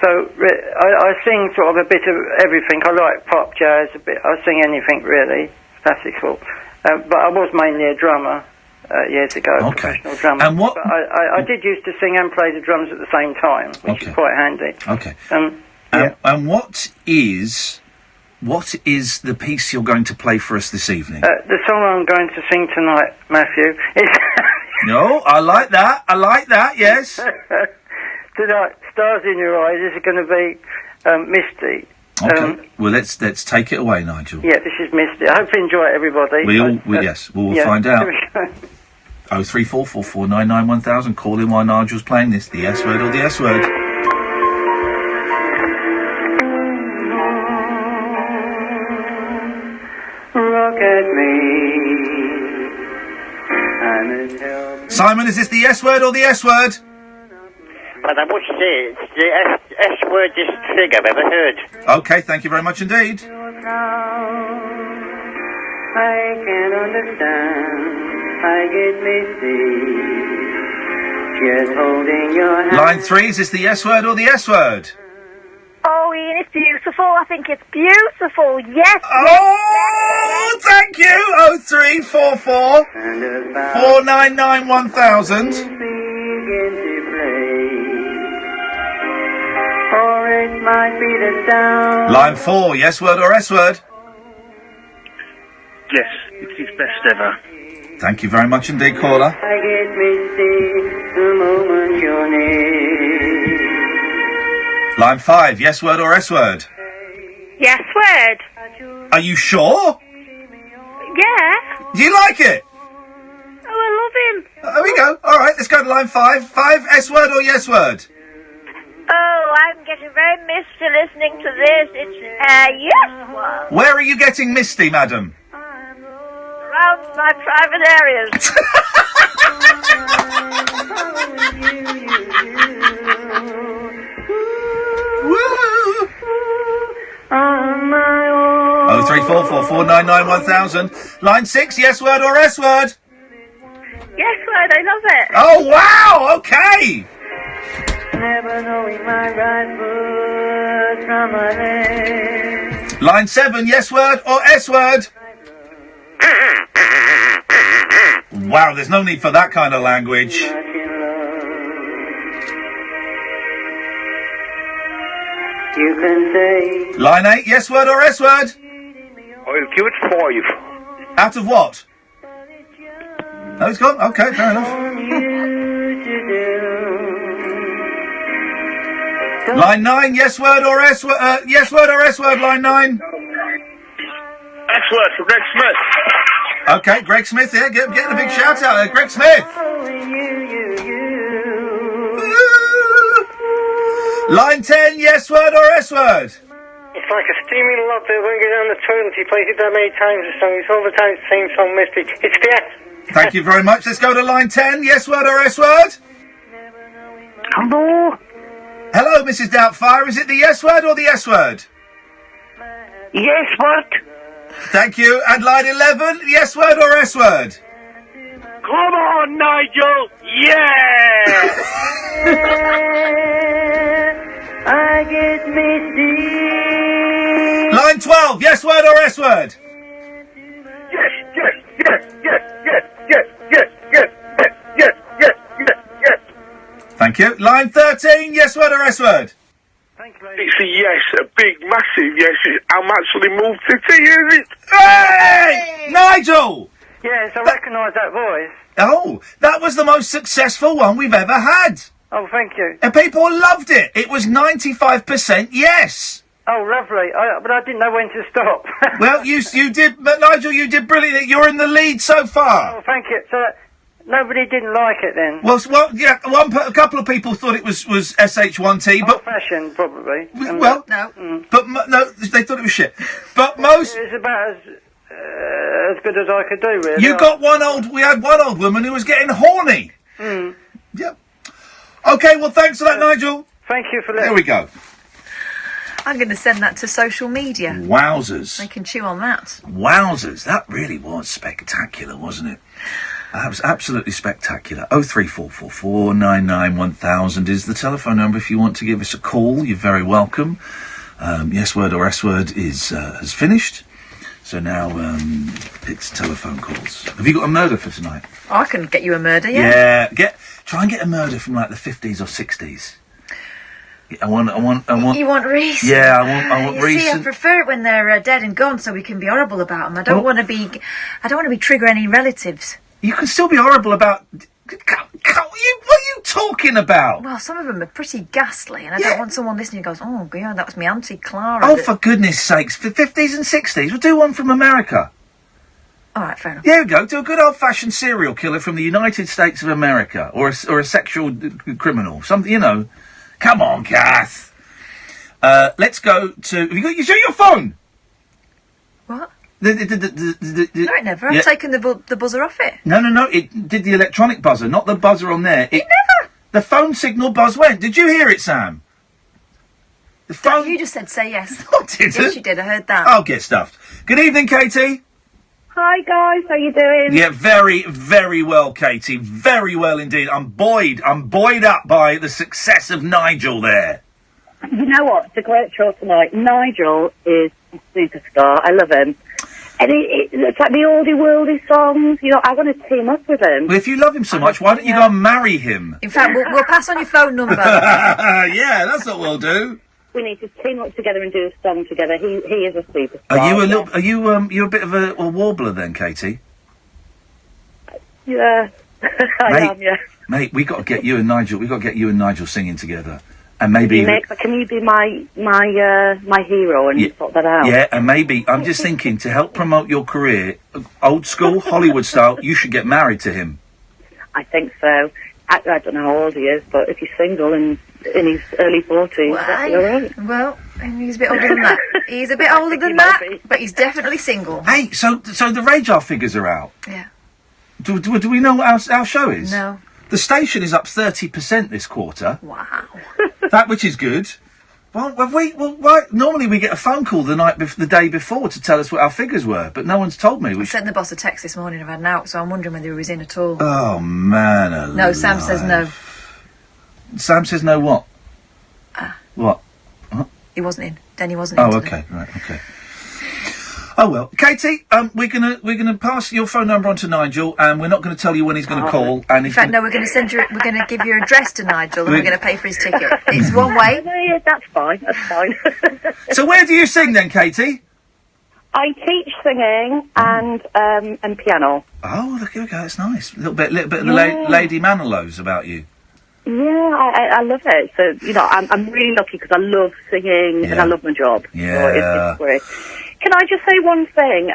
So I sing sort of a bit of everything. I like pop, jazz, a bit. I sing anything really, classical. But I was mainly a drummer years ago, professional drummer. And what? But I did used to sing and play the drums at the same time, which is quite handy. Okay. Yeah. And what is the piece you're going to play for us this evening? The song I'm going to sing tonight, Matthew, is... No, I like that. Yes. Tonight, Stars in Your Eyes is going to be Misty. Okay. Well, let's take it away, Nigel. Yeah, this is Misty. I hope you enjoy it, everybody. We'll find out. 0344 499 1000. Call in while Nigel's playing this. The S word or the S word. Look at me. Simon, is this the S word or the S word? Well, I must say, it's the S wordest thing I've ever heard. Okay, thank you very much indeed. I can understand. I get misty. Just holding your hand. Line 3, is this the S word or the S word? Oh, Ian, it's beautiful. I think it's beautiful. Yes. Oh, thank you. 0344 499 1000. Or it might be the sound. Line 4, yes word or S word? Yes, it's his best ever. Thank you very much indeed, caller. I get misty the moment you're near. Line 5, yes word or S word? Yes word. Are you sure? Yeah. Do you like it? Oh, I love him. There we go. All right, let's go to line 5. 5, S word or yes word? Oh, I'm getting very misty listening to this. It's yes word. Where are you getting misty, madam? Around my private areas. 0344 499 1000. Line 6, yes word or S word? Yes word, I love it. Oh, wow, okay. Never knowing my right foot from my left. Line 7, yes word or S word? Wow, there's no need for that kind of language. You can say. Line 8, yes word or S word? I'll give it 5. Out of what? Oh, it's gone? Okay, fair enough. Line 9, yes word or S word? Yes word or S word, line 9? S word for Greg Smith. Okay, Greg Smith here. Getting a big shout out there. Greg Smith. Line 10, yes word or S word? It's like a steaming log that won't go down the toilet. He plays it that many times, the song. It's all the time the same song, Misty. It's the S. Thank you very much. Let's go to line 10, yes word or S word? Hello? Hello, Mrs. Doubtfire. Is it the yes word or the S word? Yes word. Thank you. And line 11, yes word or S word? Come on, Nigel. Yeah. I get misty. Line 12, yes word or S word? Yes, yes, yes, yes, yes, yes, yes, yes, yes, yes, yes, yes. Thank you. Line 13, yes word or S word? It's a yes, a big, massive yes. I'm actually moved to tears. Hey! Nigel! Yes, I recognise that voice. Oh, that was the most successful one we've ever had. Oh, thank you. And people loved it. It was 95% yes. Oh, lovely. But I didn't know when to stop. Well, you did, but Nigel, you did brilliantly. You're in the lead so far. Oh, thank you. So nobody didn't like it then? Well, yeah, a couple of people thought it was SH1T, but old-fashioned, probably. Well, but no, they thought it was shit. But most. It was about as good as I could do, really. We had one old woman who was getting horny. Mm. Yep. Okay, well, thanks for that, Nigel. Thank you for letting. There we go. I'm going to send that to social media. Wowzers. They can chew on that. Wowzers. That really was spectacular, wasn't it? That was absolutely spectacular. 03444 99 1000 is the telephone number if you want to give us a call. You're very welcome. Yes word or S word has finished. So now it's telephone calls. Have you got a murder for tonight? I can get you a murder, yeah. Yeah. Try and get a murder from like the 50s or 60s. I want. You want recent? Yeah, I want recent. See, I prefer it when they're dead and gone, so we can be horrible about them. I don't want to be trigger any relatives. You can still be horrible about. What are you talking about? Well, some of them are pretty ghastly, and I don't want someone listening who goes, "Oh, God, that was my Auntie Clara." Oh, for goodness sakes! For 50s and 60s, we'll do one from America. All right, fair enough. There we go. Do a good old-fashioned serial killer from the United States of America, or a sexual criminal. Something, you know. Come on, Kath. Let's go to. Have you got your phone? What? No, it never. I've taken the buzzer off it. No. It did the electronic buzzer, not the buzzer on there. It never. The phone signal buzz went. Did you hear it, Sam? The phone. You just said say yes. I didn't. Yes, you did. I heard that. I'll get stuffed. Good evening, Katie. Hi guys, how you doing? Yeah, very, very well, Katie. Very well indeed. I'm buoyed up by the success of Nigel there. You know what? It's a great show tonight. Nigel is a superstar. I love him. And it's like the oldie worldy songs. You know, I want to team up with him. Well, if you love him so much, why don't you go and marry him? In fact, we'll pass on your phone number. Yeah, that's what we'll do. We need to team up together and do a song together. He is a superstar. Are you a bit of a warbler then, Katie? Yeah, I am. Yeah, mate. We got to get you and Nigel singing together, and maybe. Can you be my hero and sort that out? Yeah, and maybe I'm just thinking to help promote your career, old school Hollywood style. You should get married to him. I think so. I don't know how old he is, but if he's single and in his early 40s, that'd be all right. Well, he's a bit older than that. He's a bit older than that, but he's definitely single. Hey, so the Radar figures are out. Yeah. Do we know what our show is? No. The station is up 30% this quarter. Wow. Which is good. Well, normally we get a phone call the day before to tell us what our figures were, but no one's told me. I sent the boss a text this morning. I've had an out, so I'm wondering whether he was in at all. Oh man, no. Sam says no. Sam says no. What? What? He wasn't in. Denny wasn't in. Oh, okay, right, okay. Oh well, Katie, we're gonna pass your phone number on to Nigel, and we're not going to tell you when he's going to call. And in fact, no, we're going to give your address to Nigel, and we're going to pay for his ticket. It's one way. Yeah, that's fine. That's fine. So where do you sing then, Katie? I teach singing and piano. Oh, look, here we go. That's nice. A little bit of the Lady Manilows about you. Yeah, I love it. So, you know, I'm really lucky because I love singing and I love my job. Yeah. So it's great. Can I just say one thing?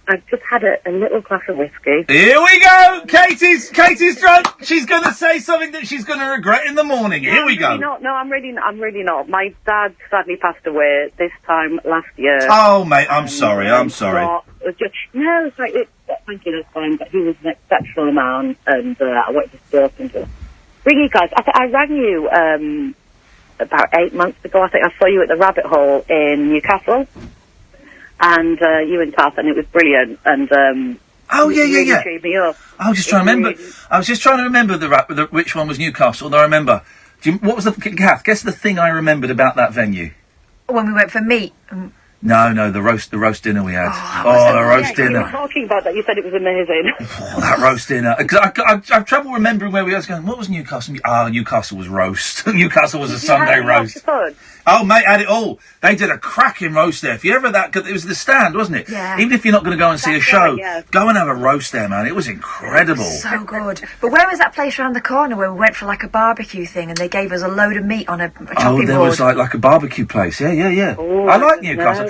I've just had a little glass of whiskey. Here we go! Katie's drunk. She's going to say something that she's going to regret in the morning. Here we go. No, I'm really not. My dad sadly passed away this time last year. Oh, mate, I'm sorry. No, it's like, thank you, that's fine. But he was an exceptional man, and I wanted to stop and just ring you guys. I rang you about 8 months ago. I think I saw you at the Rabbit Hole in Newcastle. And you and Taff, and it was brilliant. And really cheered me up. I was just trying to remember. I was just trying to remember which one was Newcastle. Although I remember. What was the Kath? Guess the thing I remembered about that venue. When we went for meat. No, the roast dinner we had. The roast dinner. You were talking about that. You said it was amazing. That roast dinner. I've trouble remembering where we was going. What was Newcastle? Newcastle was roast. Newcastle was a Sunday roast. Oh, mate, had it all. They did a cracking roast there. If you ever that, cause it was the Stand, wasn't it? Yeah. Even if you're not going to go and see a show, right, yeah. go and have a roast there, man. It was incredible. So good. But where was that place around the corner where we went for like a barbecue thing and they gave us a load of meat on a chopping board? Oh, there was like a barbecue place. Yeah. Ooh, I like Newcastle.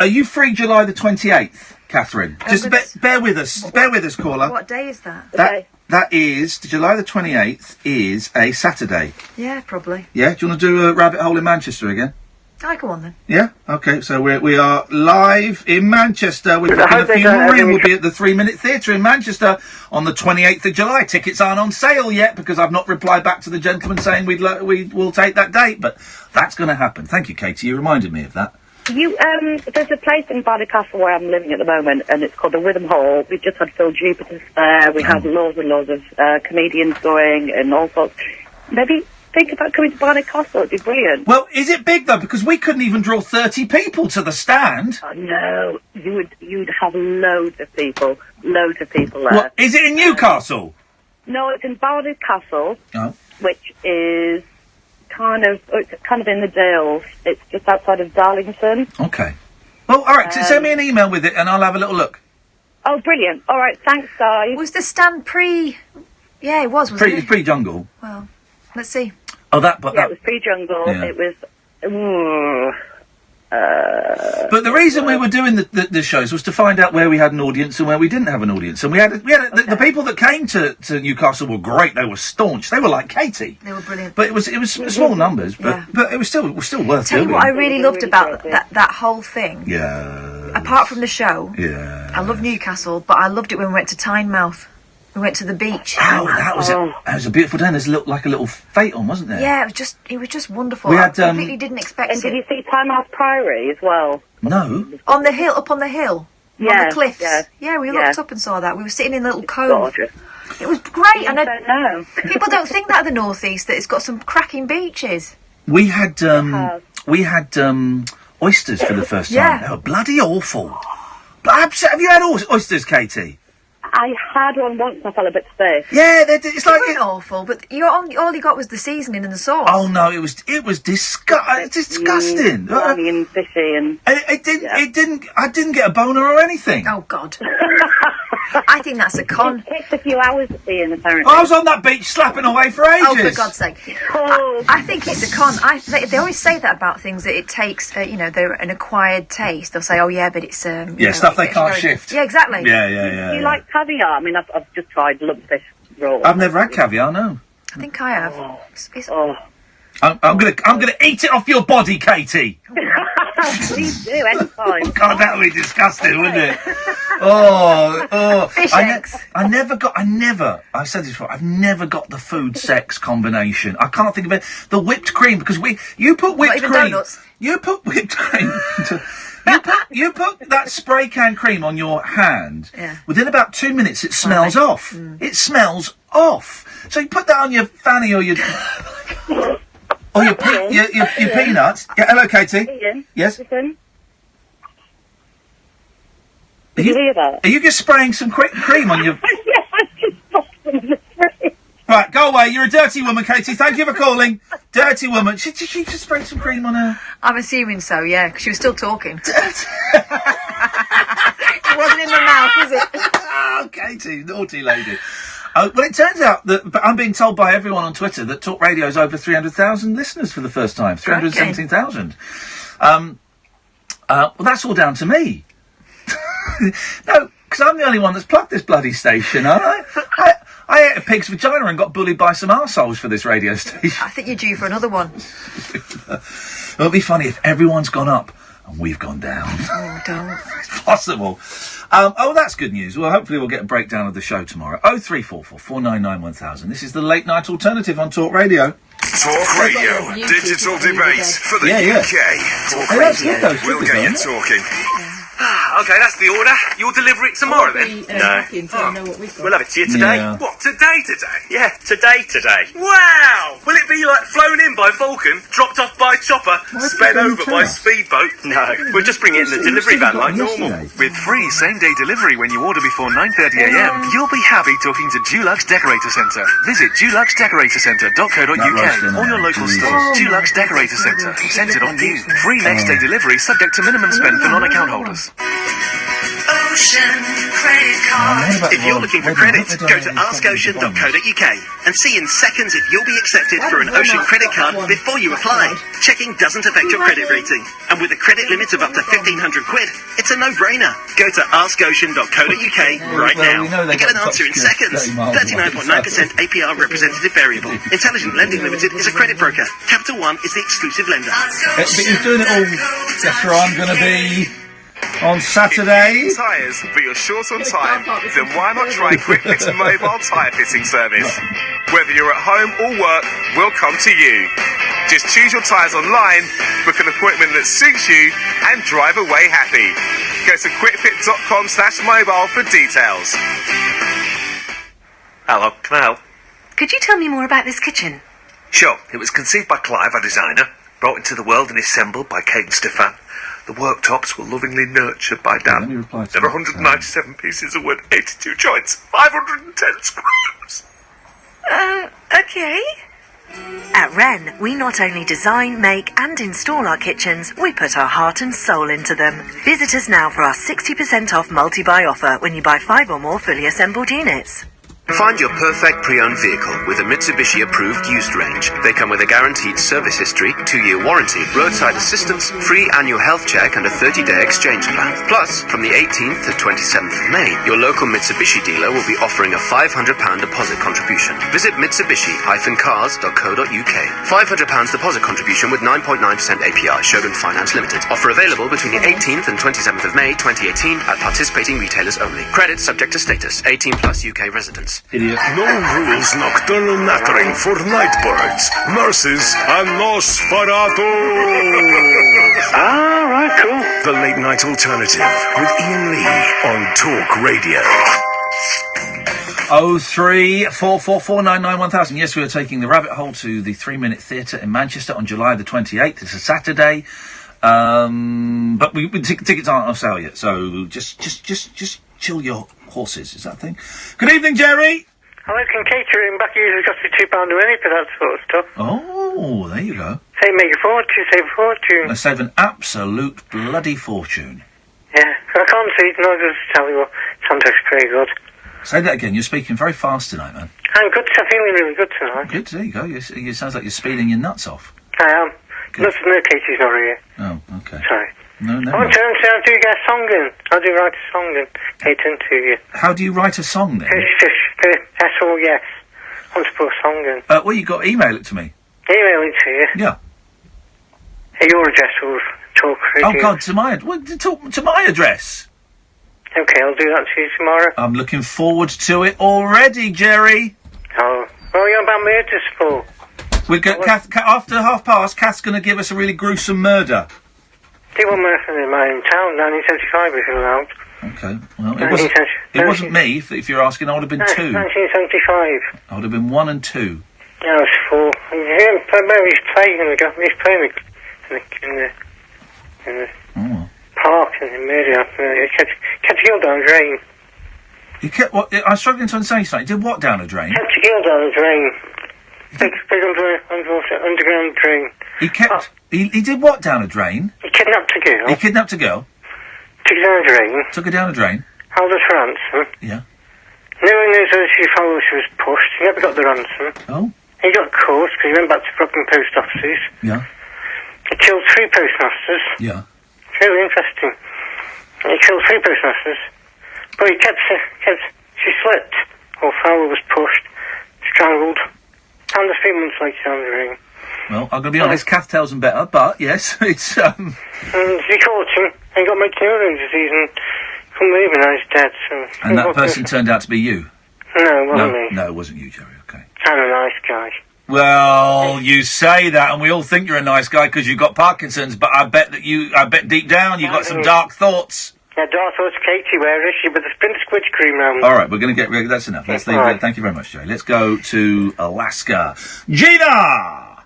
Are you free July the 28th, Catherine? Just bear with us. Bear with us, caller. What day is that? That is, July the 28th is a Saturday. Yeah, probably. Yeah? Do you want to do a rabbit hole in Manchester again? I go on then. Yeah? Okay, so we are live in Manchester. We're booking a funeral ring. We'll be at the 3 Minute Theatre in Manchester on the 28th of July. Tickets aren't on sale yet because I've not replied back to the gentleman saying we will take that date, but that's going to happen. Thank you, Katie. You reminded me of that. There's a place in Castle where I'm living at the moment, and it's called the Witham Hall. We've just had Phil Jupiter's there. We had loads and loads of comedians going and all sorts. Maybe think about coming to Barney Castle. It'd be brilliant. Well, is it big though? Because we couldn't even draw 30 people to the Stand. Oh, no, you'd have loads of people there. What, is it in Newcastle? No, it's in Barney Castle, which is kind of in the Dales. It's just outside of Darlington. Okay. Well, all right. So send me an email with it, and I'll have a little look. Oh, brilliant! All right, thanks, guys. Was the Stand pre? Yeah, it was. Wasn't it? Pre-jungle. Well, let's see. Oh, it was pre-jungle. Yeah. It was. But the reason we were doing the shows was to find out where we had an audience and where we didn't have an audience. And the people that came to Newcastle were great. They were staunch. They were like Katie. They were brilliant. But it was small numbers. But it was still worth doing. Tell you what I really loved about that whole thing. Yeah. Apart from the show. Yeah. I love Newcastle, but I loved it when we went to Tynemouth. We went to the beach. Oh, that was a beautiful day. There's like a little phaeton, wasn't there? Yeah, it was just wonderful. We had, I completely didn't expect and did you see Tynemouth Priory as well? No. Up on the hill. On the cliffs. Yeah, we looked up and saw that. We were sitting in a little cove. Gorgeous. It was great. And people don't think that of the northeast, that it's got some cracking beaches. We had oysters for the first time. Yeah. They were bloody awful. Have you had oysters, Katie? I had one once and I felt a bit sick. Yeah, it's like... They weren't awful, but all you got was the seasoning and the sauce. Oh, no, it was disgusting. Slimy and fishy and... I didn't get a boner or anything. Oh, God. I think that's a con. It takes a few hours to see in, apparently. I was on that beach slapping away for ages. Oh, for God's sake. I think it's a con. They always say that about things, that it takes, they're an acquired taste. They'll say, oh, yeah, but it's... stuff they can't shift. Yeah, exactly. Yeah. Do you like caviar? I mean, I've just tried lumpfish roll. I've never had caviar, no. I think I have. I'm gonna eat it off your body, Katie. Please do, anytime. God, that would be disgusting, wouldn't it? Fish eggs. I've said this before, I've never got the food sex combination. I can't think of it. The whipped cream, because you put whipped cream. Donuts. You put whipped cream. You put that spray can cream on your hand. Yeah. Within about 2 minutes, it smells off. It smells off. So you put that on your fanny or your peanuts. Yeah, hello, Katie. Ian, yes. Listen. Did you hear that? Are you just spraying some cream on your? Yeah, I just popped them in the fridge. Right, go away. You're a dirty woman, Katie. Thank you for calling. Dirty woman. She just sprayed some cream on her. I'm assuming so, yeah, because she was still talking. It wasn't in the mouth, was it? Oh, Katie, naughty lady. Well, it turns out that I'm being told by everyone on Twitter that Talk Radio is over 300,000 listeners for the first time. 317,000. Well, that's all down to me. No, because I'm the only one that's plugged this bloody station, aren't I? I ate a pig's vagina and got bullied by some arseholes for this radio station. I think you're due for another one. It'll be funny if everyone's gone up and we've gone down. Oh, don't. It's possible. That's good news. Well, hopefully we'll get a breakdown of the show tomorrow. 0344 499 1000. This is the late night alternative on Talk Radio. Talk Radio. Digital debate for the UK. Talk Radio. We'll get you talking. OK, that's the order. You'll deliver it tomorrow, then? No. We'll have it to you today. Yeah. What, today? Yeah, today. Wow! Will it be, like, flown in by Vulcan, dropped off by chopper, sped over by speedboat? No, we'll just bring it in the delivery van like normal. With free same-day delivery when you order before 9:30am, you'll be happy talking to Dulux Decorator Centre. Visit duluxdecoratorcentre.co.uk or your local store. Dulux Decorator Centre. Centred on you. Free next-day delivery subject to minimum spend for non-account holders. Ocean credit card. If you're looking for credit, go to askocean.co.uk and see in seconds if you'll be accepted for an Ocean credit card before you apply. Checking doesn't affect your credit rating, and with a credit limit of up to £1,500, it's a no-brainer. Go to askocean.co.uk right now and get an answer in seconds. 39.9% APR representative variable. Intelligent Lending Limited is a credit broker. Capital One is the exclusive lender. But he's doing it all. That's where I'm going to be on Saturday. Tyres, but you're short on time, then why not try Quick Fit's mobile tyre fitting service? Whether you're at home or work, we'll come to you. Just choose your tyres online, book an appointment that suits you, and drive away happy. Go to quickfit.com/mobile for details. Hello, can I help? Could you tell me more about this kitchen? Sure. It was conceived by Clive, our designer, brought into the world and assembled by Kate and Stefan. The worktops were lovingly nurtured by Dan. There are 197 pieces of wood, 82 joints, 510 screws. Okay. At Wren, we not only design, make and install our kitchens, we put our heart and soul into them. Visit us now for our 60% off multi-buy offer when you buy 5 or more fully assembled units. Find your perfect pre-owned vehicle with a Mitsubishi approved used range. They come with a guaranteed service history, 2-year warranty, roadside assistance, free annual health check and a 30-day exchange plan. Plus, from the 18th to 27th of May, your local Mitsubishi dealer will be offering a £500 deposit contribution. Visit Mitsubishi-cars.co.uk. £500 deposit contribution with 9.9% APR, Shogun Finance Limited. Offer available between the 18th and 27th of May 2018 at participating retailers only. Credit subject to status. 18 plus UK residents. Idiot. No rules nocturnal nattering for nightbirds, nurses, and Nosferatu. Ah, right, cool. The Late Night Alternative with Iain Lee on Talk Radio. 03444991000. Yes, we are taking the rabbit hole to the 3-Minute Theatre in Manchester on July the 28th. It's a Saturday. But tickets aren't on sale yet, so just chill your horses. Is that a thing? Good evening, Jerry. I can catering back usually costs you £2 a minute for that sort of stuff. Oh, there you go. Save me a fortune, save a fortune. They save an absolute bloody fortune. Yeah, I can't see it, and I'll just tell you what, Santa's pretty good. Say that again. You're speaking very fast tonight, man. I'm good, I'm feeling really good tonight. Good, there you go. It sounds like you're speeding your nuts off. I am. No, Katie's not here. Oh, okay. Sorry. No. I do get a song in. I do write a song in. Cater to you. How do you write a song then? That's all, yes. I want to put a song in. Well, you got email it to me. Email it to you? Yeah. Your address will talk radio. Oh, God, to my address? Okay, I'll do that to you tomorrow. I'm looking forward to it already, Jerry. Oh, well, you're about murder sport. We go, Kath, after 12:30, Kath's going to give us a really gruesome murder. Do one murder in my hometown, 1975, if you're allowed. Okay, well, it wasn't me, if you're asking. I would have been 2. 1975. I would have been 1 and 2. Yeah, I was 4. He's playing in the park in the middle. He kept killed down a drain. He kept what? I'm struggling to understand something. He did what down a drain? Kept killed down a drain. Big underground drain. He kept. He did what down a drain? He kidnapped a girl. He kidnapped a girl. Took her down a drain. Took her down a drain. Held her for ransom. Yeah. Never knew that she followed. She was pushed. He never got the ransom. Oh. He got caught because he went back to Brooklyn post offices. Yeah. He killed 3 postmasters. Yeah. It's really interesting. He killed 3 postmasters, but he kept. She slipped, or Fowler was pushed, strangled, and a few months later down the ring. Well, I'm going to be honest. Kath tells him better, but yes, it's And he caught him and got neuron disease and couldn't believe it. Now he's dead. So. And that person turned out to be you. No, it wasn't me. No, it wasn't you, Jerry. Okay. I'm a nice guy. Well, you say that, and we all think you're a nice guy because you've got Parkinson's. But I bet deep down you've got some dark thoughts. Yeah, Darth was Katie, where is she with the spin squid cream round? All right, we're going to get... That's enough. Let's leave it. Thank you very much, Jay. Let's go to Alaska. Gina!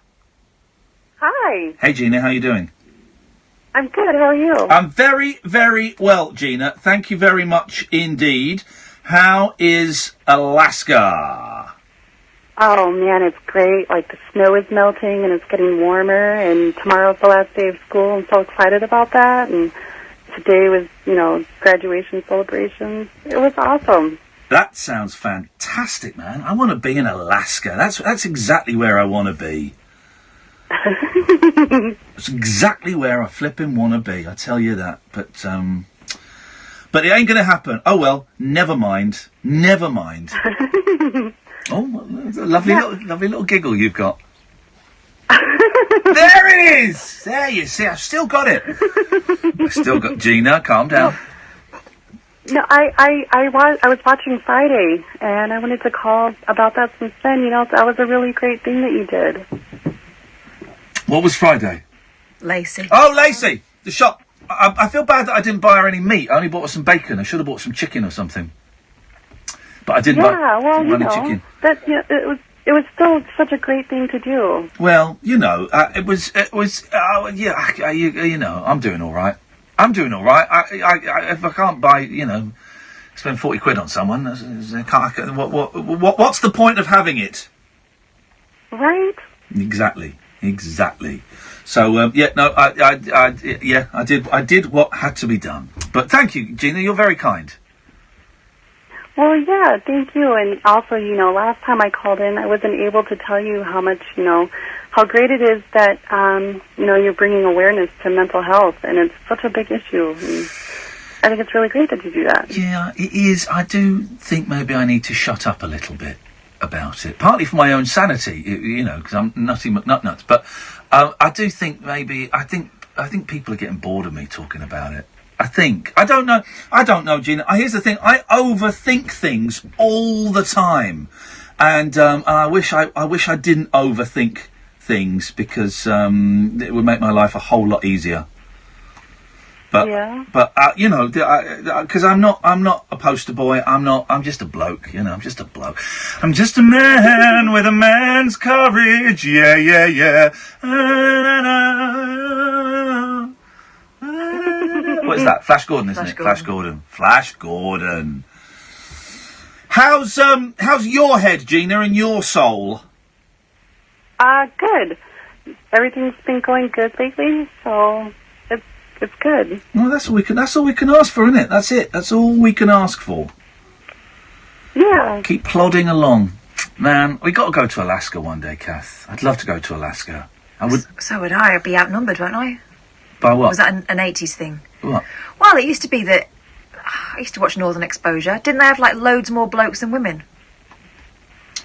Hi. Hey, Gina, how you doing? I'm good. How are you? I'm very, very well, Gina. Thank you very much indeed. How is Alaska? Oh, man, it's great. Like, the snow is melting and it's getting warmer, and tomorrow's the last day of school. I'm so excited about that. And today was, graduation celebrations. It was awesome. That sounds fantastic, man. I want to be in Alaska. That's exactly where I want to be. It's exactly where I flipping want to be, I tell you that. But it ain't going to happen. Oh, well, never mind. Never mind. Oh, a lovely little giggle you've got. There it is! There, you see, I've still got it. I've still got... Gina, calm down. No, I was watching Friday, and I wanted to call about that since then. That was a really great thing that you did. What was Friday? Lacey. Oh, Lacey! The shop. I feel bad that I didn't buy her any meat. I only bought her some bacon. I should have bought some chicken or something. But I didn't buy any chicken. It was still such a great thing to do. Well, it was, I'm doing all right. If I can't buy, spend 40 quid on someone, what's the point of having it? Right? Exactly. So, I did what had to be done. But thank you, Gina, you're very kind. Well, yeah, thank you. And also, last time I called in, I wasn't able to tell you how much, how great it is that, you're bringing awareness to mental health, and it's such a big issue. And I think it's really great that you do that. Yeah, it is. I do think maybe I need to shut up a little bit about it, partly for my own sanity, because I'm nutty McNutnuts. But I do think I think people are getting bored of me talking about it. I don't know, Gina. Here's the thing: I overthink things all the time, and I wish I didn't overthink things, because it would make my life a whole lot easier. But because I'm not a poster boy. I'm just a bloke. I'm just a bloke. I'm just a man with a man's courage. Yeah. What is that? Flash Gordon, isn't it? Flash Gordon. How's your head, Gina, and your soul? Good. Everything's been going good lately, so it's good. Well, that's all we can ask for, isn't it? That's it. That's all we can ask for. Yeah. Keep plodding along. Man, we got to go to Alaska one day, Kath. I'd love to go to Alaska. So would I. I'd be outnumbered, won't I? By what? Was that an 80s thing? What? Well, it used to be that... I used to watch Northern Exposure. Didn't they have, loads more blokes than women?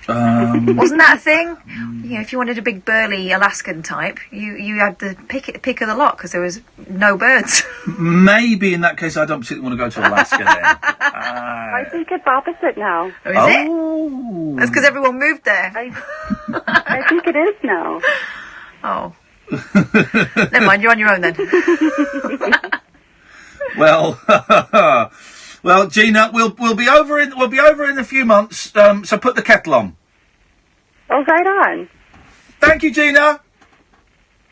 Wasn't that a thing? If you wanted a big burly Alaskan type, you had the pick of the lot, because there was no birds. Maybe in that case I don't particularly want to go to Alaska then. I think it's opposite now. Oh, is it? That's because everyone moved there. I think it is now. Oh. Never mind, you're on your own then. Well, Gina, we'll be over in a few months. So put the kettle on. Oh, right on. Thank you, Gina.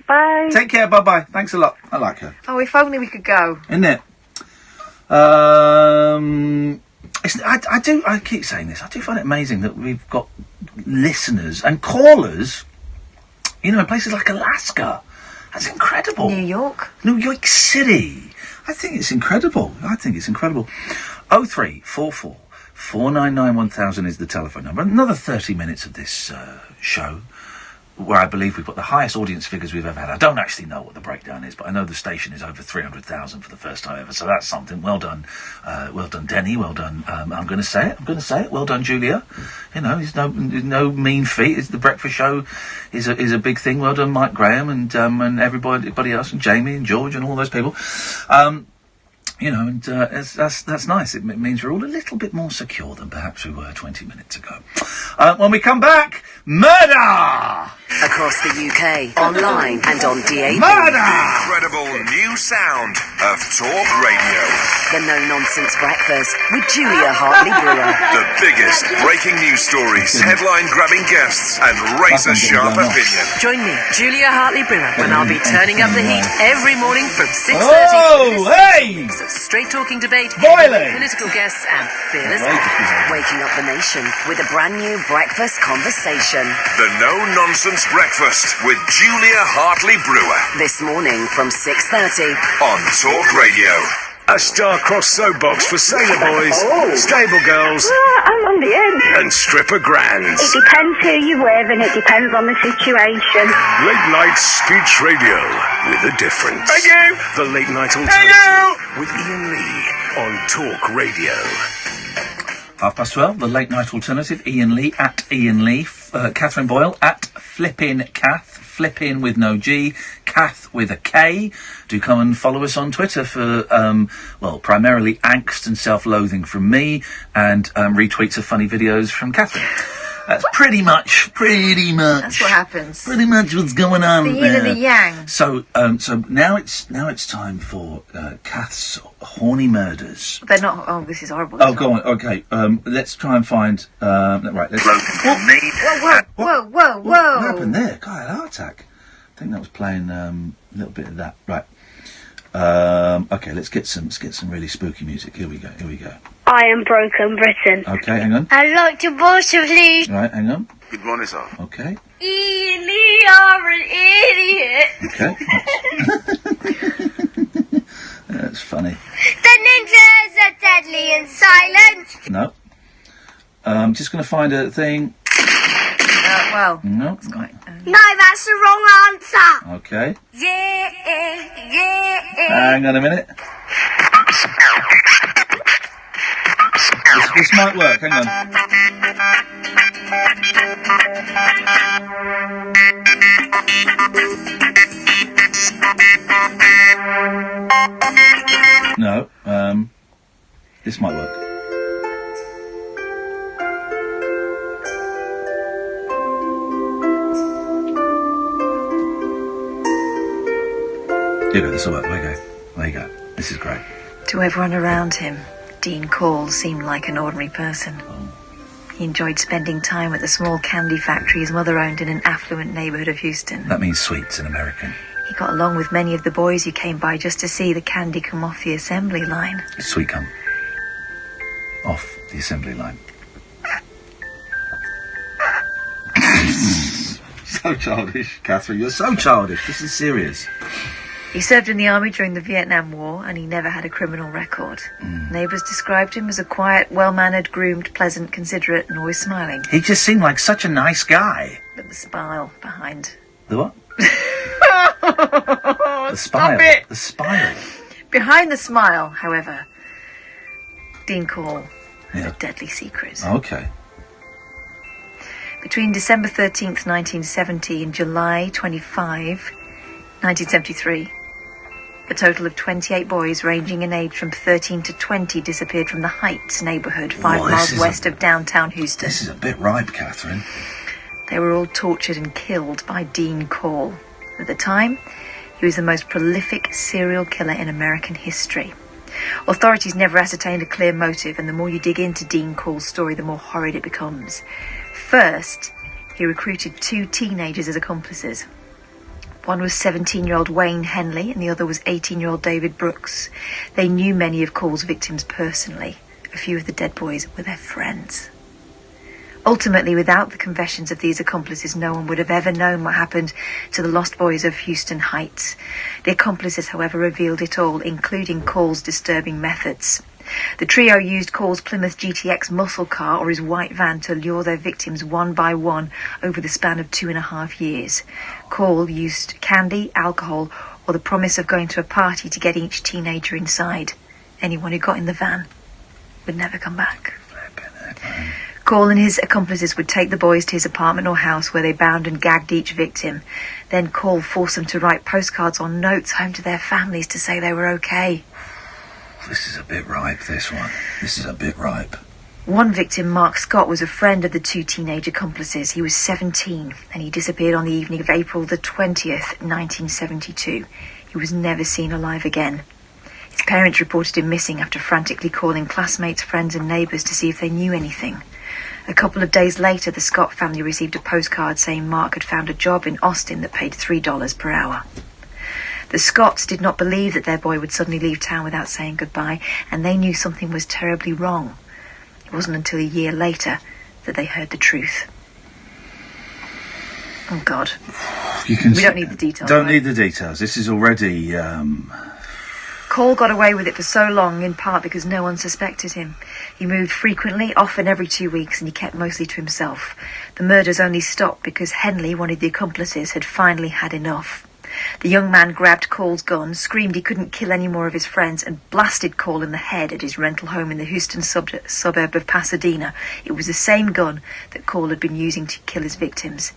Bye. Take care. Bye. Thanks a lot. I like her. Oh, if only we could go. Isn't it? I keep saying this. I do find it amazing that we've got listeners and callers, in places like Alaska. That's incredible. New York City. I think it's incredible. 0344 499 1000 is the telephone number. Another 30 minutes of this show, where I believe we've got the highest audience figures we've ever had. I don't actually know what the breakdown is, but I know the station is over 300,000 for the first time ever. So that's something. Well done, Denny. Well done. I'm going to say it. Well done, Julia. It's no mean feat. The breakfast show is a big thing. Well done, Mike Graham and everybody else, and Jamie and George and all those people. That's nice. It means we're all a little bit more secure than perhaps we were 20 minutes ago. When we come back, murder! Across the UK, online and on DAB. Murder! Incredible new sound of Talk Radio. The No Nonsense Breakfast with Julia Hartley-Brewer. The biggest breaking news stories, headline-grabbing guests, and razor-sharp opinion. Join me, Julia Hartley-Brewer, when I'll be turning up the heat every morning from 6:30. Oh, hey! Straight-talking debate, Boiling! political guests, and fearless waking up the nation with a brand new breakfast conversation. The No Nonsense Breakfast with Julia Hartley-Brewer. This morning from 6:30 on Talk Radio. A star-crossed soapbox for sailor boys, stable girls, I'm on the end. and stripper grands. It depends who you're with and it depends on the situation. Late night speech radio with a difference. Thank you. The Late Night Alternative with Iain Lee on Talk Radio. 12:30, the Late Night Alternative. Iain Lee at Iain Lee. Catherine Boyle at Flippin' Kath. Flippin' with no G, Kath with a K. Do come and follow us on Twitter for, primarily angst and self-loathing from me, and retweets of funny videos from Catherine. That's pretty much. That's what happens. Pretty much what's going on. The yin and the yang. So now it's time for Kath's horny murders. They're not. Oh, this is horrible. Oh, go on. Okay. Let's try and find. Right. Let's. Whoa! What happened there? God, I had a heart attack. I think that was playing a little bit of that. Right. Okay. Let's get some really spooky music. Here we go. I am Broken Britain. Okay. Hang on. I'd like to voice you, please. Right. Hang on. Good morning, sir. Okay. Iain Lee, you're an idiot. Okay. That's funny. The ninjas are deadly and silent. No. I'm just going to find a thing. No. No, that's the wrong answer. Okay. Yeah. Hang on a minute. This might work. Hang on. No. This might work. Here you go, this will work. There you go. This is great. To everyone around him, Dean Call seemed like an ordinary person. He enjoyed spending time at the small candy factory his mother owned in an affluent neighbourhood of Houston. That means sweets in American. He got along with many of the boys who came by just to see the candy come off the assembly line. Sweet come off the assembly line. So childish, Catherine. You're so childish. This is serious. He served in the army during the Vietnam War, and he never had a criminal record. Neighbours described him as a quiet, well-mannered, groomed, pleasant, considerate, and always smiling. He just seemed like such a nice guy. But the smile behind... The what? The spile. Stop it. The spile. Behind the smile, however, Dean Call had a deadly secret. Okay. Between December 13th, 1970 and July 25, 1973, a total of 28 boys ranging in age from 13 to 20 disappeared from the Heights neighbourhood, 5 miles west of downtown Houston. This is a bit ripe, Catherine. They were all tortured and killed by Dean Call. At the time, he was the most prolific serial killer in American history. Authorities never ascertained a clear motive, and the more you dig into Dean Call's story, the more horrid it becomes. First, he recruited 2 teenagers as accomplices. One was 17-year-old Wayne Henley, and the other was 18-year-old David Brooks. They knew many of Call's victims personally. A few of the dead boys were their friends. Ultimately, without the confessions of these accomplices, no one would have ever known what happened to the lost boys of Houston Heights. The accomplices, however, revealed it all, including Call's disturbing methods. The trio used Call's Plymouth GTX muscle car or his white van to lure their victims one by one over the span of 2.5 years. Call used candy, alcohol, or the promise of going to a party to get each teenager inside. Anyone who got in the van would never come back. Call and his accomplices would take the boys to his apartment or house where they bound and gagged each victim. Then Call forced them to write postcards or notes home to their families to say they were okay. This is a bit ripe, this one. This is a bit ripe. One victim, Mark Scott, was a friend of the 2 teenage accomplices. He was 17, and he disappeared on the evening of April the 20th, 1972. He was never seen alive again. Parents reported him missing after frantically calling classmates, friends and neighbours to see if they knew anything. A couple of days later, the Scott family received a postcard saying Mark had found a job in Austin that paid $3 per hour. The Scotts did not believe that their boy would suddenly leave town without saying goodbye, and they knew something was terribly wrong. It wasn't until a year later that they heard the truth. Oh, God. We don't need the details. Don't need the details. This is already... Cole got away with it for so long, in part because no one suspected him. He moved frequently, often every 2 weeks, and he kept mostly to himself. The murders only stopped because Henley, one of the accomplices, had finally had enough. The young man grabbed Cole's gun, screamed he couldn't kill any more of his friends, and blasted Cole in the head at his rental home in the Houston suburb of Pasadena. It was the same gun that Cole had been using to kill his victims.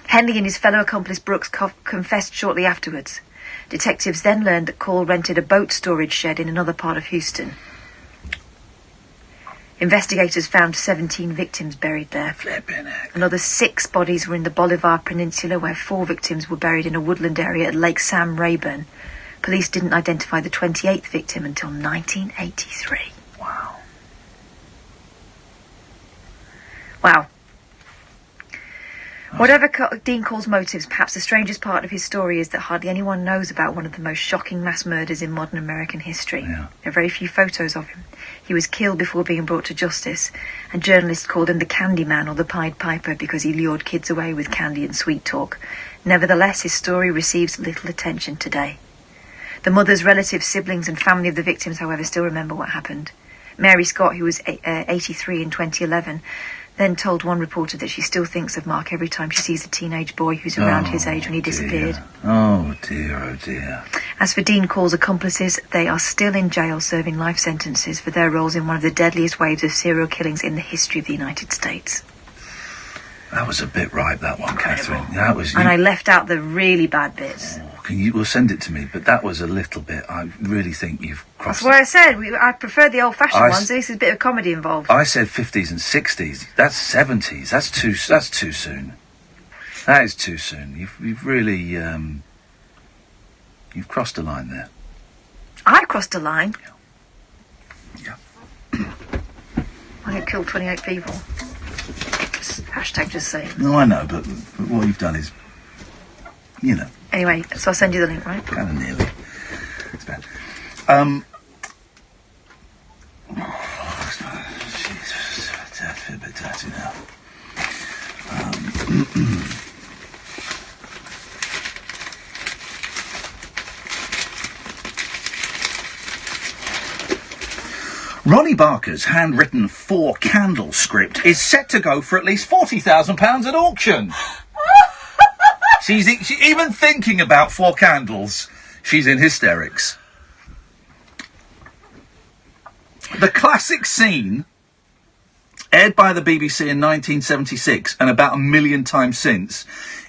Henley and his fellow accomplice Brooks confessed shortly afterwards. Detectives then learned that Cole rented a boat storage shed in another part of Houston. Investigators found 17 victims buried there. Another 6 bodies were in the Bolivar Peninsula, where 4 victims were buried in a woodland area at Lake Sam Rayburn. Police didn't identify the 28th victim until 1983. Wow. Whatever Dean Cole's motives, perhaps the strangest part of his story is that hardly anyone knows about one of the most shocking mass murders in modern American history. There are very few photos of him. He was killed before being brought to justice, and journalists called him the Candy Man or the Pied Piper because he lured kids away with candy and sweet talk. Nevertheless, his story receives little attention today. The mothers, relatives, siblings and family of the victims, however, still remember what happened. Mary Scott, who was 83 in 2011, then told one reporter that she still thinks of Mark every time she sees a teenage boy who's around his age when he disappeared. Oh dear. As for Dean Cole's accomplices, they are still in jail serving life sentences for their roles in one of the deadliest waves of serial killings in the history of the United States. That was a bit ripe, that one, Catherine. That was. And I left out the really bad bits. We'll send it to me, but that was a little bit. I really think you've crossed. That's what I said. I prefer the old-fashioned ones. This is a bit of comedy involved. I said 50s and 60s. That's 70s. That's too soon. That is too soon. You've really you've crossed a line there. I crossed a line. Yeah. I had killed 28 people. Hashtag just saying. No, I know, but what you've done is, you know. Anyway, so I'll send you the link, right? Kind of nearly. It's bad. Jesus, a bit dirty now. Ronnie Barker's handwritten 4-candle script is set to go for at least £40,000 at auction. She's even thinking about 4 candles. She's in hysterics. The classic scene, aired by the BBC in 1976 and about 1 million times since,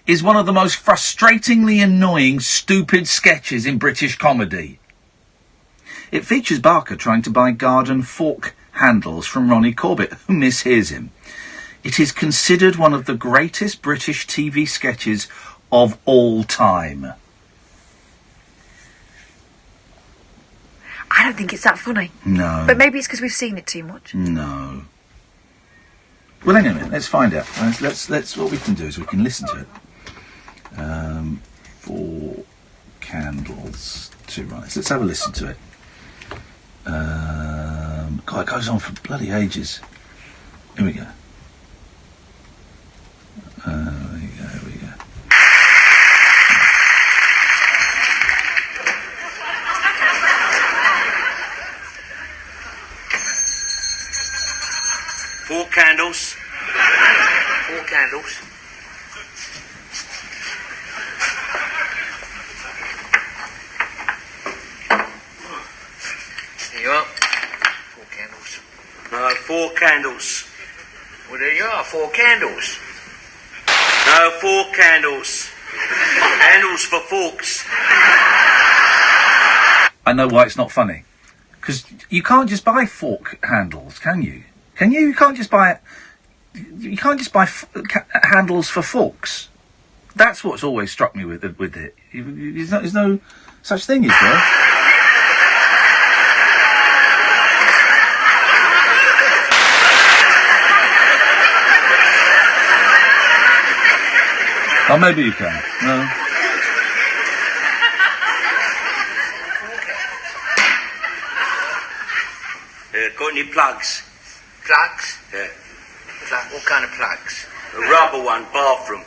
is one of the most frustratingly annoying, stupid sketches in British comedy. It features Barker trying to buy garden fork handles from Ronnie Corbett, who mishears him. It is considered one of the greatest British TV sketches of all time. I don't think it's that funny. No. But maybe it's because we've seen it too much. No. Well, hang on a minute. Let's find out. Let's. What we can do is we can listen to it. 4 candles to rise. Let's have a listen to it. God, it goes on for bloody ages. Here we go. Here we go. Four candles. 4 candles. Here you are. 4 candles. No, 4 candles. Well, there you are, 4 candles. No, 4 candles. Handles for forks. I know why it's not funny. Because you can't just buy fork handles, can you? Can you? You can't just buy... You can't just buy handles for forks. That's what's always struck me with it. There's no such thing, is there? Oh, maybe you can. No. Got any plugs? Plugs? Yeah. What kind of plugs? A rubber one, bathroom.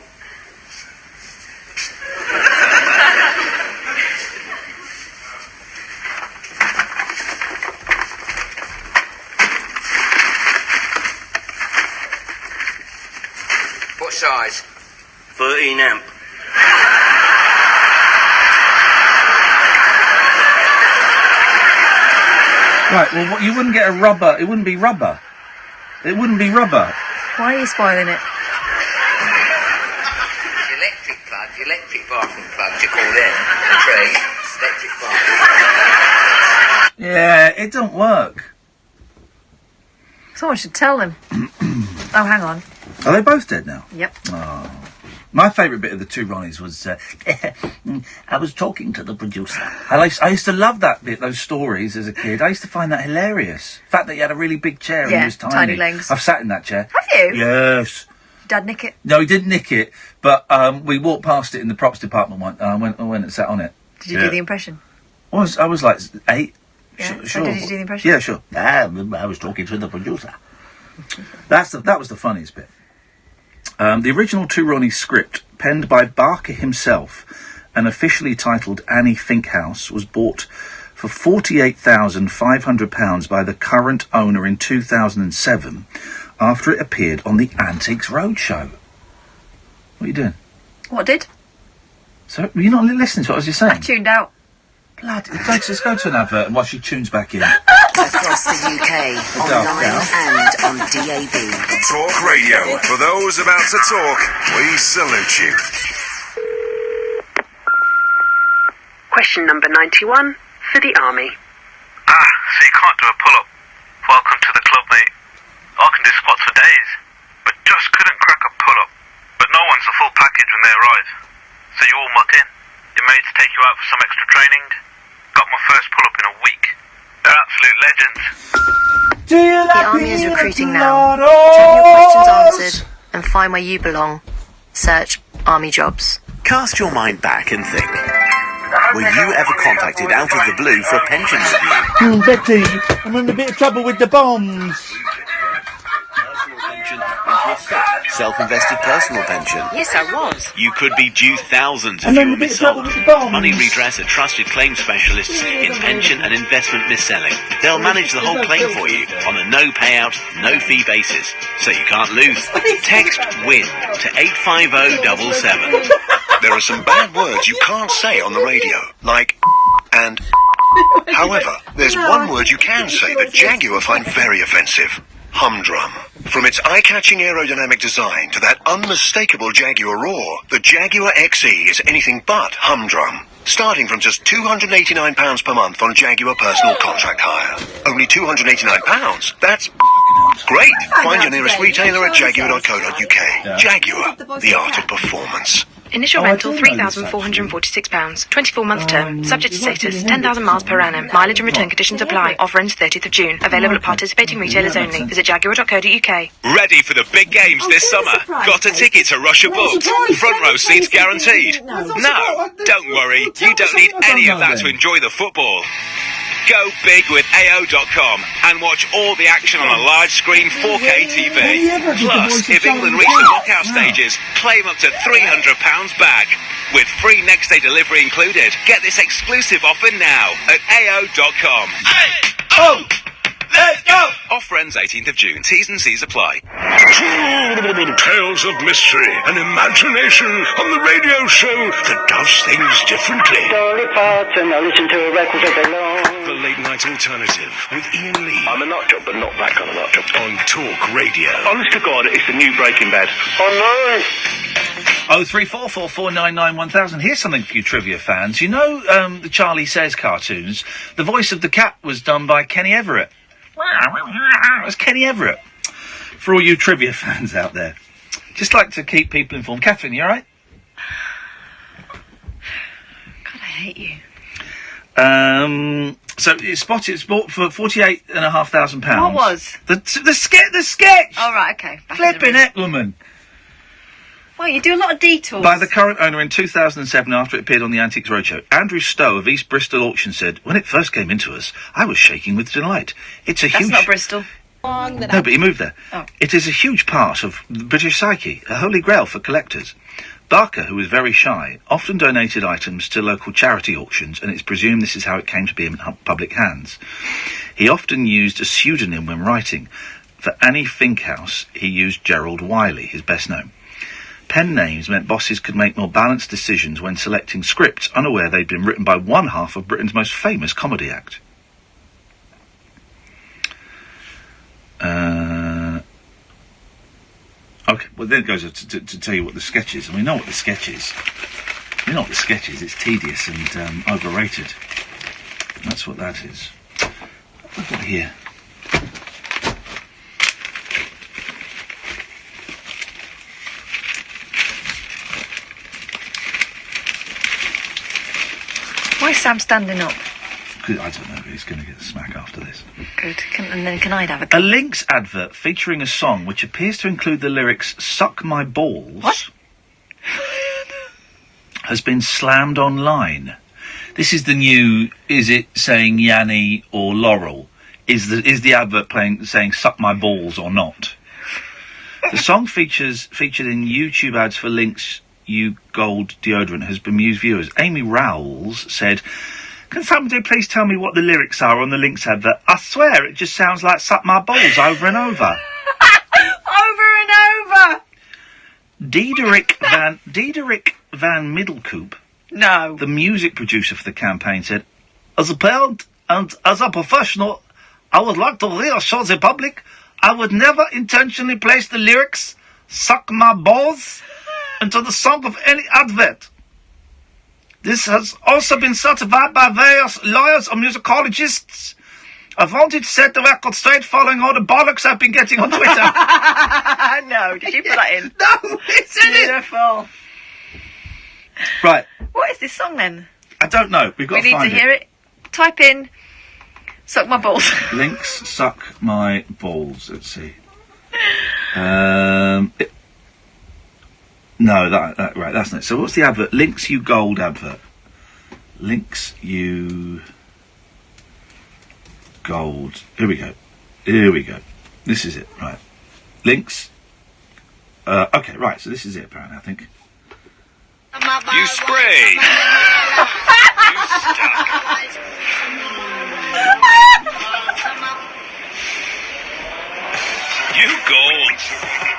What size? 13 amp. Right, well, you wouldn't get a rubber. It wouldn't be rubber. It wouldn't be rubber. Why are you spoiling it? Electric plug, electric bathroom plugs, you call them. Trade, electric bathroom. Yeah, it don't work. Someone should tell them. Oh, hang on. Are they both dead now? Yep. Oh. My favourite bit of the two Ronnies was, I was talking to the producer. I used to love that bit, those stories as a kid. I used to find that hilarious. The fact that he had a really big chair and he was tiny. Legs. I've sat in that chair. Have you? Yes. Dad nick it? No, he didn't nick it, but we walked past it in the props department once. I went and sat on it. Did you do the impression? I was like 8. Yeah, sure. Did you do the impression? Yeah, sure. I was talking to the producer. That was the funniest bit. The original Two Ronnies script, penned by Barker himself and officially titled Annie Finkhouse, was bought for £48,500 by the current owner in 2007 after it appeared on the Antiques Roadshow. What are you doing? What did? So, were you not listening to what I was just saying? I tuned out. Blood, let's go to an advert and while she tunes back in. Across the UK, online and on DAB. Talk Radio. For those about to talk, we salute you. Question number 91 for the Army. So you can't do a pull-up. Welcome to the club, mate. I can do squats for days, but just couldn't crack a pull-up. But no one's a full package when they arrive. So you all muck in. Your mates take you out for some extra training. Got my first pull-up in a week. They're absolute legends. The Army is recruiting now. To have your questions answered and find where you belong, search Army Jobs. Cast your mind back and think. Were you ever contacted out of the blue for a pension review? Betty, I'm in a bit of trouble with the bombs. Self-invested personal pension. Yes, I was. You could be due thousands if I'm you in were a bit of trouble mis-sold. with the bombs. Money Redress are trusted claim specialists in pension and investment mis-selling. They'll manage the whole claim for you on a no payout, no fee basis, so you can't lose. Text WIN to 85077. There are some bad words you can't say on the radio, like and. However, there's one word you can say that Jaguar find very offensive. Humdrum. From its eye-catching aerodynamic design to that unmistakable Jaguar roar, the Jaguar XE is anything but humdrum. Starting from just £289 per month on Jaguar personal contract hire. Only £289? That's great. Find your nearest retailer at jaguar.co.uk. Jaguar, the art of performance. Initial rental £3,446. 24-month term. Subject to status. 10,000 miles per annum. Mileage and return conditions apply. Offer ends 30th of June. Available at participating retailers only. Visit jaguar.co.uk. Ready for the big games this summer? Got a ticket to Russia booked? Front row seats guaranteed? No, don't worry. You don't need any of that to enjoy the football. Go big with AO.com and watch all the action on a large screen 4K TV. Plus, if England reach the knockout stages, claim up to £300 back. With free next day delivery included. Get this exclusive offer now at AO.com. Let's go! Offer ends 18th of June. T's and C's apply. Tales of mystery and imagination on the radio show that does things differently. Dolly Parton, I listen to a record all day long. The Late Night Alternative with Iain Lee. I'm a nut job, but not that kind of nut job. On Talk Radio. Honest to God, it's the new Breaking Bad. Oh no! 03444991000. Here's something for you trivia fans. You know the Charlie Says cartoons? The voice of the cat was done by Kenny Everett. It was Kenny Everett. For all you trivia fans out there. Just like to keep people informed. Catherine, you alright? God, I hate you. So it's bought for £48,500. What was? The sketch! Oh, right, okay. Flipping it, woman. Well, you do a lot of detours. By the current owner in 2007 after it appeared on the Antiques Roadshow. Andrew Stowe of East Bristol Auction said, "When it first came into us, I was shaking with delight. It's a That's huge..." not Bristol. No, but he moved there. Oh. "It is a huge part of the British psyche, a holy grail for collectors." Barker, who was very shy, often donated items to local charity auctions, and it's presumed this is how it came to be in public hands. He often used a pseudonym when writing. For Annie Finkhouse, he used Gerald Wiley, his best known. Pen names meant bosses could make more balanced decisions when selecting scripts, unaware they'd been written by one half of Britain's most famous comedy act. Okay, well then it goes to tell you what the sketch is, and we know what the sketch is. We know what the sketch is. It's tedious and overrated. That's what that is. Look at here. Why is Sam standing up? I don't know, he's going to get a smack after this. Good. And then can I have a go? A Lynx advert featuring a song which appears to include the lyrics "Suck My Balls" What? has been slammed online. This is the new, is it saying Yanni or Laurel? Is the advert saying "Suck My Balls" or not? The song featured in YouTube ads for Lynx U Gold deodorant has bemused viewers. Amy Rowles said, "Can somebody please tell me what the lyrics are on the Lynx advert? I swear it just sounds like 'suck my balls' over and over." Over and over! Diederik Van Middelkoop, No. the music producer for the campaign, said, "As a parent and as a professional, I would like to reassure the public I would never intentionally place the lyrics 'suck my balls' into the song of any advert. This has also been certified by various lawyers or musicologists. I wanted to set the record straight following all the bollocks I've been getting on Twitter." No, did you put that in? No, it's in it. Beautiful. Right. What is this song then? I don't know. We've got We to need find to hear it. Type in "suck my balls." Lynx suck my balls. Let's see. No, that right. That's not. So what's the advert? Lynx U Gold advert. Lynx U Gold. Here we go. This is it. Right. Lynx. Okay. Right. So this is it. Apparently, I think. You spray. You stuck. You gold.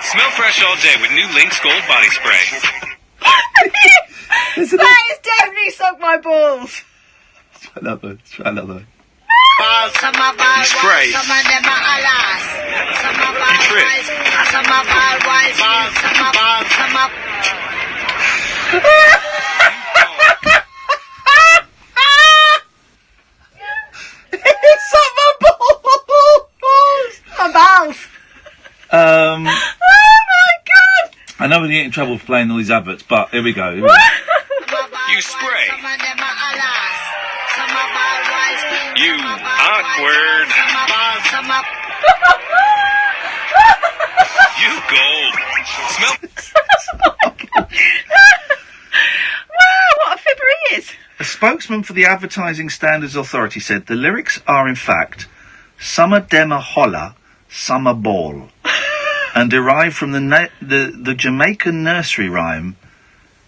Smell fresh all day with new Lynx Gold Body Spray. That is definitely "suck my balls." Try another one. You spray. You trip. Suck my balls. My balls. Oh my god! I know we're getting in trouble for playing all these adverts, but here we go. You spray. You awkward. You gold. Smell. Wow, what a fibber he is. A spokesman for the Advertising Standards Authority said the lyrics are in fact "Summer Dema Holla, Summer Ball," and derived from the Jamaican nursery rhyme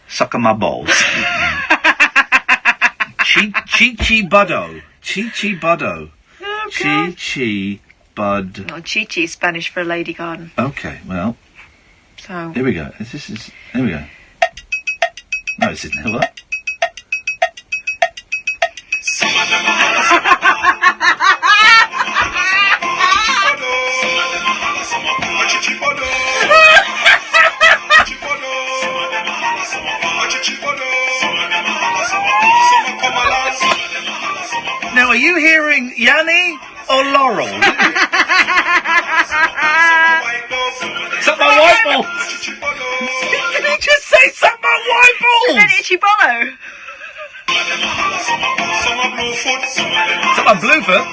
"Sucker My Balls." Chi-chi buddo. Chi-chi buddo. Oh, Chi-chi bud. No, Chi-chi is Spanish for a lady garden. Okay, well, So. here we go. Here we go. No, this isn't. What? Now, are you hearing Yanni or Laurel? Suck my white balls! Did he just say suck my white balls? And then Itchy Bono. Suck my blue foot?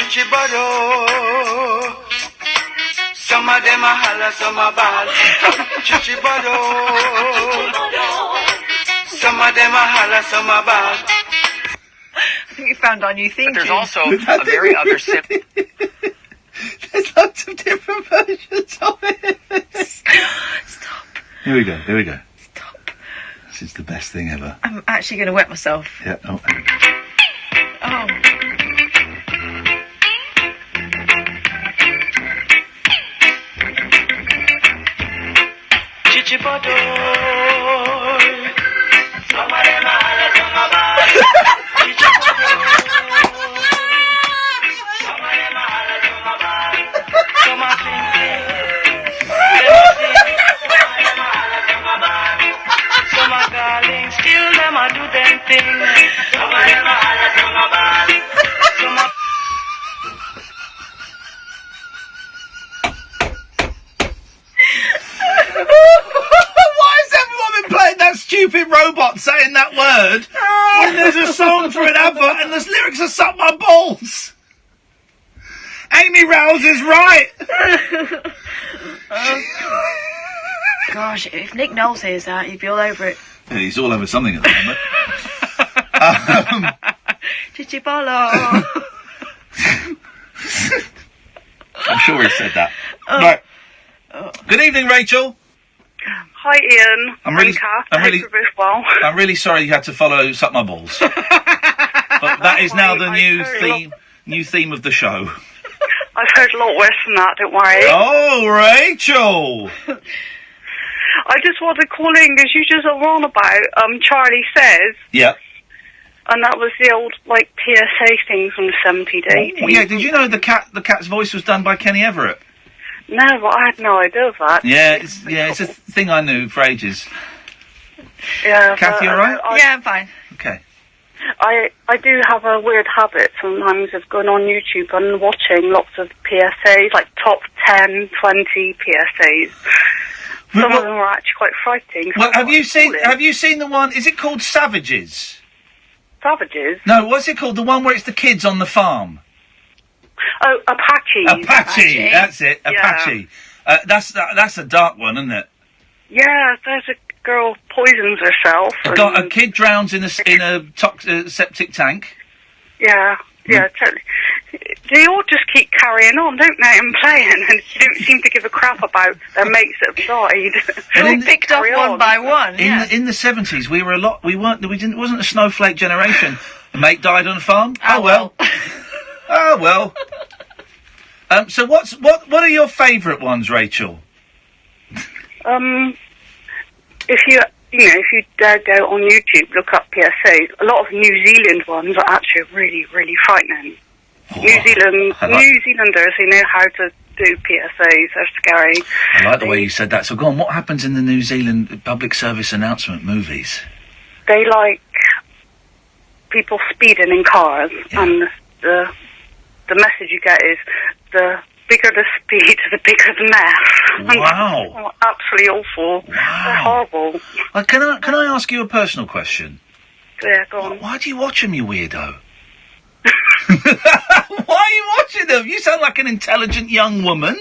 Chichibado. Some of them a holla, some a ball. Chichibado. Some of them a holla, some a ball. I think we found our new theme. But there's tune. also a very other There's lots of different versions of it. Stop. Here we go. Stop. This is the best thing ever. I'm actually going to wet myself. Yeah. Oh. Oh. Chichibado. Some of them a holla, some a ball. Still them a do them thing. Some of them a holla, some a ball. Why has everyone been playing that stupid robot saying that word when there's a song for an advert and the lyrics are "suck my balls"? Amy Rouse is right. Gosh, if Nick Knowles hears that, he'd be all over it. Yeah, he's all over something at the moment. Chichibolo. I'm sure he said that. Right. Good evening, Rachel. Hi, Ian. I'm really well. I'm really sorry you had to follow "Suck My Balls," but that is now the new theme of the show. I've heard a lot worse than that, don't worry. Oh, Rachel! I just wanted to call in because you just are on about Charlie Says. Yeah. And that was the old, like, PSA thing from the 70s, 80s. Well, yeah, did you know the cat's voice was done by Kenny Everett? No, but I had no idea of that. Yeah, it's a thing I knew for ages. Yeah. Kathy, all right? Yeah, I'm fine. Okay. I do have a weird habit sometimes of going on YouTube and watching lots of PSAs, like top 10, 20 PSAs. Some of them are actually quite frightening. Well, have you seen the one? Is it called Savages? Savages? No, what's it called? The one where it's the kids on the farm. Oh, Apache. Apache. That's it. Apache. That's a dark one, isn't it? Yeah, there's a girl poisons herself. A kid drowns in a septic tank. Yeah, totally. They all just keep carrying on, don't they, and playing, and you don't seem to give a crap about their mates that have died. They're all picked off one by one. In the 70s, we were a lot. We wasn't a snowflake generation. A mate died on a farm. Oh well. Oh well. So what are your favourite ones, Rachel? If you dare go on YouTube, look up PSAs. A lot of New Zealand ones are actually really, really frightening. New Zealanders who know how to do PSAs are scary. I like the way you said that. So go on, what happens in the New Zealand public service announcement movies? They like people speeding in cars, and the message you get is the bigger the speed, the bigger the mess. Wow. Absolutely awful. Wow. They're horrible. Can I ask you a personal question? Yeah, go on. Why do you watch them, you weirdo? Why are you watching them? You sound like an intelligent young woman.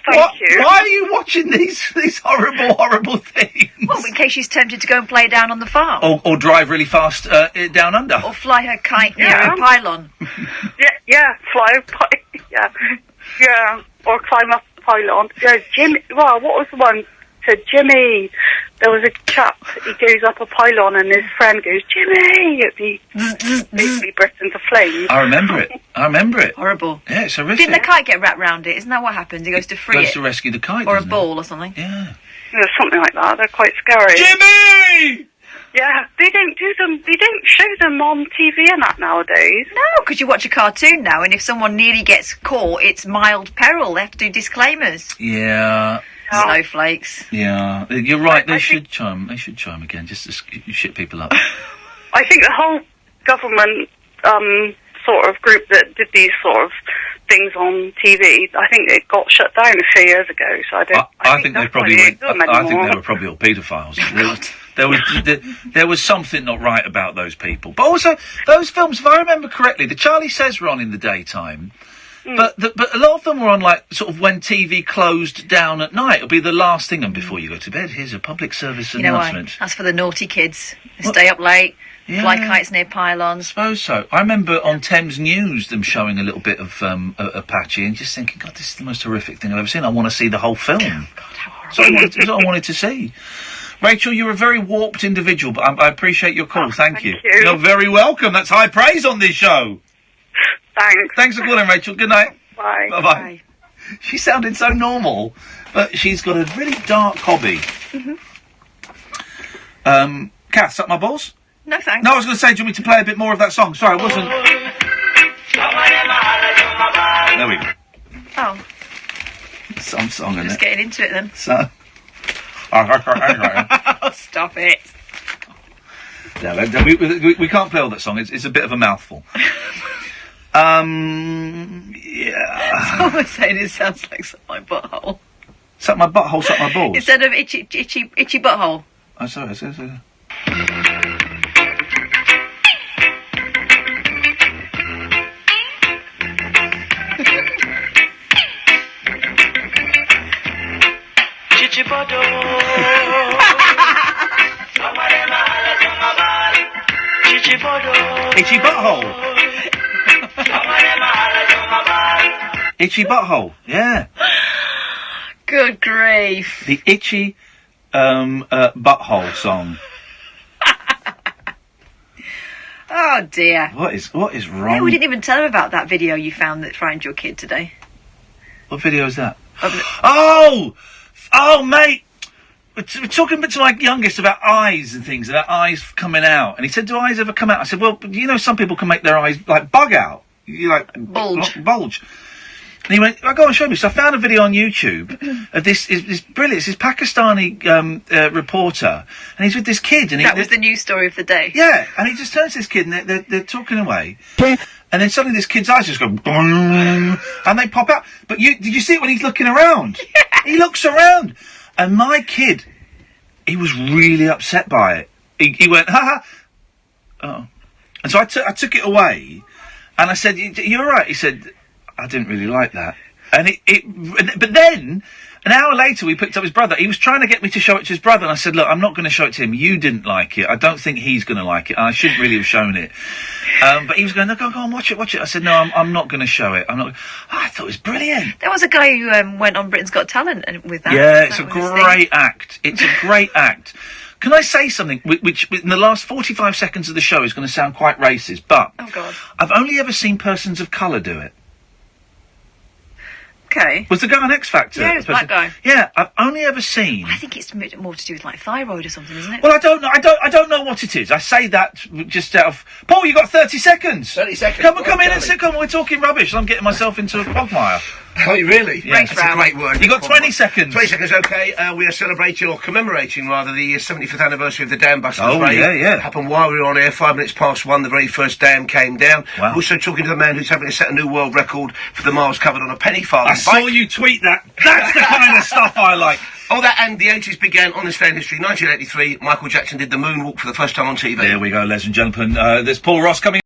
Thank you. Why are you watching these horrible things? Well, in case she's tempted to go and play down on the farm. Or drive really fast down under. Or fly her kite near a pylon. Fly a pylon. Yeah, or climb up a pylon. Yeah, Jimmy. Well, what was the one? Said Jimmy. There was a chap. He goes up a pylon, and his friend goes, Jimmy. He basically bursts into flames. I remember it. Horrible. Yeah, it's horrific. Didn't the kite get wrapped round it? Isn't that what happens? He goes to free Goes it. to rescue the kite, or a doesn't ball or something. Yeah. Something like that. They're quite scary. Jimmy! Yeah, they don't do them. They don't show them on TV and that nowadays. No, because you watch a cartoon now, and if someone nearly gets caught, it's mild peril. They have to do disclaimers. Yeah. Snowflakes. Yeah, you're right. They should chime again, just to shit people up. I think the whole government sort of group that did these sort of things on TV, I think it got shut down a few years ago. So I think they probably I think they were probably all paedophiles. There was something not right about those people. But also, those films, if I remember correctly, the Charlie Says were on in the daytime. But a lot of them were on, like, sort of when TV closed down at night. It'll be the last thing, and before you go to bed, here's a public service You know why? announcement. That's for the naughty kids. They stay up late, fly kites near pylons. I suppose so. I remember on Thames News them showing a little bit of Apache and just thinking, God, this is the most horrific thing I've ever seen. I want to see the whole film. God, how horrible. That's what I wanted to see. Rachel, you're a very warped individual, but I appreciate your call. Thank you. You're very welcome. That's high praise on this show. Thanks. Thanks for calling, Rachel. Good night. Bye. Bye-bye. She sounded so normal, but she's got a really dark hobby. Kath, suck my balls? No, thanks. No, I was going to say, do you want me to play a bit more of that song? Sorry, I wasn't... There we go. Oh. Some song, isn't Just it? getting into it then. So... Stop it. Yeah, we can't play all that song. It's a bit of a mouthful. Yeah. Someone saying it sounds like suck my butthole. Suck my butthole, suck my balls. Instead of itchy butthole. Oh, sorry. Itchy butthole. Itchy butthole, yeah. Good grief. The itchy butthole song. Oh dear. What is wrong? Yeah, we didn't even tell him about that video you found that frightened your kid today. What video is that? Oh, mate. We're talking to my youngest about eyes and things, about eyes coming out. And he said, do eyes ever come out? I said, well, you know, some people can make their eyes, like, bug out. You like... Bulge. And he went, go on, show me. So I found a video on YouTube of this brilliant, it's this Pakistani reporter, and he's with this kid. And that was the news story of the day. Yeah, and he just turns to this kid, and they're talking away. And then suddenly this kid's eyes just go, boom, and they pop out. But did you see it when he's looking around? Yeah. He looks around. And my kid, he was really upset by it. He went, ha ha. Oh. And so I took it away, and I said, you're right. He said, I didn't really like that. And but then, an hour later, we picked up his brother. He was trying to get me to show it to his brother, and I said, look, I'm not going to show it to him. You didn't like it. I don't think he's going to like it. And I shouldn't really have shown it. But he was going, no, go on, watch it. I said, no, I'm not going to show it. I'm not. I thought it was brilliant. There was a guy who went on Britain's Got Talent with that. Yeah, it's a great act. It's a great act. Can I say something which in the last 45 seconds of the show is going to sound quite racist, but oh God. I've only ever seen persons of colour do it. Okay. Was the guy on X Factor? Yeah, it was a black guy. Yeah, I've only ever seen... I think it's more to do with, like, thyroid or something, isn't it? Well, I don't know. I don't know what it is. I say that just out of... Paul, you got 30 seconds. 30 seconds. Come in and sit. Come on, we're talking rubbish. I'm getting myself into a quagmire. Oh, really? Yeah. That's a great word. You got 20 seconds. 20 seconds, okay. We are celebrating, or commemorating, rather, the 75th anniversary of the Dam Busters raid. Yeah. It happened while we were on air, 5 minutes past 1, the very first dam came down. Wow. Also talking to the man who's having to set a new world record for the miles covered on a penny farthing I saw you tweet that. That's the kind of stuff I like. Oh, that, and the 80s began on this day in history. 1983, Michael Jackson did the moonwalk for the first time on TV. There we go, ladies and gentlemen. There's Paul Ross coming